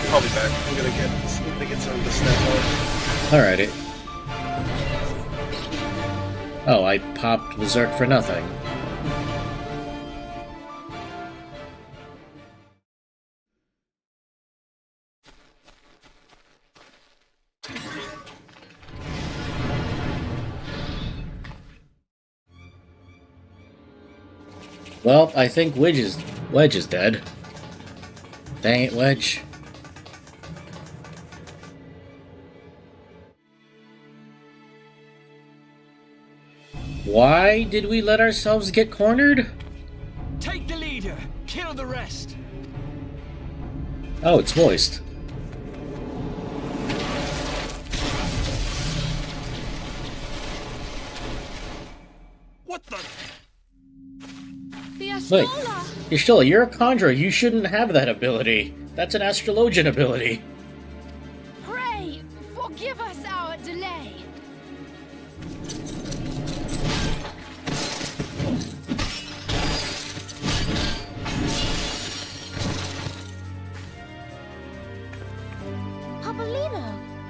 I'll be back. I'm gonna get some of the snack on. Alrighty. Oh, I popped Berserk for nothing. Well, I think Wedge is dead. Dang it, Wedge. Why did we let ourselves get cornered? Take the leader, kill the rest. Oh, it's voiced. What the? The Wait, Ashtola! you're a conjurer. You shouldn't have that ability. That's an astrologian ability. Pray, forgive us our delay. Papolino,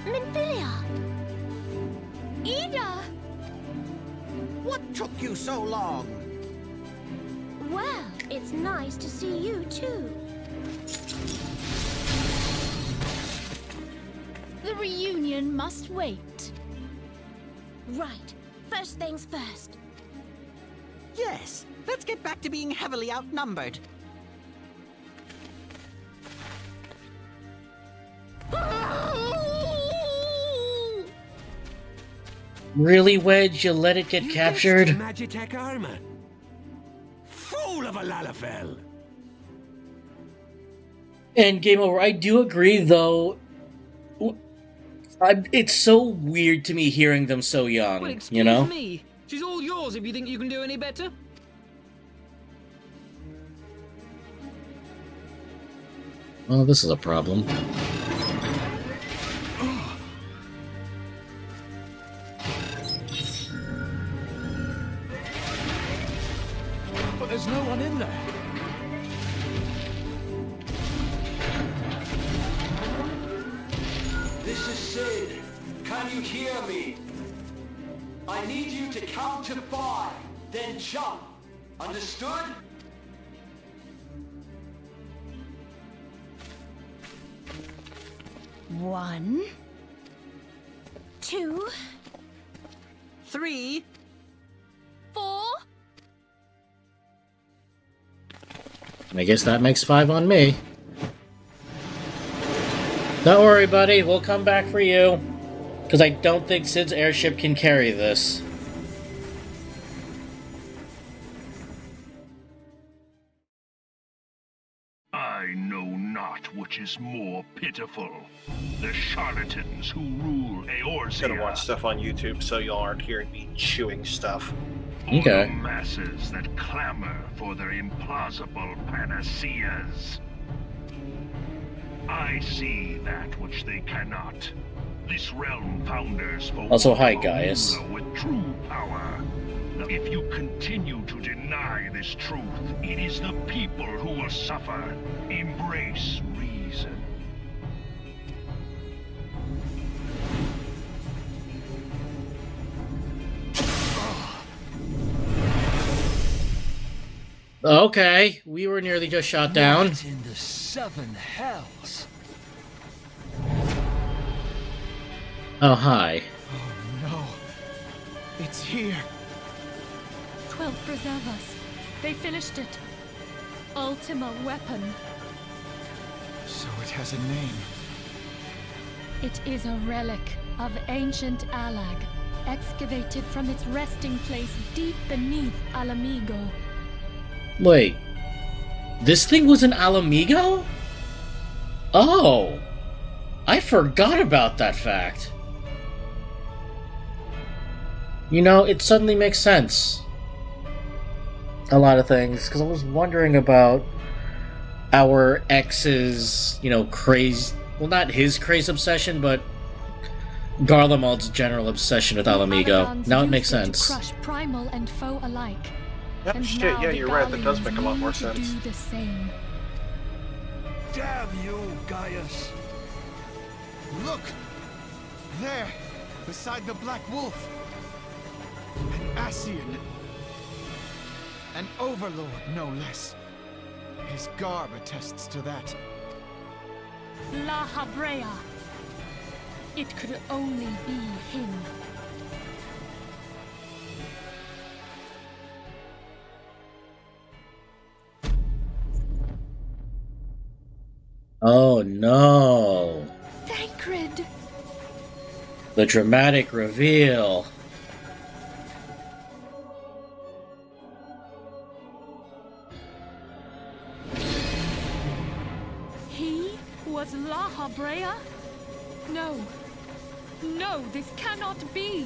Minfilia. Ida! What took you so long? Well, it's nice to see you too. The reunion must wait. Right. First things first. Yes, let's get back to being heavily outnumbered. Really, Wedge? You let it get captured? Magitech armor. Fool of a Lalafell. And game over. I do agree, though. It's so weird to me hearing them so young, Well, excuse you know? me. She's all yours if you think you can do any better. Well, this is a problem. But there's no one in there. This is Sid. Can you hear me? I need you to count to 5, then jump. Understood? One, 2, 3. 4. I guess that makes 5 on me. Don't worry, buddy. We'll come back for you. Because I don't think Sid's airship can carry this. I know not which is more pitiful. The charlatans who rule I'm gonna watch Eorzea, stuff on YouTube so y'all aren't hearing me chewing stuff. or Okay. the masses that clamor for their implausible panaceas. I see that which they cannot. This realm founders for Also, hi, a Gaius. ruler with true power. Now, if you continue to deny this truth, it is the people who will suffer. Embrace reason. Okay, we were nearly just shot down. What in the 7 hells? Oh, hi. Oh no. It's here. 12 preserve us. They finished it. Ultima weapon. So it has a name. It is a relic of ancient Alag, excavated from its resting place deep beneath Alamigo. Wait. This thing was an Alamigo? Oh. I forgot about that fact. You know, it suddenly makes sense. A lot of things, because I was wondering about our ex's, craze. Well, not his craze obsession, but Garlemald's general obsession with Alamigo. Aladans Now it used makes to sense. crush primal and foe alike. Yep, And shit, now yeah, the you're right. That does Gallians make a lot more mean to sense. do the same. Damn you, Gaius. Look! There! Beside the Black Wolf! An Ascian. An overlord, no less. His garb attests to that. La Habrea. It could only be him. Oh no. Thancred! The dramatic reveal. was La Habrea? No. No, this cannot be.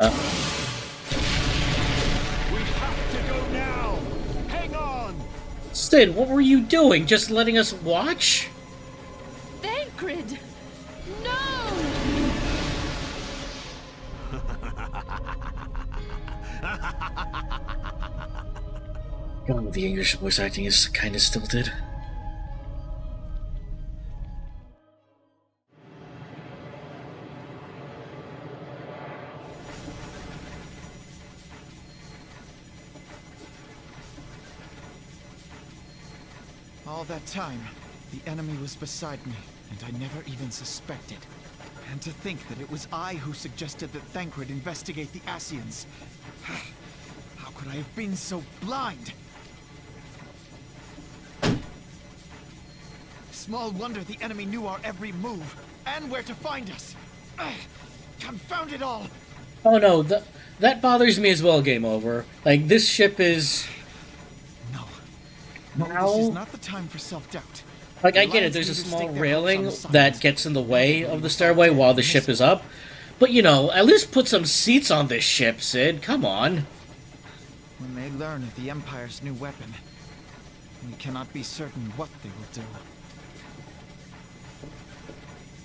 We have to go now! Hang on! Sid, what were you doing? Just letting us watch? Thancred! No! Oh, the English voice acting is kind of stilted. All that time, the enemy was beside me, and I never even suspected. And to think that it was I who suggested that Thancred investigate the Asians. How could I have been so blind? Small wonder the enemy knew our every move, and where to find us. Confound it all! Oh no, that bothers me as well, Game Over. Like, this ship is... No, this is not the time for self-doubt. Like, I get it, there's a small railing that gets in the way of the stairway while the ship is up. But, you know, at least put some seats on this ship, Sid. Come on. When they learn of the Empire's new weapon, we cannot be certain what they will do.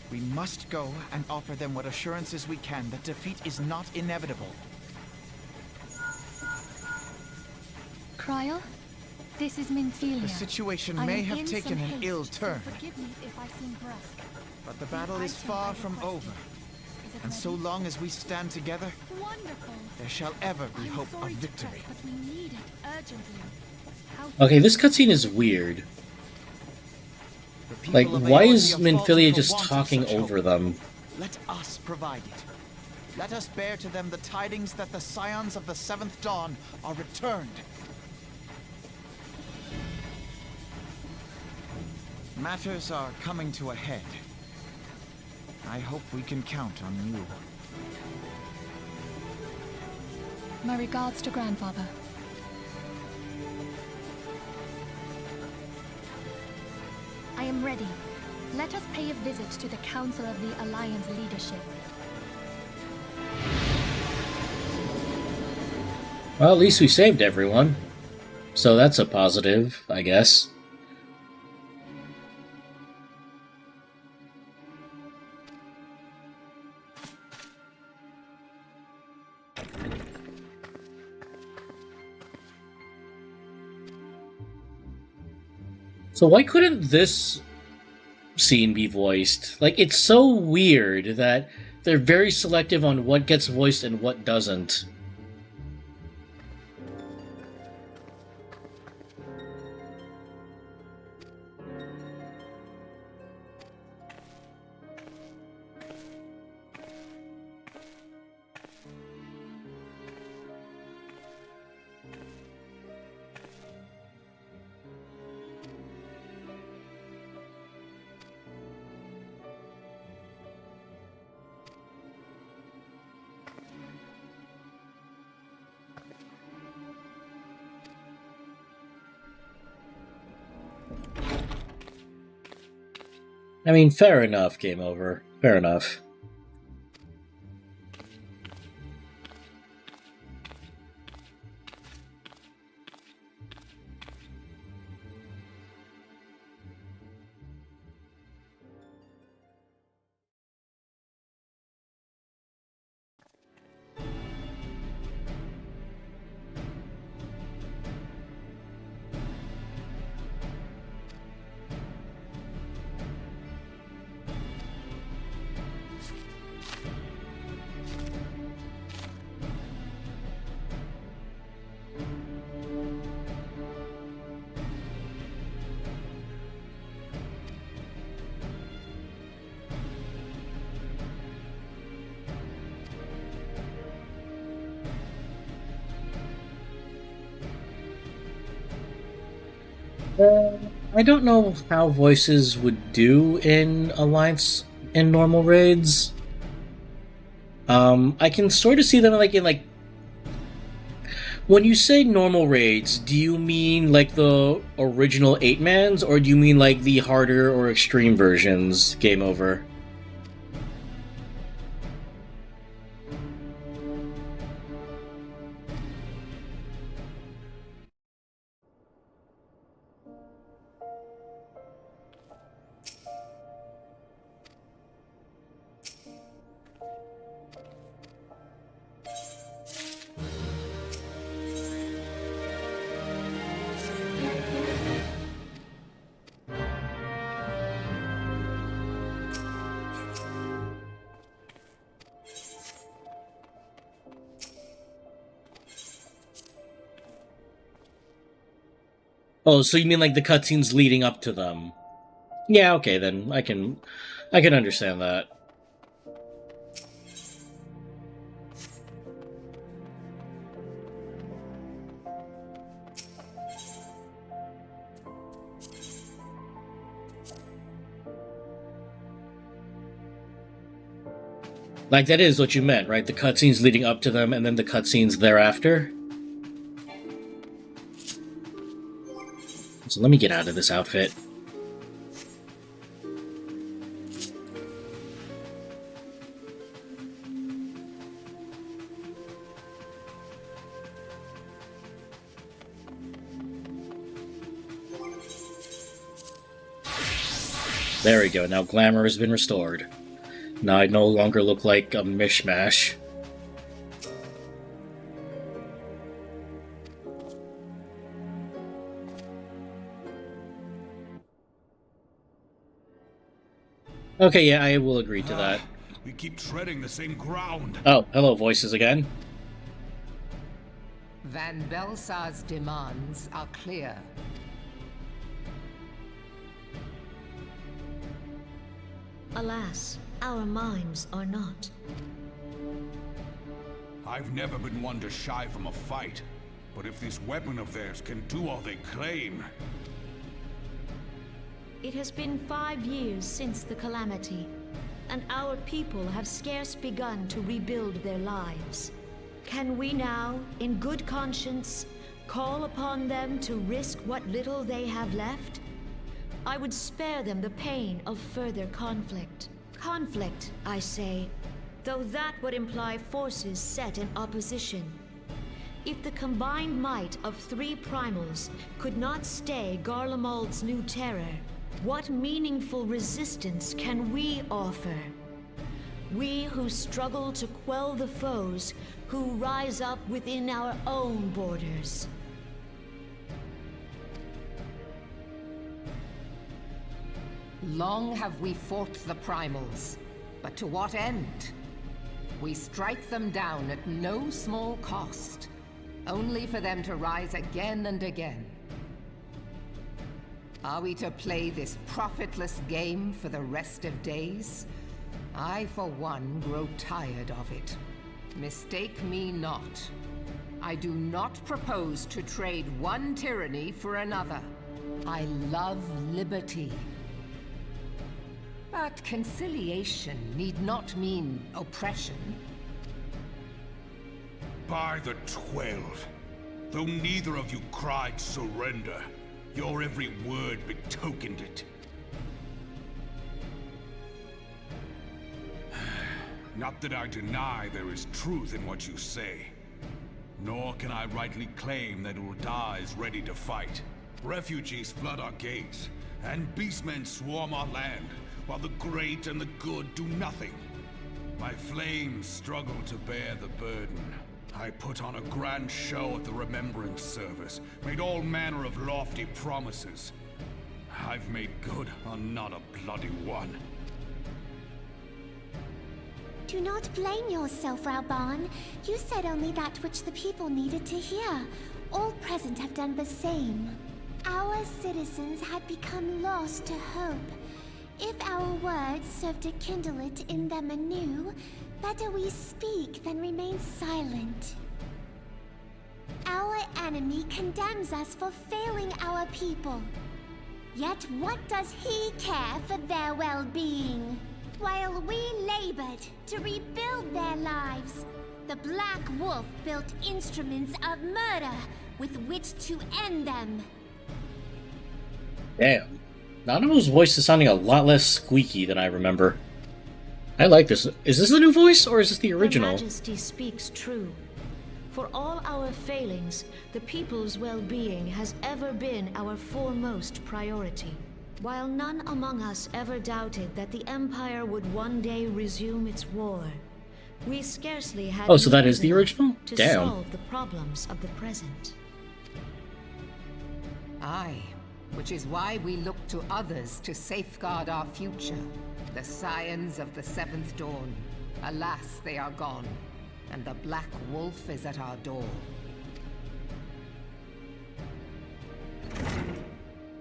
We must go and offer them what assurances we can that defeat is not inevitable. Cryle? This is Minfilia. The situation may have taken an ill turn, but the battle is far from over. And so long as we stand together, there shall ever be hope of victory. Okay, this cutscene is weird. Like, why is Minfilia just talking over them? Let us provide it. Let us bear to them the tidings that the Scions of the Seventh Dawn are returned. Matters are coming to a head. I hope we can count on you. My regards to Grandfather. I am ready. Let us pay a visit to the Council of the Alliance leadership. Well, at least we saved everyone. So that's a positive, I guess. So why couldn't this scene be voiced? Like, it's so weird that they're very selective on what gets voiced and what doesn't. I mean, fair enough, Game Over. Fair enough. I don't know how voices would do in Alliance in normal raids. I can sort of see them like in When you say normal raids, do you mean like the original 8-mans, or do you mean like the harder or extreme versions, game over? Oh, so you mean like the cutscenes leading up to them? Yeah, okay, then I can understand that. Like, that is what you meant, right? The cutscenes leading up to them and then the cutscenes thereafter? So let me get out of this outfit. There we go, now glamour has been restored. Now I no longer look like a mishmash. Okay, yeah, I will agree to that. We keep treading the same ground. Oh, hello, voices again. Van Belsar's demands are clear. Alas, our minds are not. I've never been one to shy from a fight, but if this weapon of theirs can do all they claim... It has been 5 years since the calamity, and our people have scarce begun to rebuild their lives. Can we now, in good conscience, call upon them to risk what little they have left? I would spare them the pain of further conflict. Conflict, I say, though that would imply forces set in opposition. If the combined might of 3 primals could not stay Garlemald's new terror, what meaningful resistance can we offer? We who struggle to quell the foes who rise up within our own borders. Long have we fought the primals, but to what end? We strike them down at no small cost, only for them to rise again and again. Are we to play this profitless game for the rest of days? I, for one, grow tired of it. Mistake me not. I do not propose to trade one tyranny for another. I love liberty. But conciliation need not mean oppression. By the 12, though neither of you cried surrender, your every word betokened it. Not that I deny there is truth in what you say, nor can I rightly claim that Ul'dah is ready to fight. Refugees flood our gates, and beastmen swarm our land, while the great and the good do nothing. My flames struggle to bear the burden. I put on a grand show at the Remembrance Service, made all manner of lofty promises. I've made good on not a bloody one. Do not blame yourself, Raubahn. You said only that which the people needed to hear. All present have done the same. Our citizens had become lost to hope. If our words serve to kindle it in them anew, better we speak than remain silent. Our enemy condemns us for failing our people. Yet what does he care for their well-being? While we labored to rebuild their lives, The Black Wolf built instruments of murder with which to end them. Damn. Nanamo's voice is sounding a lot less squeaky than I remember. I like this. Is this the new voice, or is this the original? Her Majesty speaks true. For all our failings, the people's well-being has ever been our foremost priority. While none among us ever doubted that the Empire would one day resume its war, we scarcely had Oh, so that is the original? to Damn. solve the problems of the present. Aye, which is why we look to others to safeguard our future. The Scions of the Seventh Dawn. Alas, they are gone, and the Black Wolf is at our door.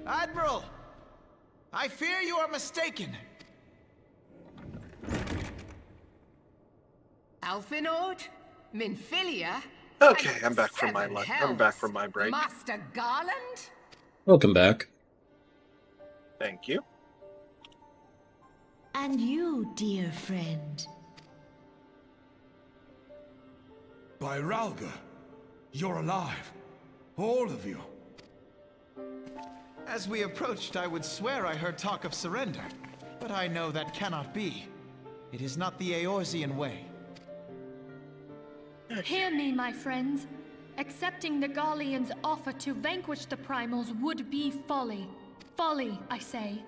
Admiral! I fear you are mistaken. Alphinaud? Minfilia? Okay, I'm back from my break. Master Garland? Welcome back. Thank you. And you, dear friend. By Ralga, you're alive. All of you. As we approached, I would swear I heard talk of surrender. But I know that cannot be. It is not the Eorzean way. Hear me, my friends. Accepting the Garlean's offer to vanquish the Primals would be folly. Folly, I say.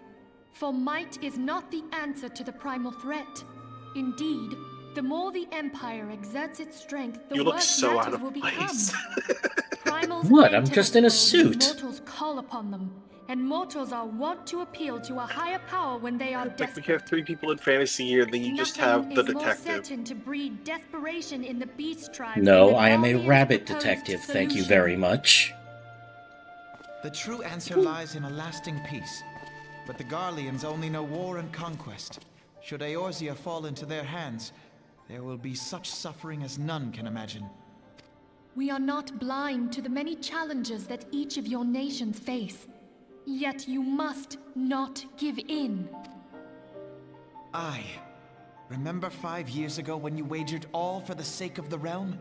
For might is not the answer to the Primal threat. Indeed, the more the Empire exerts its strength, the worse matters will become. Primals What? enter I'm just the in a world suit. when mortals call upon them, and mortals are wont to appeal to a higher power when they are Like desperate. we have 3 people in fantasy here, then you just have the Nothing is more detective. certain to breed desperation in the beast tribe No, than the I am a Garlean's rabbit proposed detective, thank you solution. very much. The true answer lies in a lasting peace. But the Garleans only know war and conquest. Should Eorzea fall into their hands, there will be such suffering as none can imagine. We are not blind to the many challenges that each of your nations face. Yet you must not give in. Aye. Remember 5 years ago when you wagered all for the sake of the realm?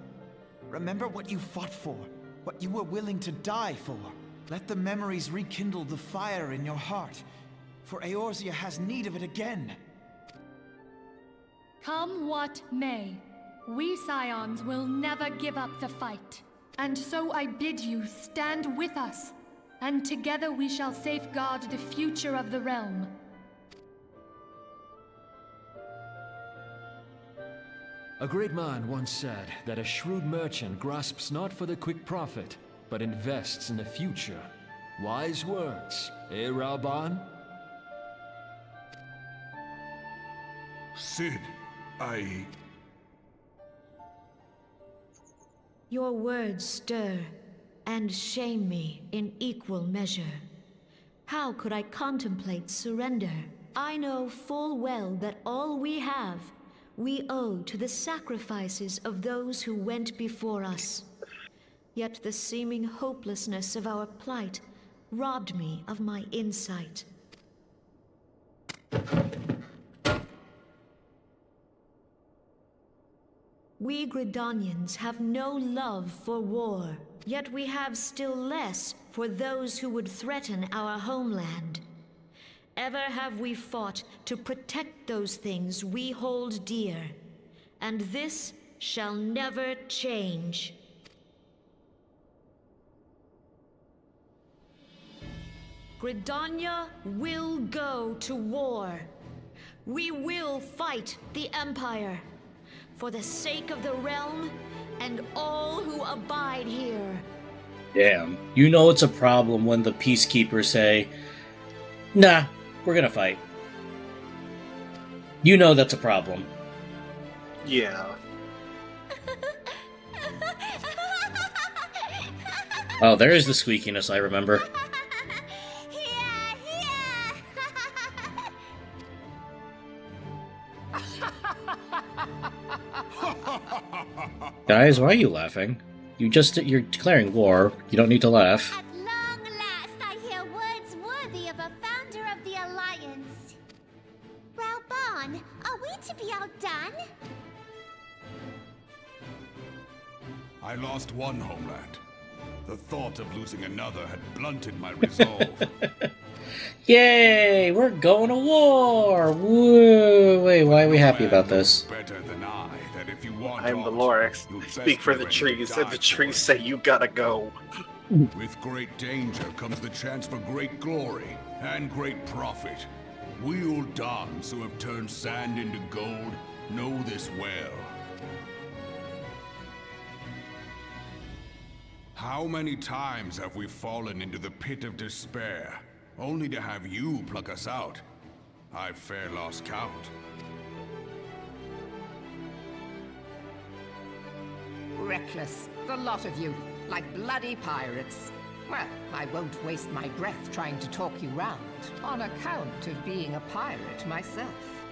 Remember what you fought for, what you were willing to die for. Let the memories rekindle the fire in your heart, for Eorzea has need of it again. Come what may, we Scions will never give up the fight. And so I bid you stand with us, and together we shall safeguard the future of the realm. A great man once said that a shrewd merchant grasps not for the quick profit, but invests in the future. Wise words, eh, Ralban? Sid, Your words stir and shame me in equal measure. How could I contemplate surrender? I know full well that all we have, we owe to the sacrifices of those who went before us. Yet the seeming hopelessness of our plight robbed me of my insight. We Gridanians have no love for war, yet we have still less for those who would threaten our homeland. Ever have we fought to protect those things we hold dear, and this shall never change. Gridania will go to war. We will fight the Empire. For the sake of the realm, and all who abide here. Damn. You know it's a problem when the peacekeepers say, nah, we're gonna fight. You know that's a problem. Yeah. Oh, there is the squeakiness I remember. Guys, why are you laughing? You're declaring war. You don't need to laugh. At long last, I hear words worthy of a founder of the Alliance. Ralban, are we to be outdone? I lost one homeland. The thought of losing another had blunted my resolve. Yay! We're going to war! Woo! Wait, why are we happy about this? Better than I, that if you want I'm the aught, Lorax. you'd I best speak for be the ready to trees, and die the for trees it. say you gotta go. With great danger comes the chance for great glory and great profit. We Uldans who have turned sand into gold know this well. How many times have we fallen into the pit of despair, only to have you pluck us out? I've fair lost count. Reckless, the lot of you, like bloody pirates. Well, I won't waste my breath trying to talk you round, on account of being a pirate myself.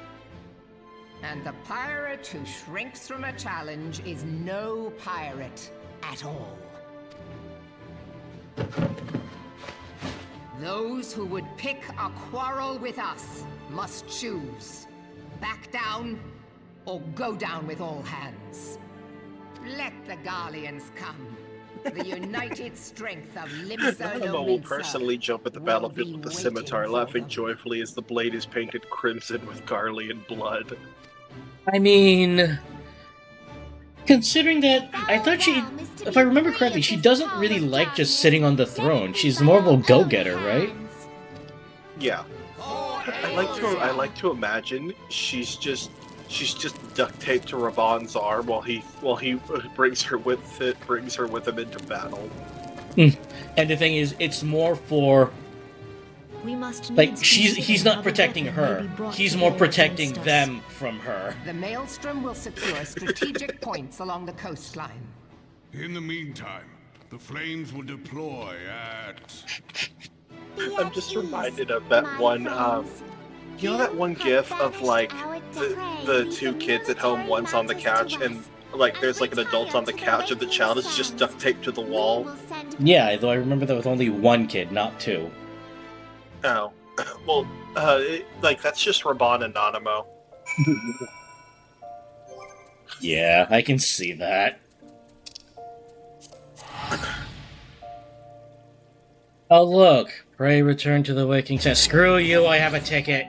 And the pirate who shrinks from a challenge is no pirate at all. Those who would pick a quarrel with us must choose. Back down, or go down with all hands. Let the Garleans come. The united strength of Limsa Anima will personally jump at the battlefield with the scimitar, laughing joyfully as the blade is painted crimson with Garlean blood. I mean, considering that, I thought she, if I remember correctly, she doesn't really like just sitting on the throne. She's more of a go-getter, right? Yeah. I like to imagine she's just duct taped to Raban's arm while he brings her with him into battle. And the thing is, it's more for We must like needs he's consider not how the protecting weapon may her. be brought He's to more bear protecting against us. them from her. The Maelstrom will secure strategic points along the coastline. In the meantime, the flames will deploy at... I'm just reminded of that one, you know that one gif of, like, the two kids at home, one's on the couch, and, like, there's, like, an adult on the couch, and the child is just duct taped to the wall? Yeah, though I remember that with only one kid, not two. Oh. Well, that's just Raban and Nanamo. Yeah, I can see that. Oh look, pray return to the waking sense. Screw you, I have a ticket.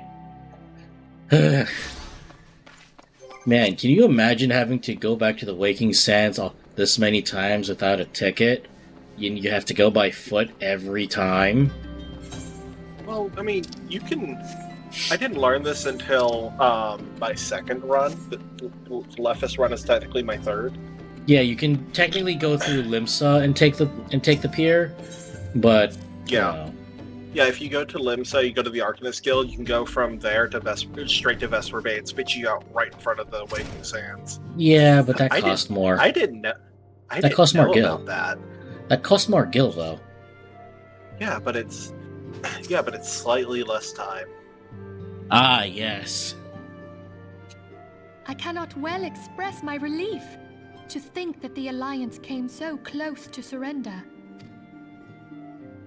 Man, can you imagine having to go back to the waking sands this many times without a ticket? You have to go by foot every time? Well, I mean, you can... I didn't learn this until my second run. The Lephis run is technically my third. Yeah, you can technically go through Limsa and take the pier, but yeah, yeah. If you go to Limsa, you go to the Arcanist Guild. You can go from there to straight to Vesper Bay and spit you out right in front of the Waking Sands. Yeah, but that cost more. I didn't know. That costs more gil. About that. That costs more gil, though. Yeah, but it's slightly less time. Ah, yes. I cannot well express my relief to think that the Alliance came so close to surrender.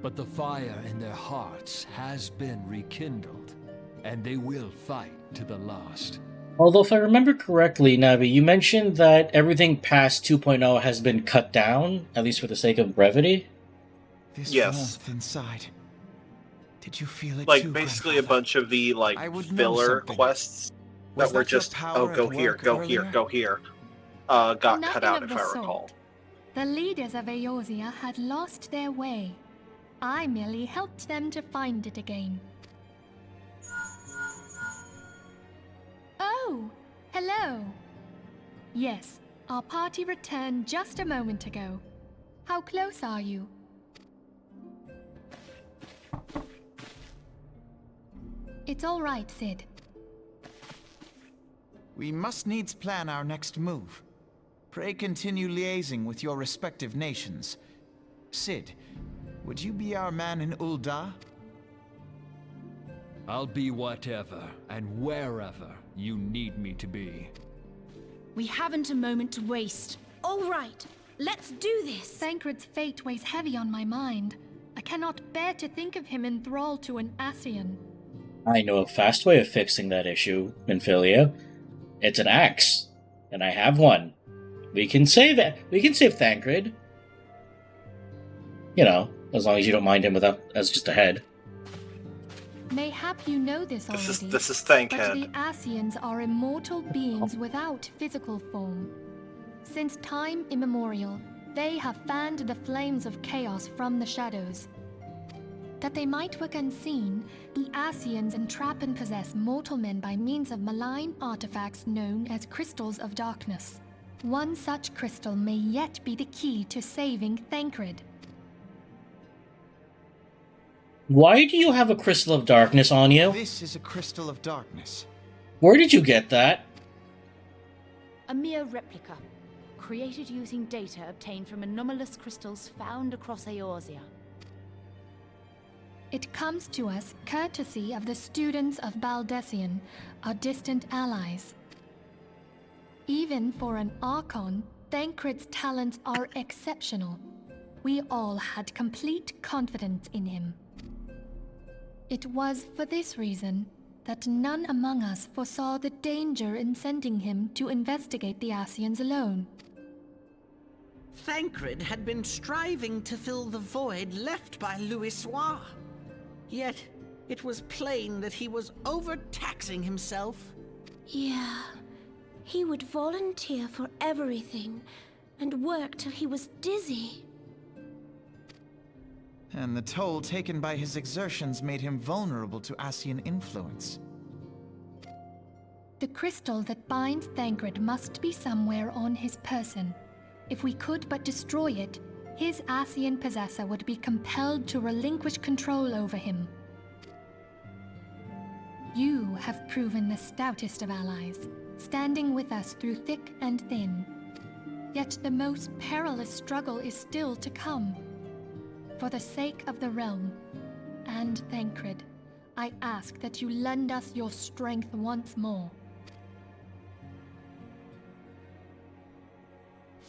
But the fire in their hearts has been rekindled, and they will fight to the last. Although, if I remember correctly, Navi, you mentioned that everything past 2.0 has been cut down, at least for the sake of brevity? This yes. warmth inside. Did you feel it like too, basically a bunch of the filler quests that were just go here, go here, go here, got Nothing cut out of if the I sort. recall. The leaders of Eorzea had lost their way. I merely helped them to find it again. Oh, hello. Yes, our party returned just a moment ago. How close are you? It's all right, Sid. We must needs plan our next move. Pray continue liaising with your respective nations. Sid, would you be our man in Ul'dah? I'll be whatever and wherever you need me to be. We haven't a moment to waste. All right, let's do this. Thancred's fate weighs heavy on my mind. I cannot bear to think of him in thrall to an Ascian. I know a fast way of fixing that issue, Minfilia. It's an axe, and I have one. We can save it. We can save Thancred. You know, as long as you don't mind him as just a head. Mayhap you know this already. This is Thankhead. But the Ascians are immortal beings without physical form. Since time immemorial, they have fanned the flames of chaos from the shadows. That they might work unseen, the Ascians entrap and possess mortal men by means of malign artifacts known as crystals of darkness. One such crystal may yet be the key to saving Thancred. Why do you have a crystal of darkness on you? This is a crystal of darkness. Where did you get that? A mere replica, created using data obtained from anomalous crystals found across Eorzea. It comes to us courtesy of the students of Baldessian, our distant allies. Even for an Archon, Thancred's talents are exceptional. We all had complete confidence in him. It was for this reason that none among us foresaw the danger in sending him to investigate the Ascians alone. Thancred had been striving to fill the void left by Louisoix. Yet, it was plain that he was overtaxing himself. Yeah, he would volunteer for everything and work till he was dizzy. And the toll taken by his exertions made him vulnerable to Ascian influence. The crystal that binds Thancred must be somewhere on his person. If we could but destroy it, his Ascian possessor would be compelled to relinquish control over him. You have proven the stoutest of allies, standing with us through thick and thin. Yet the most perilous struggle is still to come. For the sake of the realm, and Thancred, I ask that you lend us your strength once more.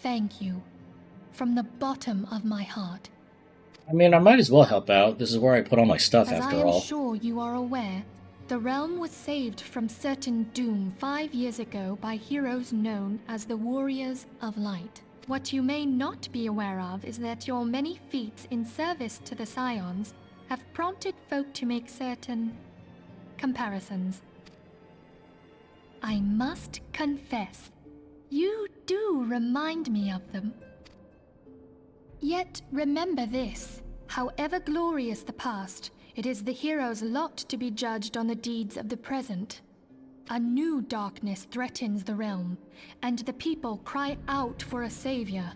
Thank you, from the bottom of my heart. I mean, I might as well help out. This is where I put all my stuff, after all. As I am sure you are aware, the realm was saved from certain doom 5 years ago by heroes known as the Warriors of Light. What you may not be aware of is that your many feats in service to the Scions have prompted folk to make certain comparisons. I must confess, you do remind me of them. Yet remember this, however glorious the past, it is the hero's lot to be judged on the deeds of the present. A new darkness threatens the realm, and the people cry out for a savior.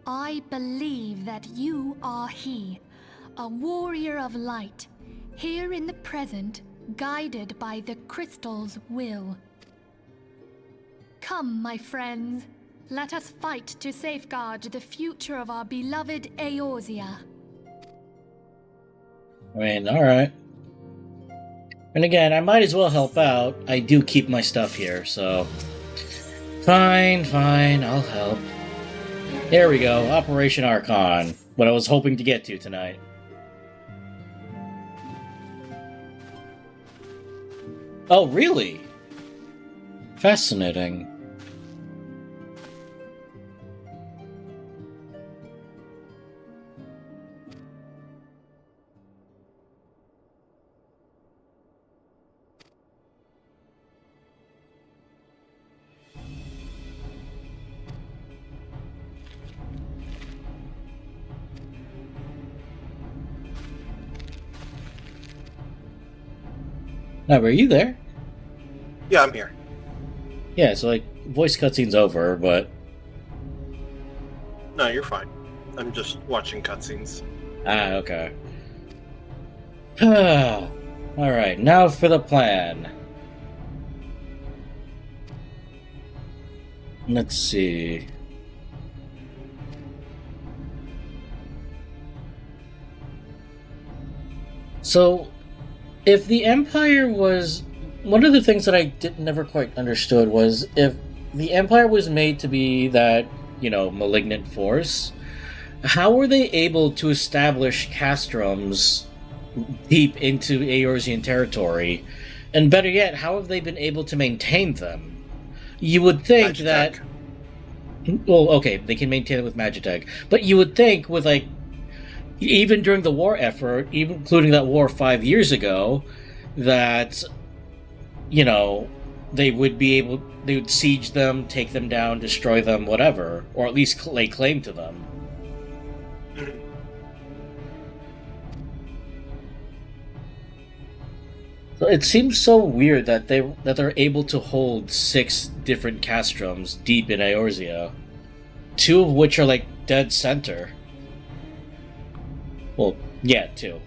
I believe that you are he, a warrior of light, here in the present, guided by the crystal's will. Come, my friends, let us fight to safeguard the future of our beloved Eorzea. I mean, alright. And again, I might as well help out. I do keep my stuff here, so... Fine, I'll help. There we go, Operation Archon. What I was hoping to get to tonight. Oh, really? Fascinating. Now, were you there? Yeah, I'm here. Yeah, so like, voice cutscene's over, but... No, you're fine. I'm just watching cutscenes. Ah, okay. Alright, now for the plan. Let's see... So, if the Empire was... One of the things that I never quite understood was if the Empire was made to be that, you know, malignant force, how were they able to establish Castrums deep into Eorzean territory? And better yet, how have they been able to maintain them? You would think that... Well, okay, they can maintain it with Magitech, but you would think with like even during the war effort, even including that war 5 years ago, that they would be able, they would siege them, take them down, destroy them, whatever, or at least lay claim to them. So it seems so weird that they're able to hold 6 different castrums deep in Eorzea, 2 of which are like dead center. Well, yeah, 2.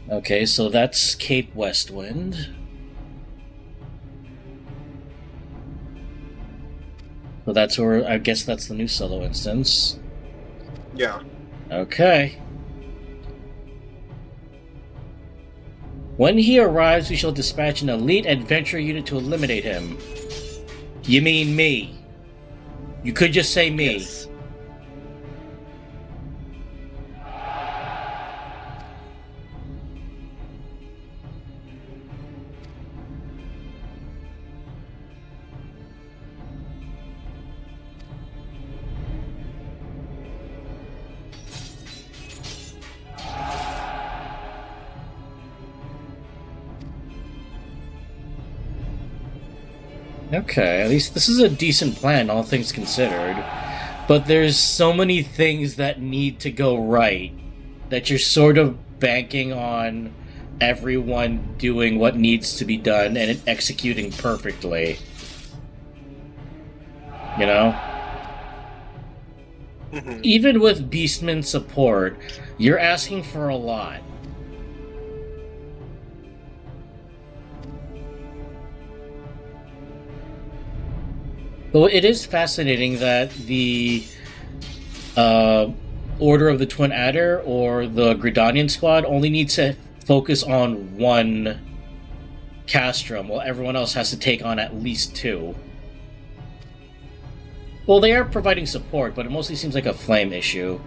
Okay, so that's Cape Westwind. So that's where, I guess that's the new solo instance. Yeah. Okay. When he arrives, we shall dispatch an elite adventure unit to eliminate him. You mean me? You could just say me. Yes. Okay, at least this is a decent plan, all things considered. But there's so many things that need to go right that you're sort of banking on everyone doing what needs to be done and it executing perfectly. You know? Even with Beastman support, you're asking for a lot. Though it is fascinating that the Order of the Twin Adder or the Gridanian squad only needs to focus on 1 castrum, while everyone else has to take on at least 2. Well, they are providing support, but it mostly seems like a flame issue.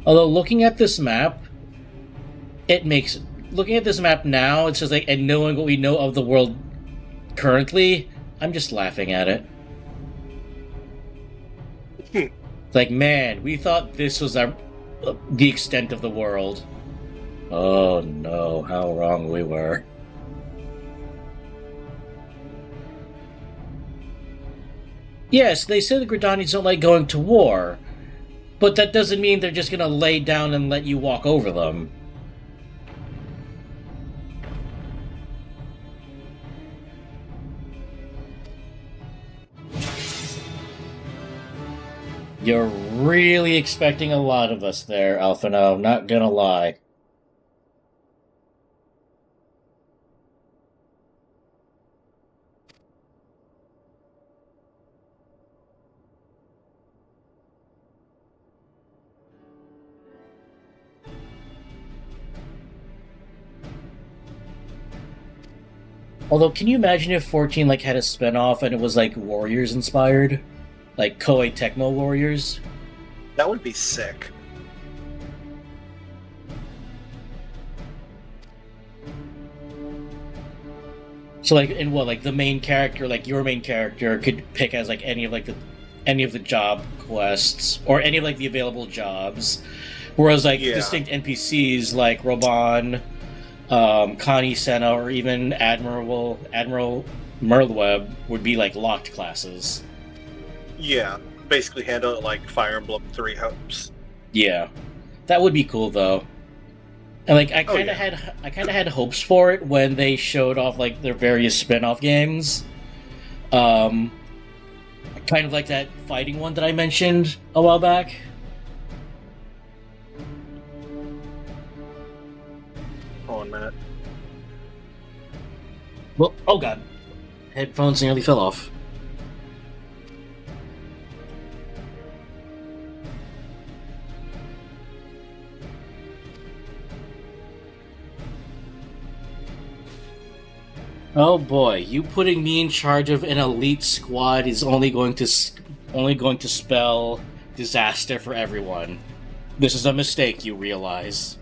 Although looking at this map, looking at this map now, it's just like, and knowing what we know of the world currently, I'm just laughing at it. It's like, man, we thought this was the extent of the world. Oh no, how wrong we were. Yes, they say the Gridanians don't like going to war, but that doesn't mean they're just gonna lay down and let you walk over them. You're really expecting a lot of us there, Alphino, not gonna lie. Although, can you imagine if 14 had a spin-off and it was Warriors inspired? Like Koei Tecmo Warriors? That would be sick. So the main character, your main character could pick as any of the job quests or any of the available jobs. Whereas distinct NPCs like Robon, Connie Senna, or even Admiral Merlweb would be locked classes. Yeah, basically handle it like Fire Emblem 3 Hopes. Yeah, that would be cool though. And I kind of had hopes for it when they showed off their various spin-off games. Kind of like that fighting one that I mentioned a while back. Hold on a minute. Well, oh god, headphones nearly fell off. Oh boy, you putting me in charge of an elite squad is only going to spell disaster for everyone. This is a mistake, you realize.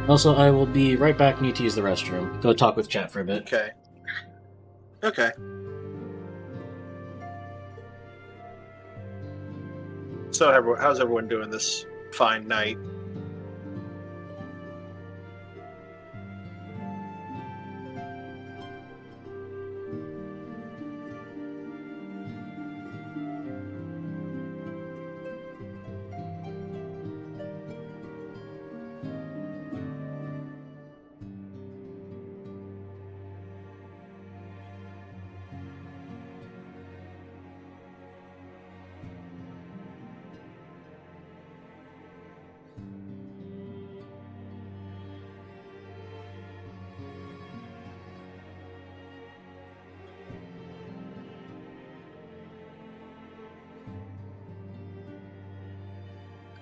Also, I will be right back. Need to use the restroom. Go talk with chat for a bit. Okay. Okay. So, how's everyone doing this fine night?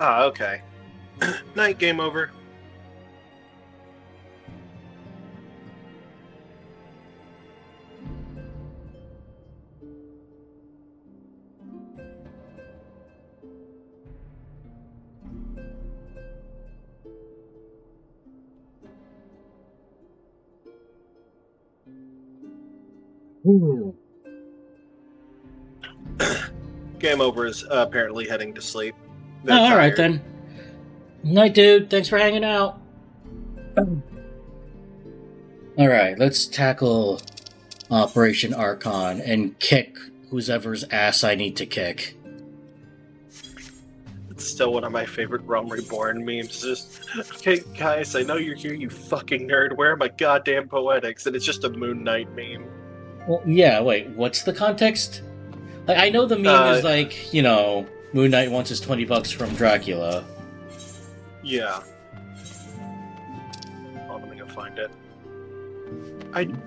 Ah, okay. Night, game over. Ooh. Game over is apparently heading to sleep. Oh, all right then. Night, dude. Thanks for hanging out. All right, let's tackle Operation Archon and kick whoever's ass I need to kick. It's still one of my favorite Realm Reborn memes. Just, okay, guys, I know you're here, you fucking nerd. Where are my goddamn poetics? And it's just a Moon Knight meme. Well, yeah, wait, what's the context? Like, I know the meme is like, you know, Moon Knight wants his $20 from Dracula. Yeah. Oh, let me go find it. I'm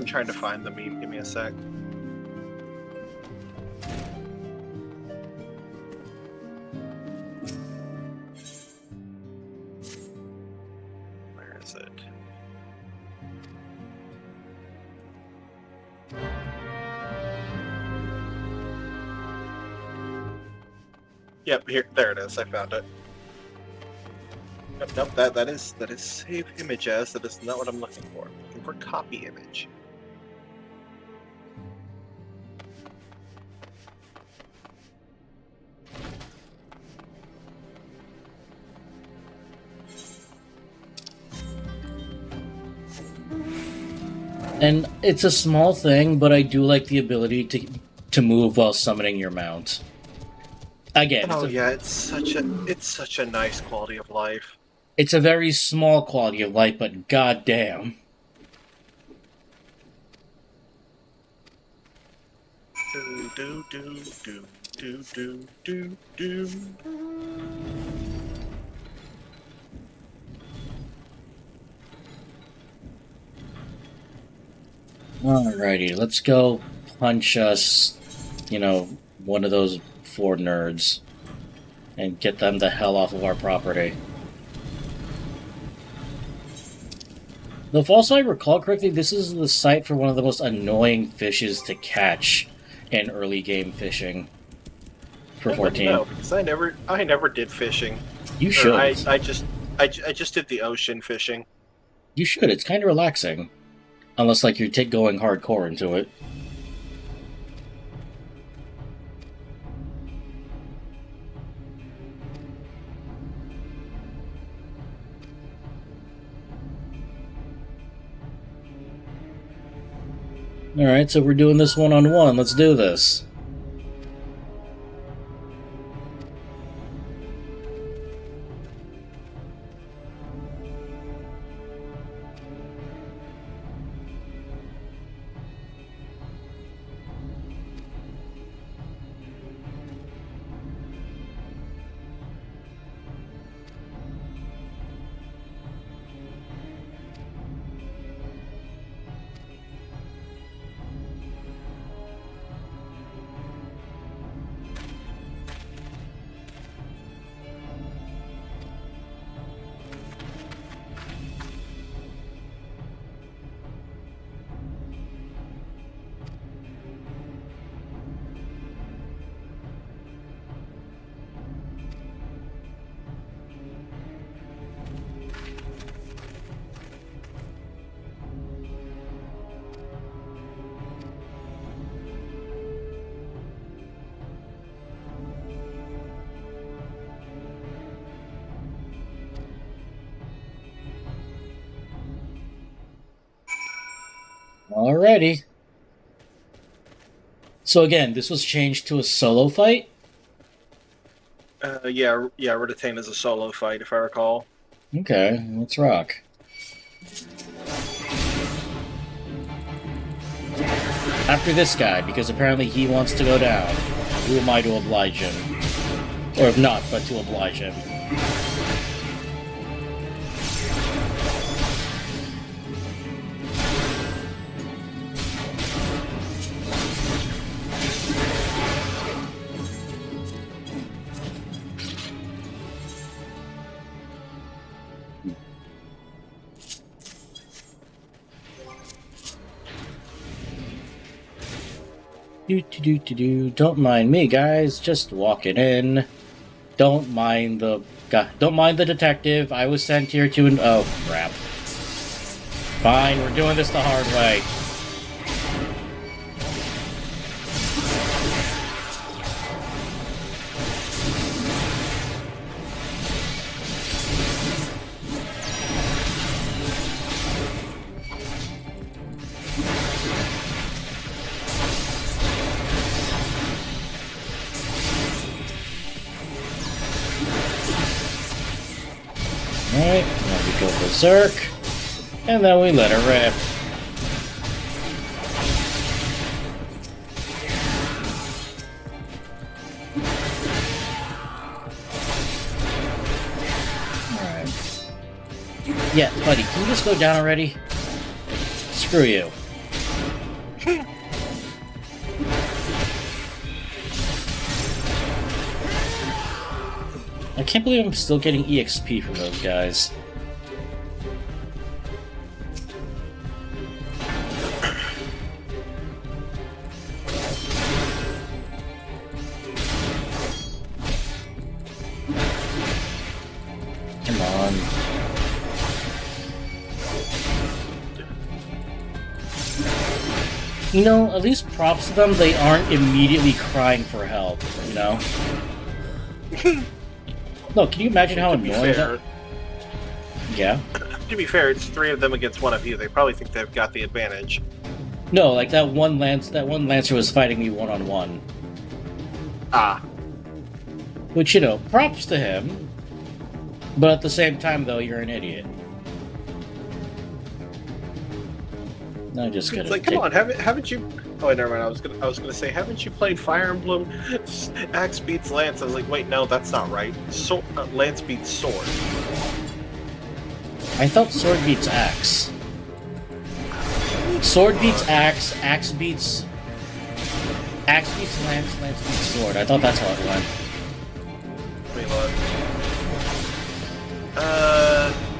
trying to find the meme. Give me a sec. Where is it? Yep, here, there it is. I found it. Nope, that is save image as. That is not what I'm looking for. I'm looking for copy image. And it's a small thing, but I do like the ability to move while summoning your mount. Again, it's such a nice quality of life. It's a very small quality of life, but goddamn. Do do do do do do do. Alrighty, let's go punch us, you know, one of those 4 nerds and get them the hell off of our property. Though, if also I recall correctly, this is the site for one of the most annoying fishes to catch in early game fishing for 14. No, because I never did fishing. You should. I just did the ocean fishing. You should. It's kind of relaxing, unless like you're going hardcore into it. Alright, so we're doing this one-on-one. Let's do this. Alrighty. So again, this was changed to a solo fight? Yeah, Redatane is a solo fight, if I recall. Okay, let's rock. After this guy, because apparently he wants to go down. Who am I to oblige him? Or if not, but to oblige him. Don't mind me, guys. Just walking in. Don't mind the detective. I was sent here to oh crap. Fine, we're doing this the hard way. Alright, now we go berserk, and then we let her rip. Alright. Yeah, buddy, can you just go down already? Screw you. I can't believe I'm still getting EXP from those guys. Come on. You know, at least props to them, they aren't immediately crying for help, you know? No, can you imagine how annoying that? Yeah. To be fair, it's 3 of them against 1 of you. They probably think they've got the advantage. No, like that one lancer was fighting me one-on-one. Ah. Which, you know, props to him. But at the same time, though, you're an idiot. I just gotta. It's like, come on, haven't you? Oh, wait, never mind. I was gonna say, haven't you played Fire Emblem? Axe beats Lance. I was like, wait, no, that's not right. Lance beats Sword. I thought Sword beats Axe. Sword beats Axe. Axe beats Lance. Lance beats Sword. I thought that's how it went. Wait, look.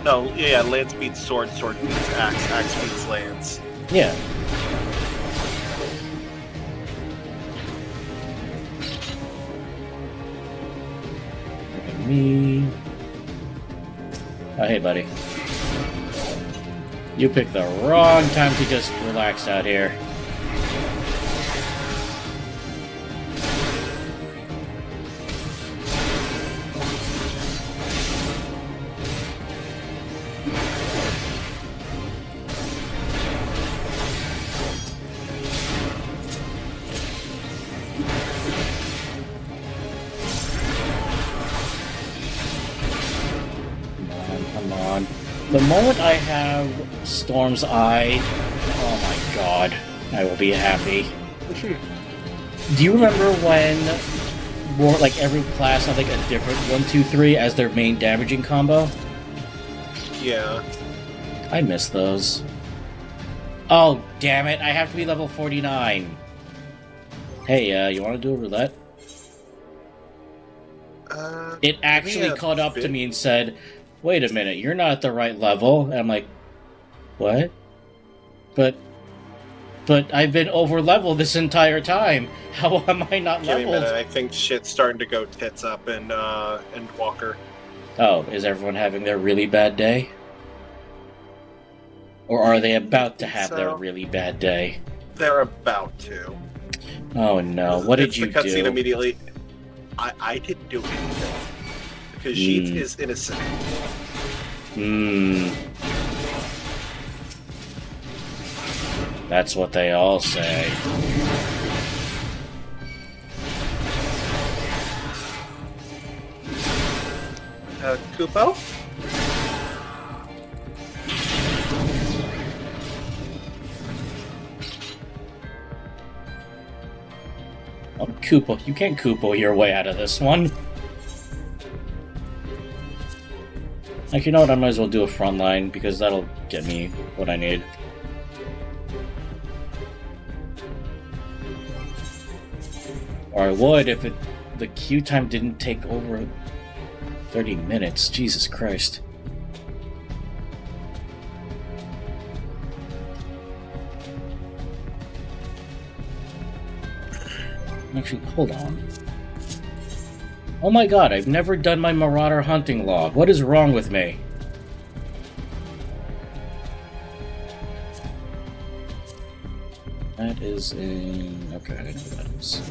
No, yeah, Lance beats Sword. Sword beats Axe. Axe beats Lance. Yeah. Look at me. Oh, hey, buddy. You picked the wrong time to just relax out here. The moment I have Storm's Eye, oh my god, I will be happy. Do you remember when like every class had like a different 1, 2, 3 as their main damaging combo? Yeah. I miss those. Oh, damn it, I have to be level 49. Hey, you want to do a roulette? It actually caught up to me and said, wait a minute, you're not at the right level. And I'm like, what? But I've been over leveled this entire time. How am I not Give me a leveled? minute, I think shit's starting to go tits up in Walker. Oh, is everyone having their really bad day? Or are they about to have their really bad day? They're about to. Oh no, what did you the cutscene do? Immediately. I didn't do anything. Because she is innocent. That's what they all say. Kupo? Oh, Kupo. You can't Kupo your way out of this one. Like, you know what? I might as well do a front line, because that'll get me what I need. Or I would if the queue time didn't take over 30 minutes. Jesus Christ. Actually, hold on. Oh my god, I've never done my Marauder hunting log. What is wrong with me? That is in... okay, I know what that is.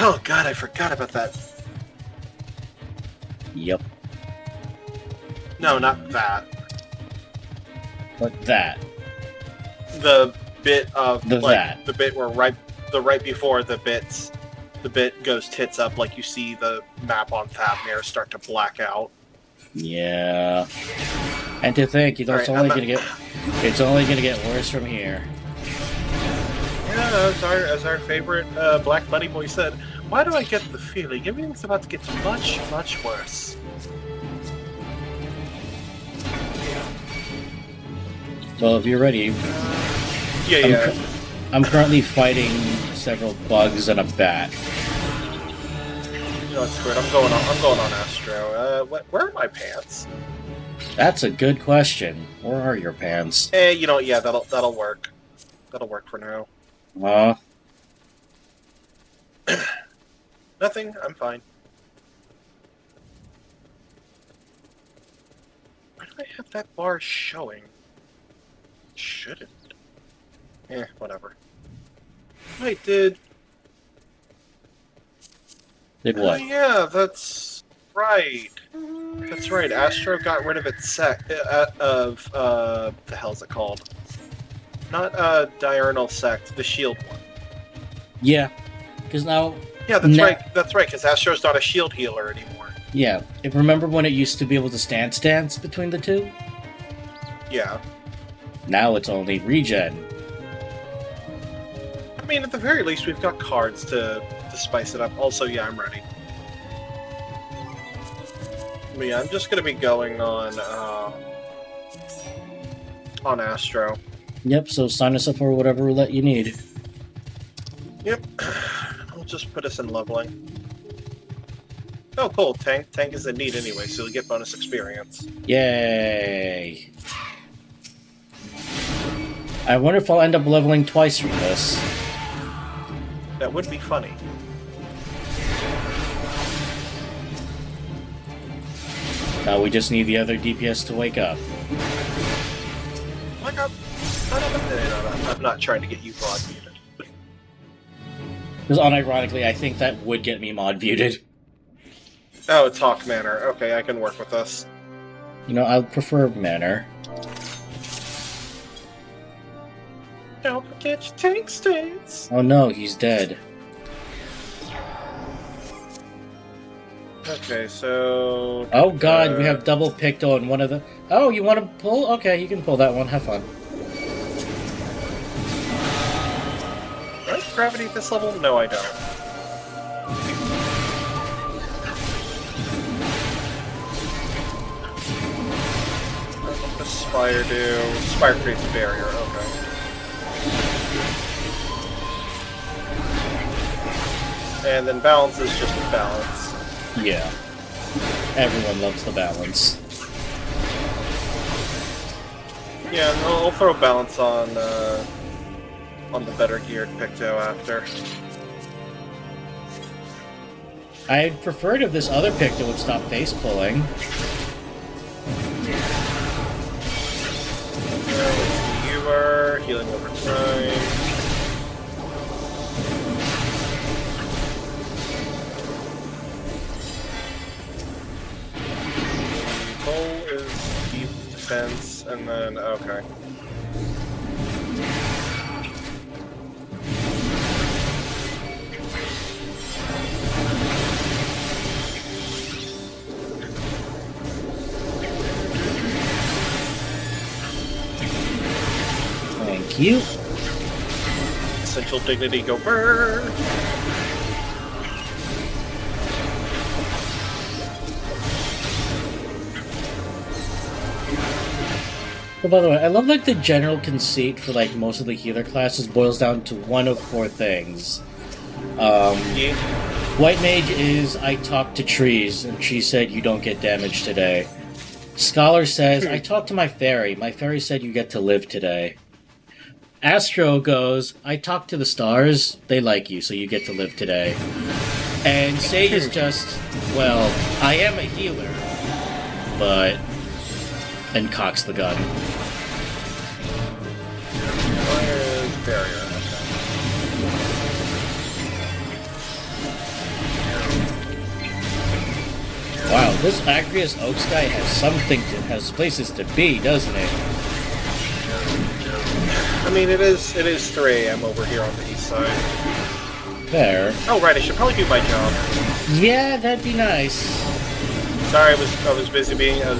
Oh god, I forgot about that. Yep. No, not that. But that. The bit of that. The bit where right before the bit goes tits up, like you see the map on Thavnir start to black out. Yeah. And to think, it's only gonna get worse from here. Yeah, as our favorite Black Bunny boy said, why do I get the feeling everything's about to get much, much worse? Well, if you're ready... Yeah. I'm currently fighting several bugs and a bat. You know, it's weird. I'm going on Astro. Where are my pants? That's a good question. Where are your pants? You know, yeah, that'll work. That'll work for now. Nothing. I'm fine. Why do I have that bar showing? Shouldn't. Whatever. Wait, did what? Oh, yeah, that's right. That's right. Astro got rid of its the hell's it called? Not Diurnal Sect, the shield one. Yeah, because now... Yeah, that's right, because Astro's not a shield healer anymore. Yeah, remember when it used to be able to stance between the two? Yeah. Now it's only regen. I mean, at the very least, we've got cards to spice it up. Also, yeah, I'm ready. But yeah, I'm just gonna be going on Astro. Yep, so sign us up for whatever roulette you need. Yep. I'll just put us in leveling. Oh, cool. Tank is in need anyway, so you'll get bonus experience. Yay! I wonder if I'll end up leveling twice from this. That would be funny. Now we just need the other DPS to wake up. Wake up! I'm not trying to get you mod muted. Because unironically, I think that would get me mod muted. Oh, it's Hawk Manor. Okay, I can work with this. You know, I prefer Manor. Don't forget your tank states! Oh no, he's dead. Okay, so... Oh god, we have double Picto in one of the... Oh, you want to pull? Okay, you can pull that one. Have fun. Do I have gravity at this level? No, I don't. What does Spire do? Spire creates a barrier, okay. And then balance is just a balance. Yeah. Everyone loves the balance. Yeah, I'll throw balance on the better geared Picto after. I'd prefer it if this other Picto would stop face pulling. You are healing over time. Pull is deep defense, and then okay. Thank you. Essential dignity, go burn. Oh, by the way, I love like the general conceit for like most of the healer classes boils down to one of four things. Yeah. White Mage is I talked to trees, and she said you don't get damage today. Scholar says I talked to my fairy said you get to live today. Astro goes, I talked to the stars, they like you, so you get to live today. And Sage is just, well, I am a healer, but... and cocks the gun. Where's barrier? Wow, this Acreus Oaks guy has places to be, doesn't it? I mean, it is 3 AM over here on the east side. There. Oh right, I should probably do my job. Yeah, that'd be nice. Sorry, I was busy being a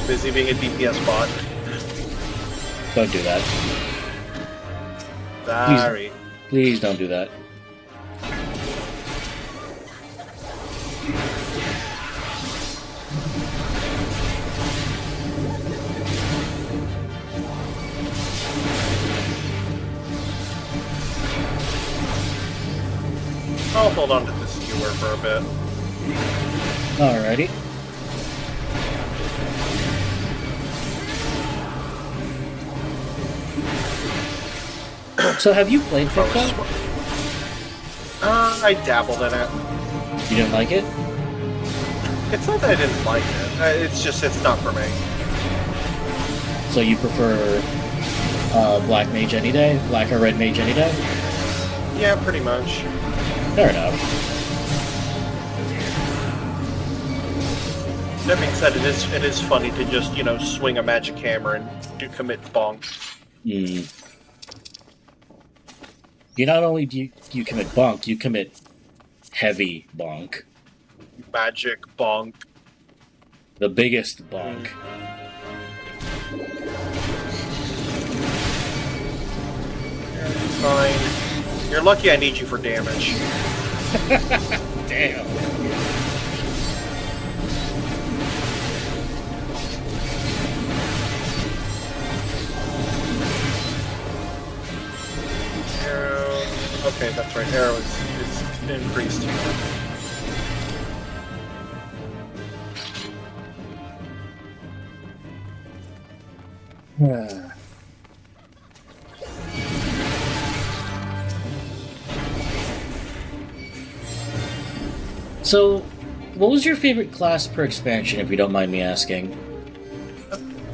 DPS bot. Don't do that. Sorry. Please don't do that. I'll hold on to this skewer for a bit. Alrighty. So have you played Picto? I dabbled in it. You didn't like it? It's not that I didn't like it. It's just, it's not for me. So you prefer Black Mage any day? Black or Red Mage any day? Yeah, pretty much. Fair enough. That being said, it is funny to just, you know, swing a magic hammer and commit bonk. Hmm. You not only do you commit bonk, you commit heavy bonk. Magic bonk. The biggest bonk. Fine. You're lucky I need you for damage. Damn. Arrow. Okay, that's right. Arrow is increased. So, what was your favorite class per expansion, if you don't mind me asking?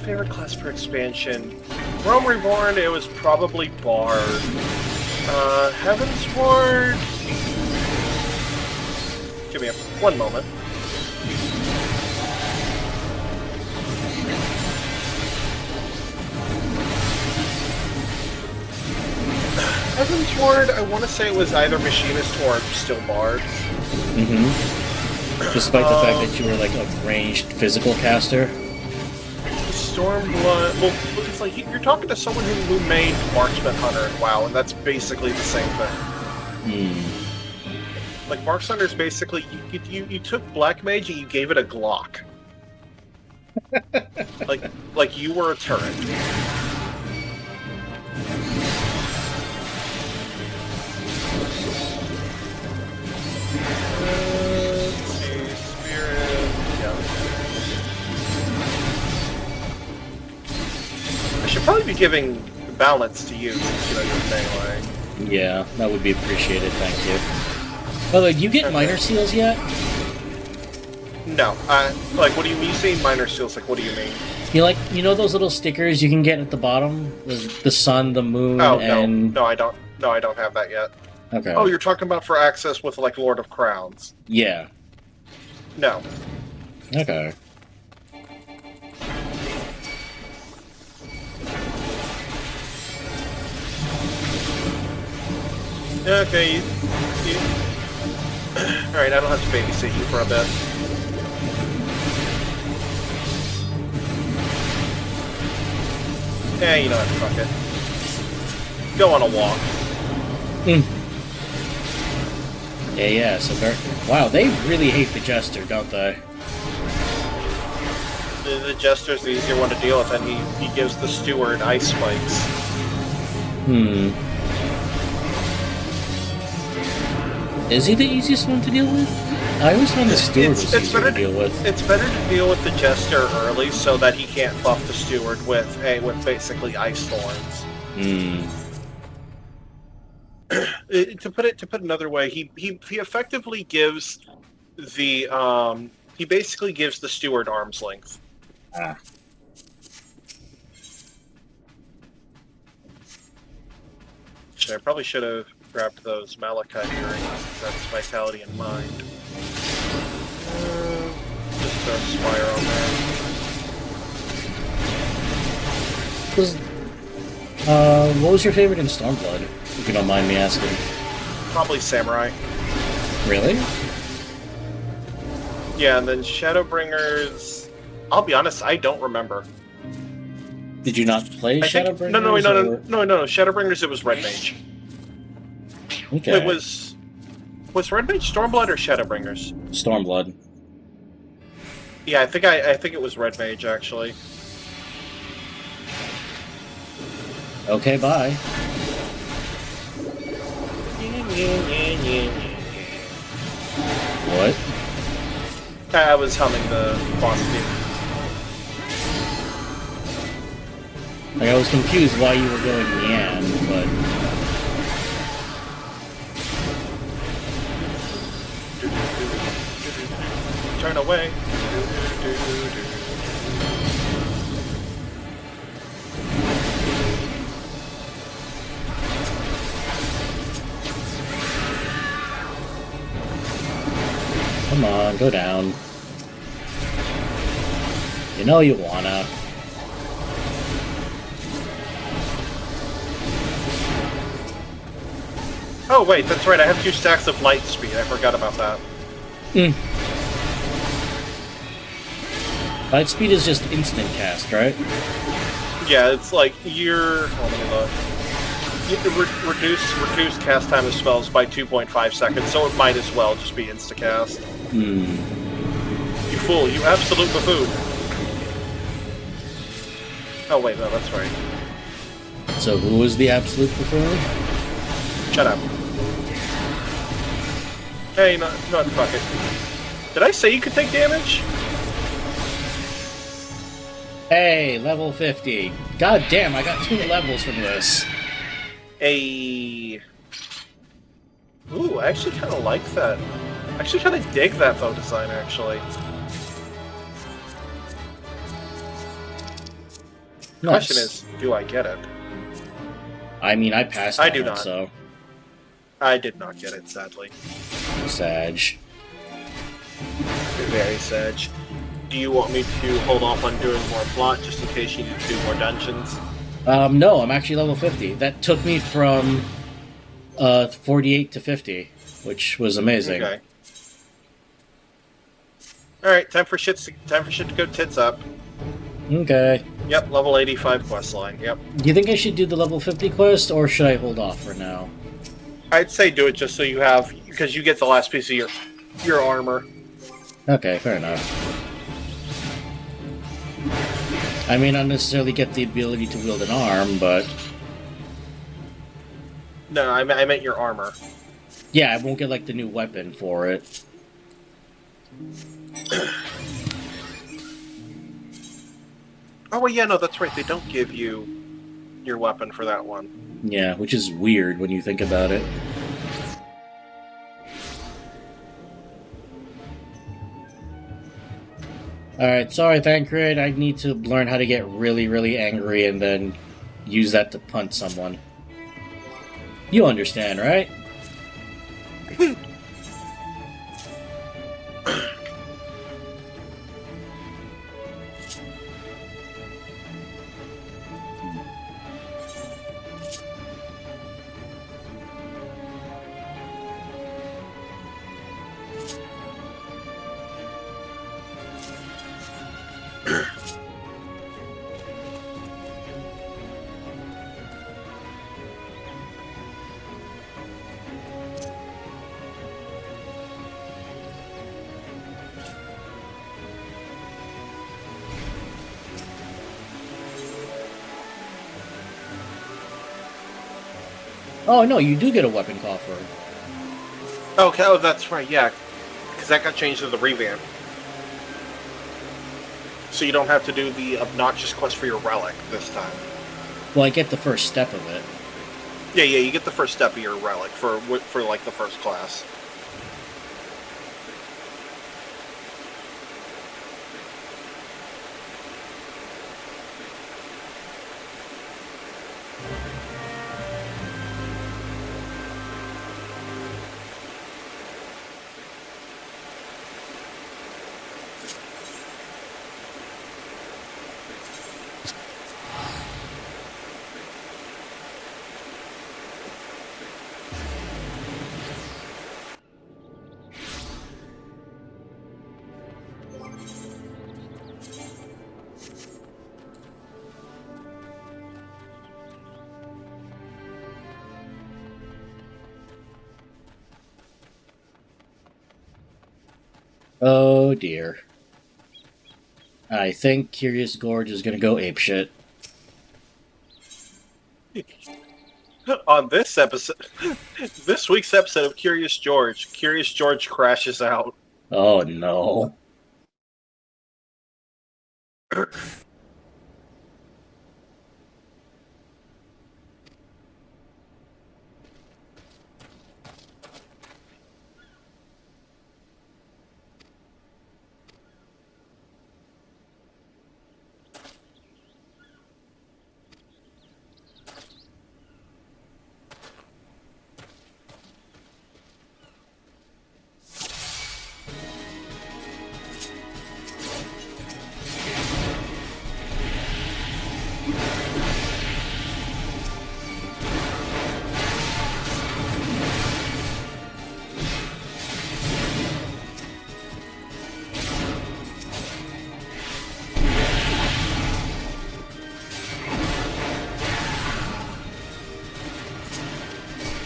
Favorite class per expansion? Rome Reborn, it was probably Bard. Heaven's Ward... Give me one moment. Heaven's Ward, I want to say it was either Machinist or still Bard. Mm-hmm. Despite the fact that you were like a ranged physical caster? Stormblood... Well, it's like you're talking to someone who made Marksman Hunter and WoW, and that's basically the same thing. Hmm. Like, Marks Hunter is basically... You took Black Mage and you gave it a Glock. like you were a turret. Let's see, Spirit... Yeah. I should probably be giving balance to you, since, you know, you're melee. Yeah, that would be appreciated, thank you. By the way, do you get minor seals yet? No. Like, what do you mean? You say minor seals? Like, what do you mean? You know those little stickers you can get at the bottom? The sun, the moon, and... No, I don't. No, I don't have that yet. Okay. Oh, you're talking about for access with, like, Lord of Crowns. Yeah. No. Okay. Okay, Alright, I don't have to babysit you for a bit. Yeah, you know what, fuck it. Go on a walk. Yeah, so they're... Wow, they really hate the Jester, don't they? The Jester's the easier one to deal with, and he gives the steward ice spikes. Is he the easiest one to deal with? I always found the steward was easier to deal with. It's better to deal with the Jester early so that he can't buff the steward with basically ice thorns. To put it another way, he effectively gives the he basically gives the steward arm's length. I probably should have grabbed those Malachite earrings. That's vitality and mind. Just throw Spire on there. What was your favorite in Stormblood, if you don't mind me asking? Probably Samurai. Really? Yeah, and then Shadowbringers... I'll be honest, I don't remember. Did you not play Shadowbringers? No. Shadowbringers, it was Red Mage. Okay. Wait, was Red Mage Stormblood or Shadowbringers? Stormblood. Yeah, I think it was Red Mage, actually. Okay, bye. What? I was humming the boss theme. Like, I was confused why you were going Yan, but... Turn away. Come on, go down. You know you wanna. Oh wait, that's right, I have 2 stacks of light speed, I forgot about that. Light speed is just instant cast, right? Yeah, it's like you're... Hold on, let me look. You can reduce cast time of spells by 2.5 seconds, so it might as well just be insta-cast. You fool, you absolute buffoon. Oh wait, no, that's right. So who is the absolute buffoon? Shut up. Hey, no, fuck it. Did I say you could take damage? Hey, level 50. God damn, I got 2 levels from this. Ooh, I actually kind of like that. I actually kind of dig that bow design, actually. The question is, do I get it? I mean, I passed I on do it, not. so... I did not get it, sadly. Sag. Very sad. Do you want me to hold off on doing more plot, just in case you need to do more dungeons? No, I'm actually level 50. That took me from 48 to 50, which was amazing. Okay. Alright, time for shit to go tits up. Okay. Yep, level 85 questline, yep. Do you think I should do the level 50 quest, or should I hold off for now? I'd say do it just so you have, because you get the last piece of your armor. Okay, fair enough. I may not necessarily get the ability to wield an arm, but... No, I meant your armor. Yeah, I won't get, like, the new weapon for it. Oh, well, yeah, no, that's right. They don't give you your weapon for that one. Yeah, which is weird when you think about it. Alright, sorry, Thancred. I need to learn how to get really, really angry and then use that to punt someone. You understand, right? Oh, no, you do get a weapon coffer. Okay, oh, that's right, yeah. Because that got changed to the revamp. So you don't have to do the obnoxious quest for your relic this time. Well, I get the first step of it. Yeah, you get the first step of your relic for like, the first class. Oh dear. I think Curious Gorge is gonna go apeshit. On this episode, this week's episode of Curious George crashes out. Oh no.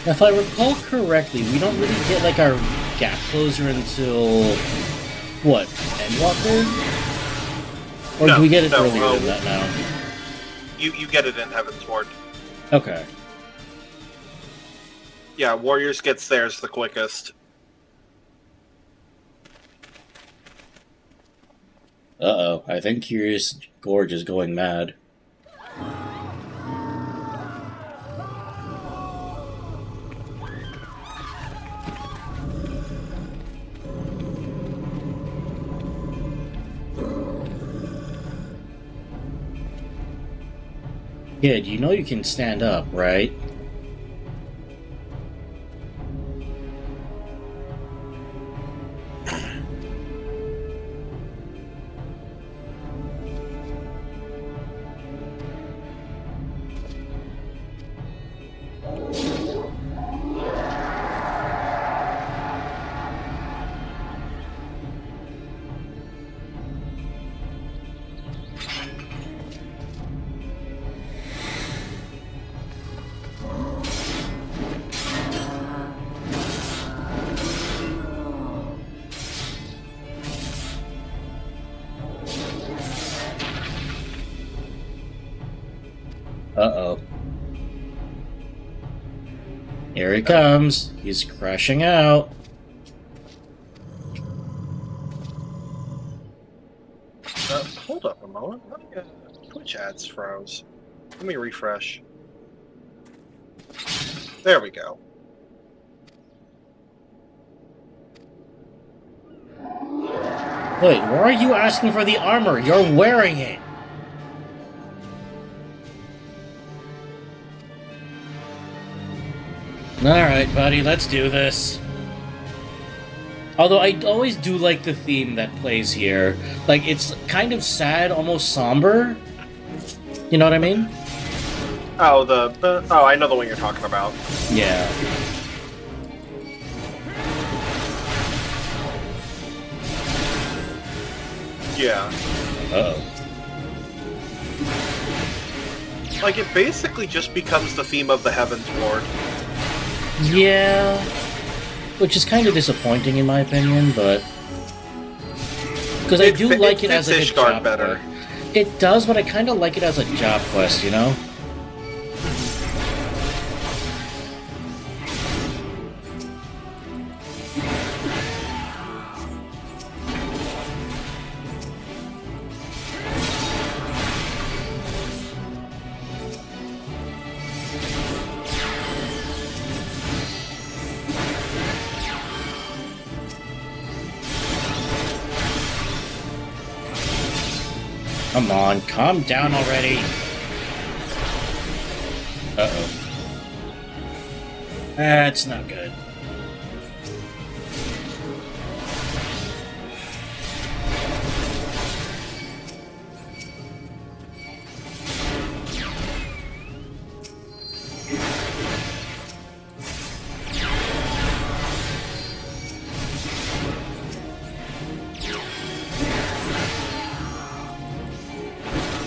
If I recall correctly, we don't really get like our gap closer until what, Endwalker? Or No, do we get it no, earlier than that now? You get it in Heaven's Ward. Okay. Yeah, Warriors gets theirs the quickest. Uh-oh, I think Curious Gorge is going mad. Kid, you know you can stand up, right? Uh-oh. Here he comes. He's crashing out. Hold up a moment. Twitch ads froze. Let me refresh. There we go. Wait, why are you asking for the armor? You're wearing it! Alright, buddy, let's do this. Although I always do like the theme that plays here. Like, it's kind of sad, almost somber. You know what I mean? Oh, oh, I know the one you're talking about. Yeah. Yeah. Uh-oh. Like, it basically just becomes the theme of the Heavens Ward. Yeah. Which is kind of disappointing in my opinion, but... Because I do like it as like a job better. It does, but I kind of like it as a job quest, you know? Come on, calm down already. Uh-oh. That's not good.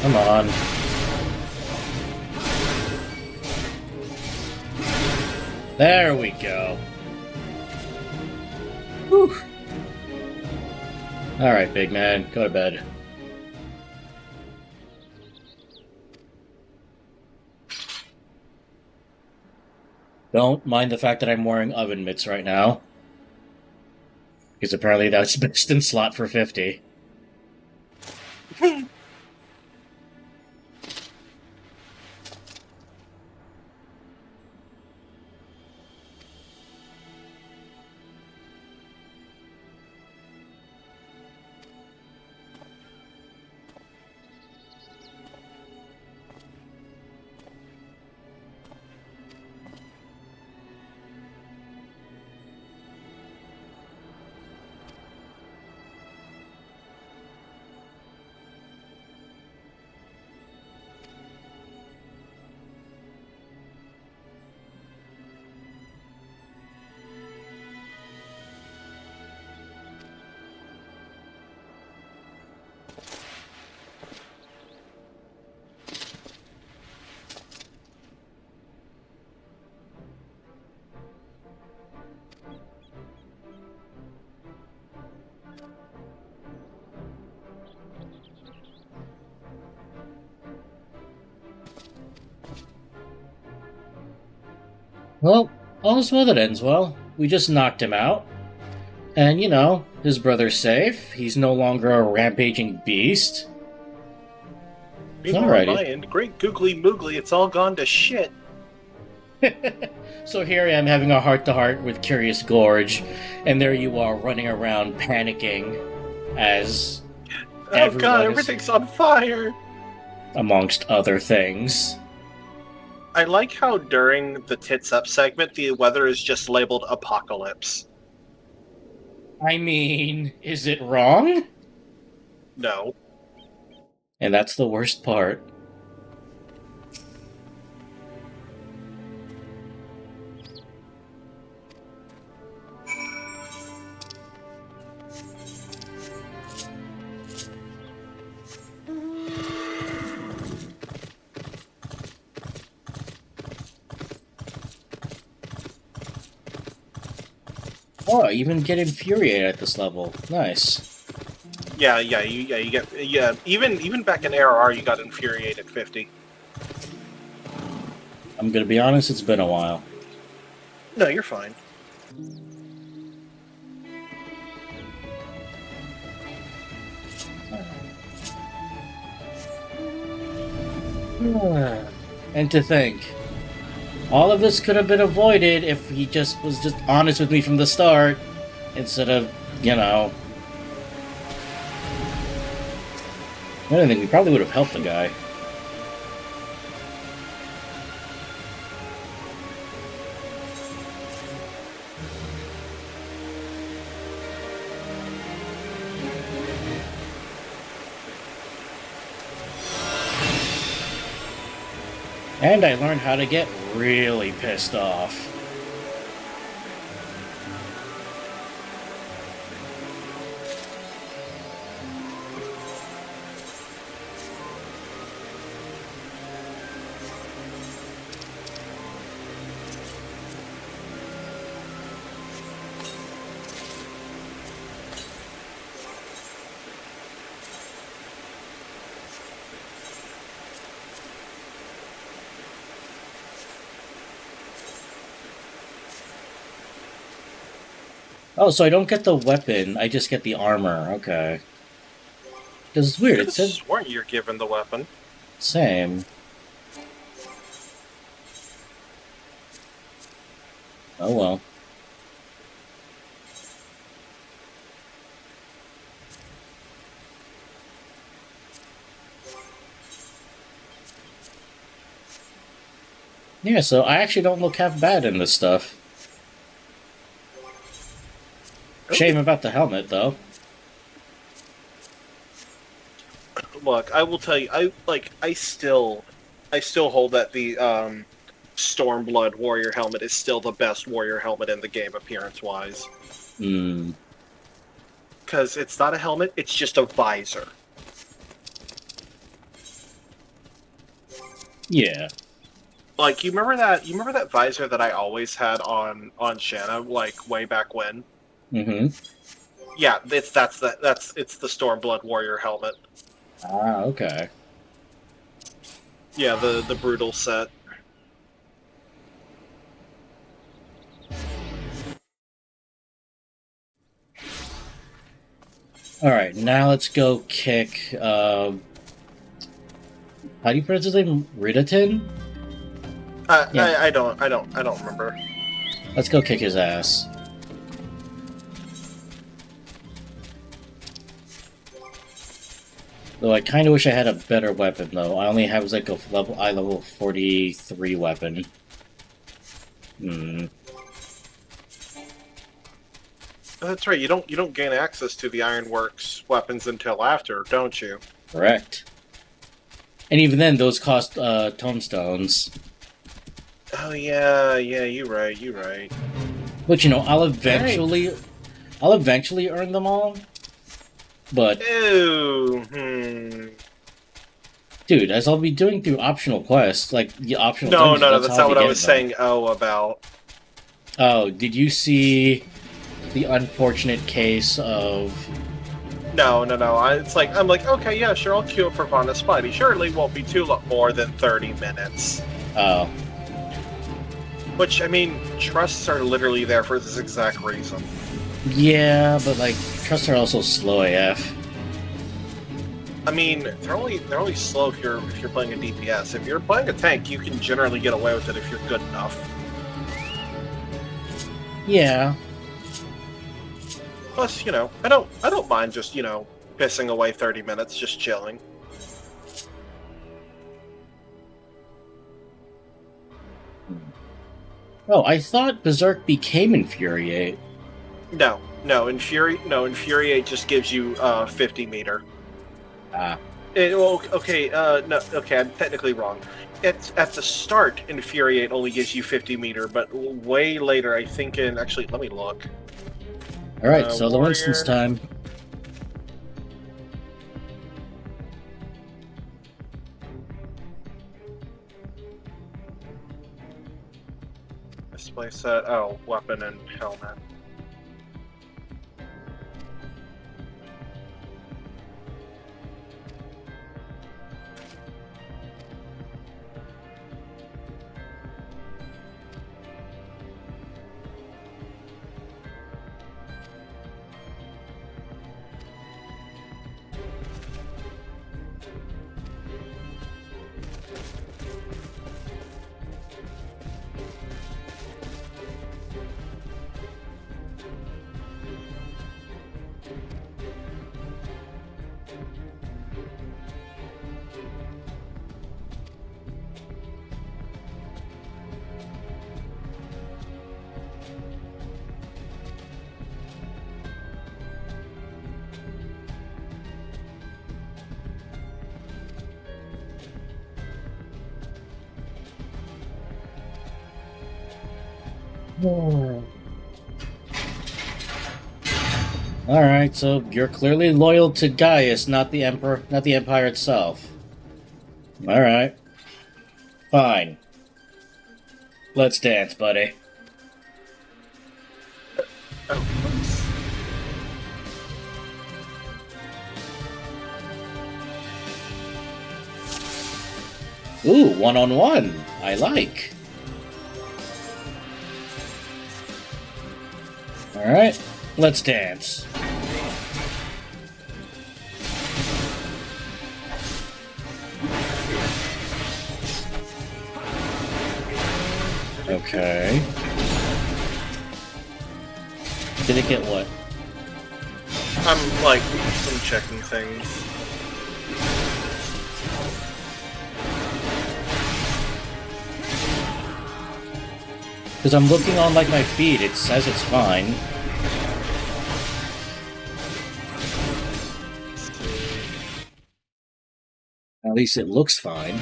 Come on. There we go. Whew. Alright, big man, go to bed. Don't mind the fact that I'm wearing oven mitts right now. Because apparently that's best in slot for 50. Well, all's well that ends well. We just knocked him out. And, you know, his brother's safe. He's no longer a rampaging beast. Meanwhile, on my end, great googly moogly, it's all gone to shit. So here I am having a heart-to-heart with Curious Gorge, and there you are running around panicking as oh god, everything's on fire! Amongst other things. I like how during the Tits Up segment, the weather is just labeled Apocalypse. I mean, is it wrong? No. And that's the worst part. Oh, I even get infuriated at this level. Nice. Yeah, you get even back in ARR you got infuriated 50. I'm gonna be honest, it's been a while. No, you're fine. And to think, all of this could have been avoided if he was just honest with me from the start, instead of, you know, I don't think we probably would have helped the guy. And I learned how to get really pissed off. Oh, so I don't get the weapon, I just get the armor. Okay. Because it's weird, it says... I sworn you're given the weapon. Same. Oh well. Yeah, so I actually don't look half bad in this stuff. Shame about the helmet, though. Look, I will tell you, I still hold that the Stormblood warrior helmet is still the best warrior helmet in the game, appearance-wise. Hmm. Because it's not a helmet; it's just a visor. Yeah. Like, you remember that visor that I always had on Shanna, like way back when? Mm-hmm. Yeah, it's the Stormblood warrior helmet. Ah, okay. Yeah, the brutal set. Alright, now let's go kick, how do you pronounce his name? Ridatin? Yeah. I don't remember. Let's go kick his ass. Though I kind of wish I had a better weapon, though. I only have like a level 43 weapon. Hmm. That's right. You don't gain access to the Ironworks weapons until after, don't you? Correct. And even then, those cost tomestones. Oh yeah, you're right. But you know, I'll eventually earn them all. But dude, as I'll be doing through optional quests, like the optional dungeons, No, that's not what I was them. saying. Oh, about. Oh, did you see the unfortunate case of? No. I'm like, okay, yeah, sure, I'll queue up for Vonda Spidey. Surely won't be too more than 30 minutes. Oh. Which, I mean, trusts are literally there for this exact reason. Yeah, but like trusts are also slow AF. I mean, they're only slow if you're playing a DPS. If you're playing a tank, you can generally get away with it if you're good enough. Yeah. Plus, you know, I don't mind just, you know, pissing away 30 minutes just chilling. Oh, I thought Berserk became Infuriate. No, Infuriate just gives you 50 meter. Ah. Okay, I'm technically wrong. At the start, Infuriate only gives you 50 meter, but way later, I think actually, let me look. Alright, so the Winston's time. Display set, weapon and helmet. Alright, so you're clearly loyal to Gaius, not the Emperor, not the Empire itself. Alright. Fine. Let's dance, buddy. Ooh, one-on-one. I like. Alright, let's dance. Okay. Did it get what? I'm checking things. Because I'm looking on, like, my feed, it says it's fine. At least it looks fine.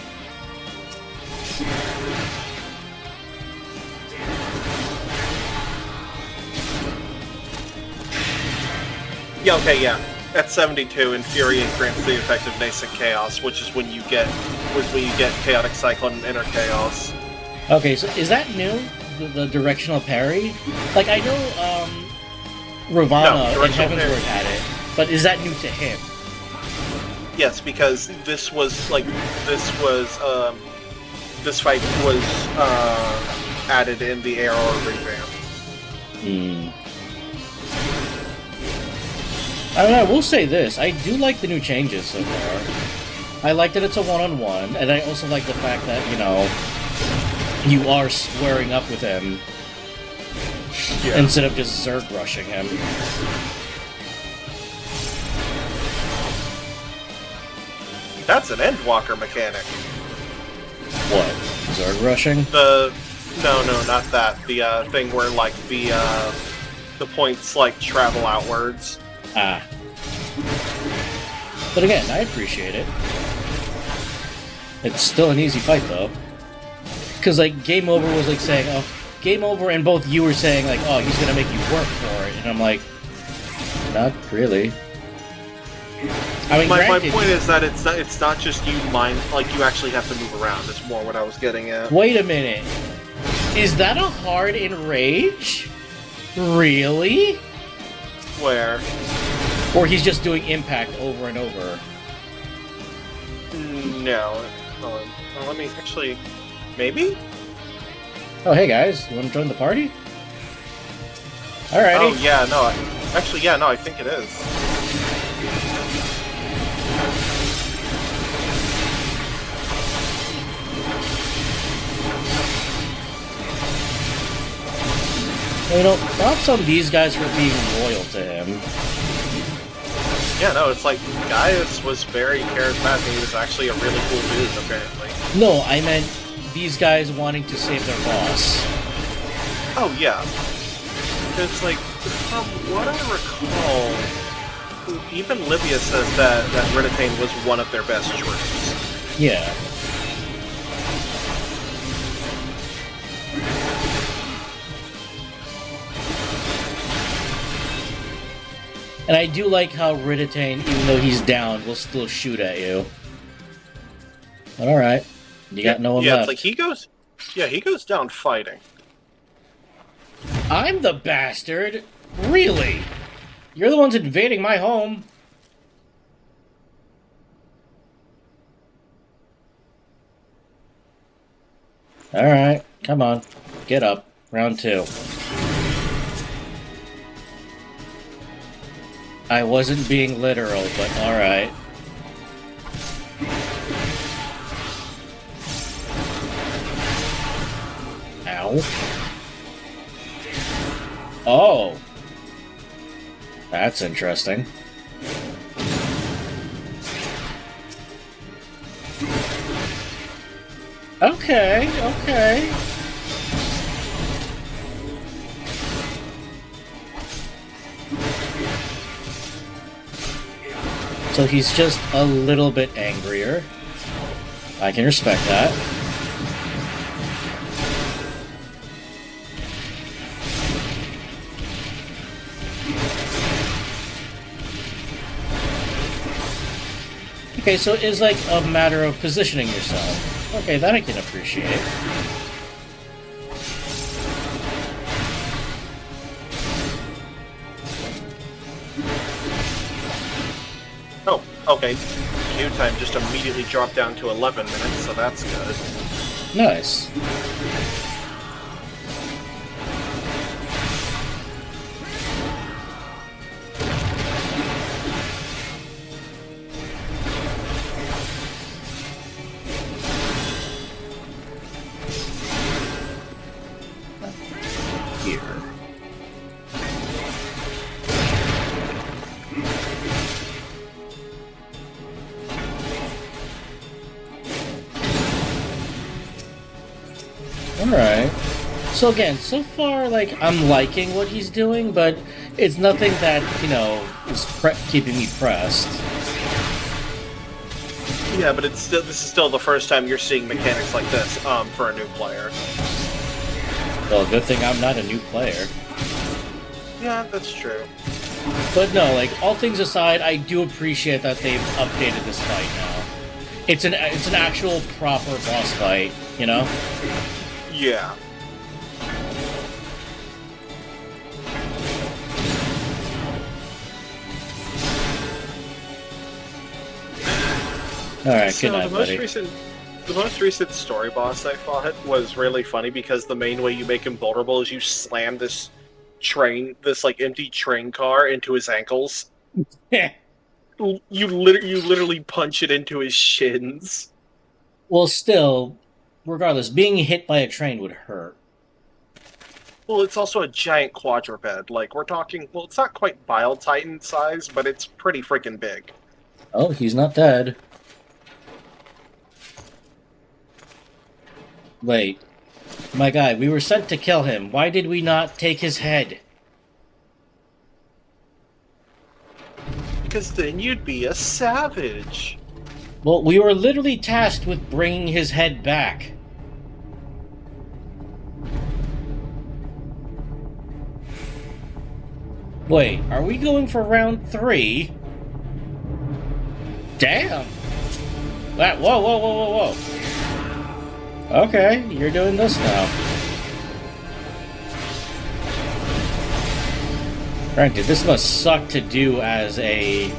Yeah, okay, yeah. At 72, Infuriate grants the effect of Nascent Chaos, which is when you get Chaotic Cyclone and Inner Chaos. Okay, so is that new? The directional parry? Like, I know, Ravana and Heavensward had it, but is that new to him? Yes, because this fight was added in the AR revamp. I mean, I will say this, I do like the new changes so far. I like that it's a one-on-one, and I also like the fact that, you know, you are squaring up with him instead of just Zerg rushing him. That's an Endwalker mechanic. What? Zerg rushing? No, not that. The thing where like the points like travel outwards. Ah. But again, I appreciate it. It's still an easy fight though. Because, like, Game Over was, like, saying, oh, Game Over, and both you were saying, like, oh, he's gonna make you work for it. And I'm like, not really. I mean, my point is that it's not just you you actually have to move around. It's more what I was getting at. Wait a minute. Is that a hard Enrage? Really? Where? Or he's just doing impact over and over? No. Hold on. Well, let me actually... Maybe? Oh, hey guys, you want to join the party? Alrighty. Oh, yeah, no. Actually, yeah, no, I think it is. You know, props on these guys for being loyal to him. Yeah, no, it's like, Gaius was very charismatic. He was actually a really cool dude, apparently. No, I meant these guys wanting to save their boss. Oh, yeah. It's like, from what I recall, even Livia says that Riditane was one of their best troops. Yeah. And I do like how Riditane, even though he's down, will still shoot at you. But alright. You got no one left. It's like he goes down fighting. I'm the bastard? Really? You're the ones invading my home. Alright, come on. Get up. Round 2. I wasn't being literal, but alright. Ow. Oh. That's interesting. Okay, okay. So he's just a little bit angrier. I can respect that. Okay, so it's like a matter of positioning yourself. Okay, that I can appreciate. Oh, okay. Queue time just immediately dropped down to 11 minutes, so that's good. Nice. Here. Alright. So again, so far, like, I'm liking what he's doing, but it's nothing that, you know, is keeping me pressed. Yeah, but this is still the first time you're seeing mechanics like this, for a new player. Well, good thing I'm not a new player. Yeah, that's true. But no, like, all things aside, I do appreciate that they've updated this fight now. It's an actual proper boss fight, you know? Yeah. Alright, So good night, buddy. The most recent story boss I fought was really funny because the main way you make him vulnerable is you slam this like empty train car into his ankles. You literally punch it into his shins. Well, still, regardless, being hit by a train would hurt. Well, it's also a giant quadruped. Like, we're talking, well, it's not quite Bile Titan size, but it's pretty freaking big. Oh, he's not dead. Wait. My guy, we were sent to kill him. Why did we not take his head? Because then you'd be a savage. Well, we were literally tasked with bringing his head back. Wait, are we going for round 3? Damn! Whoa, whoa, whoa, whoa, whoa. Okay, you're doing this now. Granted, this must suck to do as a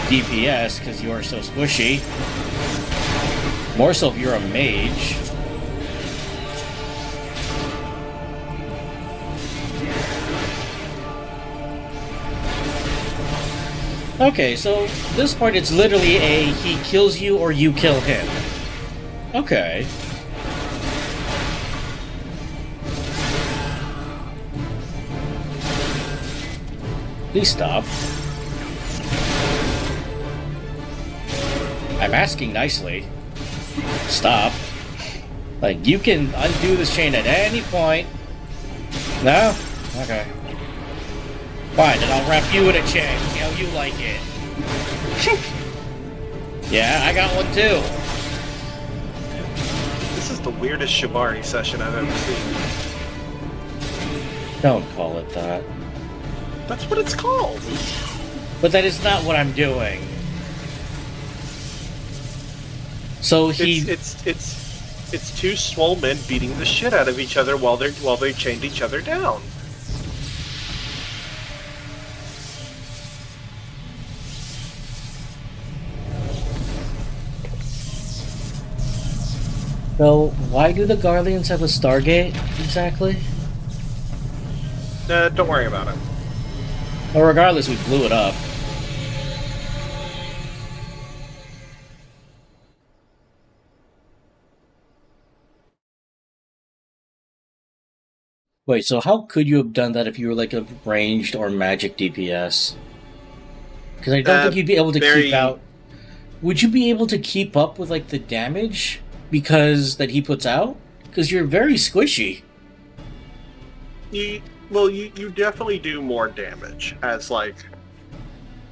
DPS, because you are so squishy. More so if you're a mage. Okay, so this part it's literally a he kills you or you kill him. Okay. Please stop. I'm asking nicely. Stop. Like, you can undo this chain at any point. No? Okay. Fine, then I'll wrap you in a chain. See how you like it. Yeah, I got one too. This is the weirdest Shibari session I've ever seen. Don't call it that. That's what it's called. But that is not what I'm doing. So he... It's two swole men beating the shit out of each other while they chained each other down. So, why do the Guardians have a Stargate, exactly? Don't worry about it. Well, regardless, we blew it up. Wait, so how could you have done that if you were like a ranged or magic DPS? Because I don't think you'd be able to keep out... Would you be able to keep up with like the damage that he puts out? Because you're very squishy. You definitely do more damage as like...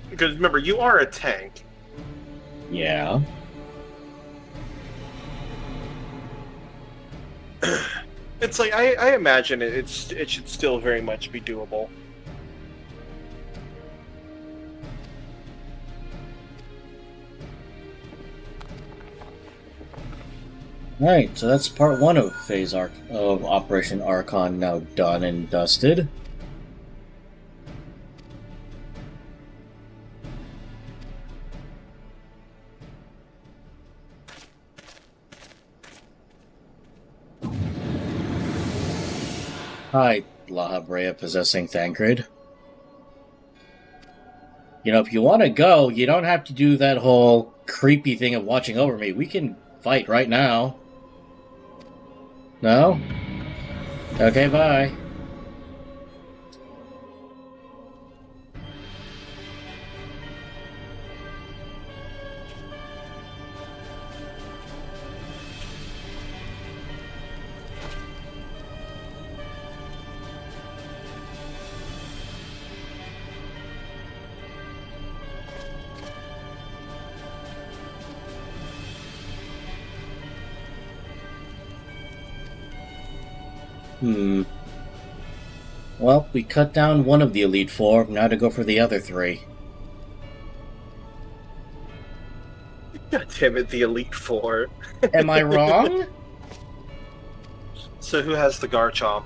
Because remember, you are a tank. Yeah. It's like, I imagine it should still very much be doable. Right, so that's part 1 of of Operation Archon now done and dusted. Hi, La Habrea possessing Thancred. You know, if you want to go, you don't have to do that whole creepy thing of watching over me. We can fight right now. No? Okay, bye. Well, we cut down one of the Elite Four, now to go for the other 3. God damn it, the Elite Four. Am I wrong? So who has the Garchomp?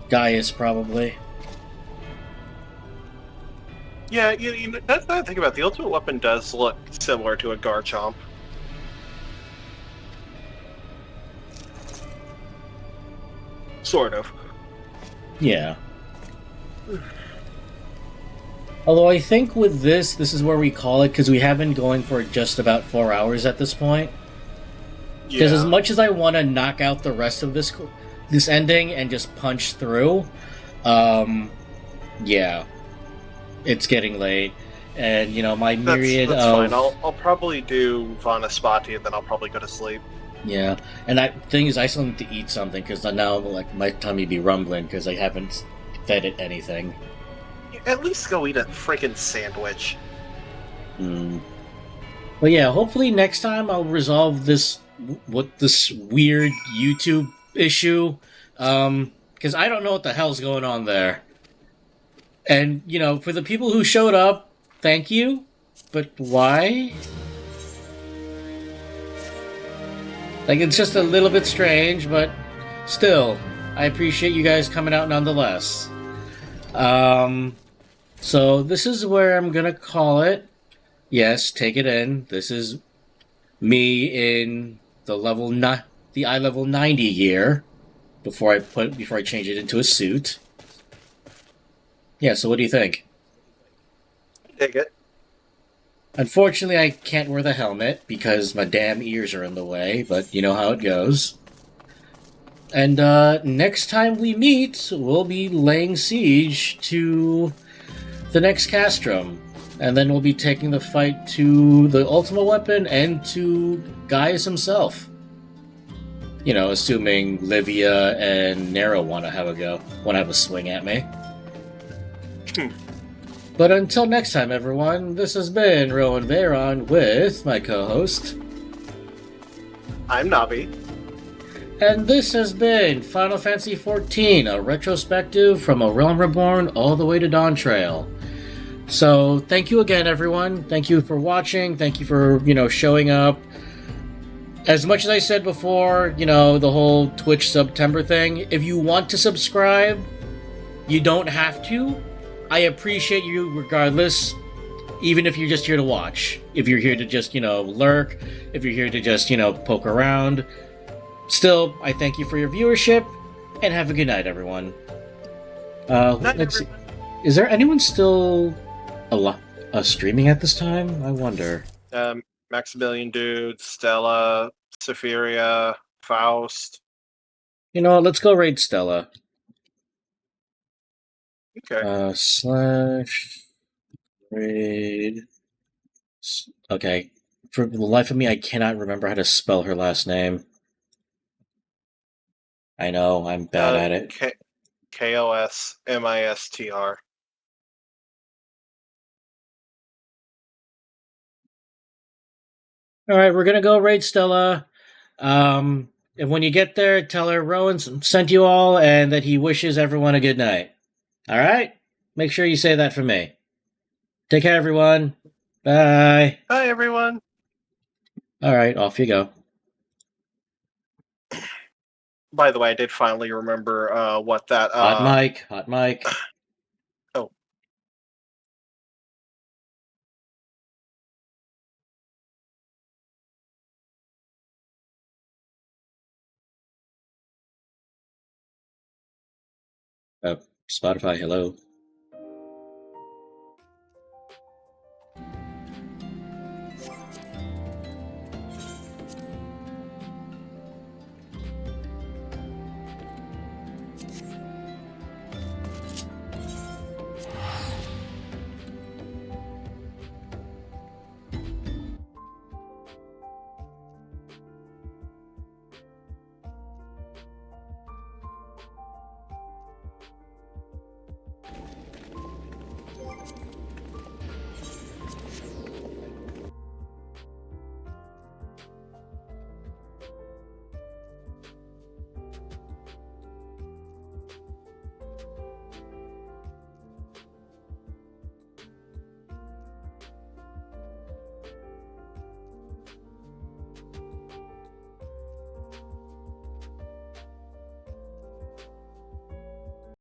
Gaius, probably. Yeah, you know, that's what I think about. The ultimate weapon does look similar to a Garchomp. Sort of. Yeah. Although I think with this is where we call it, because we have been going for just about 4 hours at this point. Because as much as I want to knock out the rest of this ending and just punch through, yeah, it's getting late, and you know my myriad that's of. Fine. I'll probably do Vanaspati, and then I'll probably go to sleep. Yeah, and that thing is, I still need to eat something because now like my tummy be rumbling because I haven't fed it anything. At least go eat a freaking sandwich. But yeah, hopefully next time I'll resolve this weird YouTube issue, because I don't know what the hell's going on there. And you know, for the people who showed up, thank you, but why? Like, it's just a little bit strange, but still, I appreciate you guys coming out nonetheless. So this is where I'm gonna call it. Yes, take it in. This is me in the eye level 90 year before I change it into a suit. Yeah, so what do you think? Take it. Unfortunately, I can't wear the helmet because my damn ears are in the way, but you know how it goes. And next time we meet, we'll be laying siege to the next castrum. And then we'll be taking the fight to the ultimate weapon and to Gaius himself. You know, assuming Livia and Nero want to have a swing at me. But until next time, everyone, this has been Rowan Veyron with my co-host. I'm Navi. And this has been Final Fantasy XIV, a retrospective from A Realm Reborn all the way to Dawn Trail. So, thank you again, everyone. Thank you for watching. Thank you for, showing up. As much as I said before, the whole Twitch September thing, if you want to subscribe, you don't have to. I appreciate you regardless, even if you're just here to watch. If you're here to just, lurk, if you're here to just, poke around. Still, I thank you for your viewership, and have a good night, everyone. Let's see. Is there anyone still streaming at this time? I wonder. Maximilian Dude, Stella, Sephiria, Faust. You know what? Let's go raid Stella. Okay. /raid. Okay. For the life of me, I cannot remember how to spell her last name. I know, I'm bad at it. Kosmistr. Alright, we're gonna go raid Stella. And when you get there, tell her Rowan sent you all and that he wishes everyone a good night. Alright? Make sure you say that for me. Take care, everyone. Bye. Bye, everyone. All right, off you go. By the way, I did finally remember what that. Hot mic. Oh. Spotify, hello.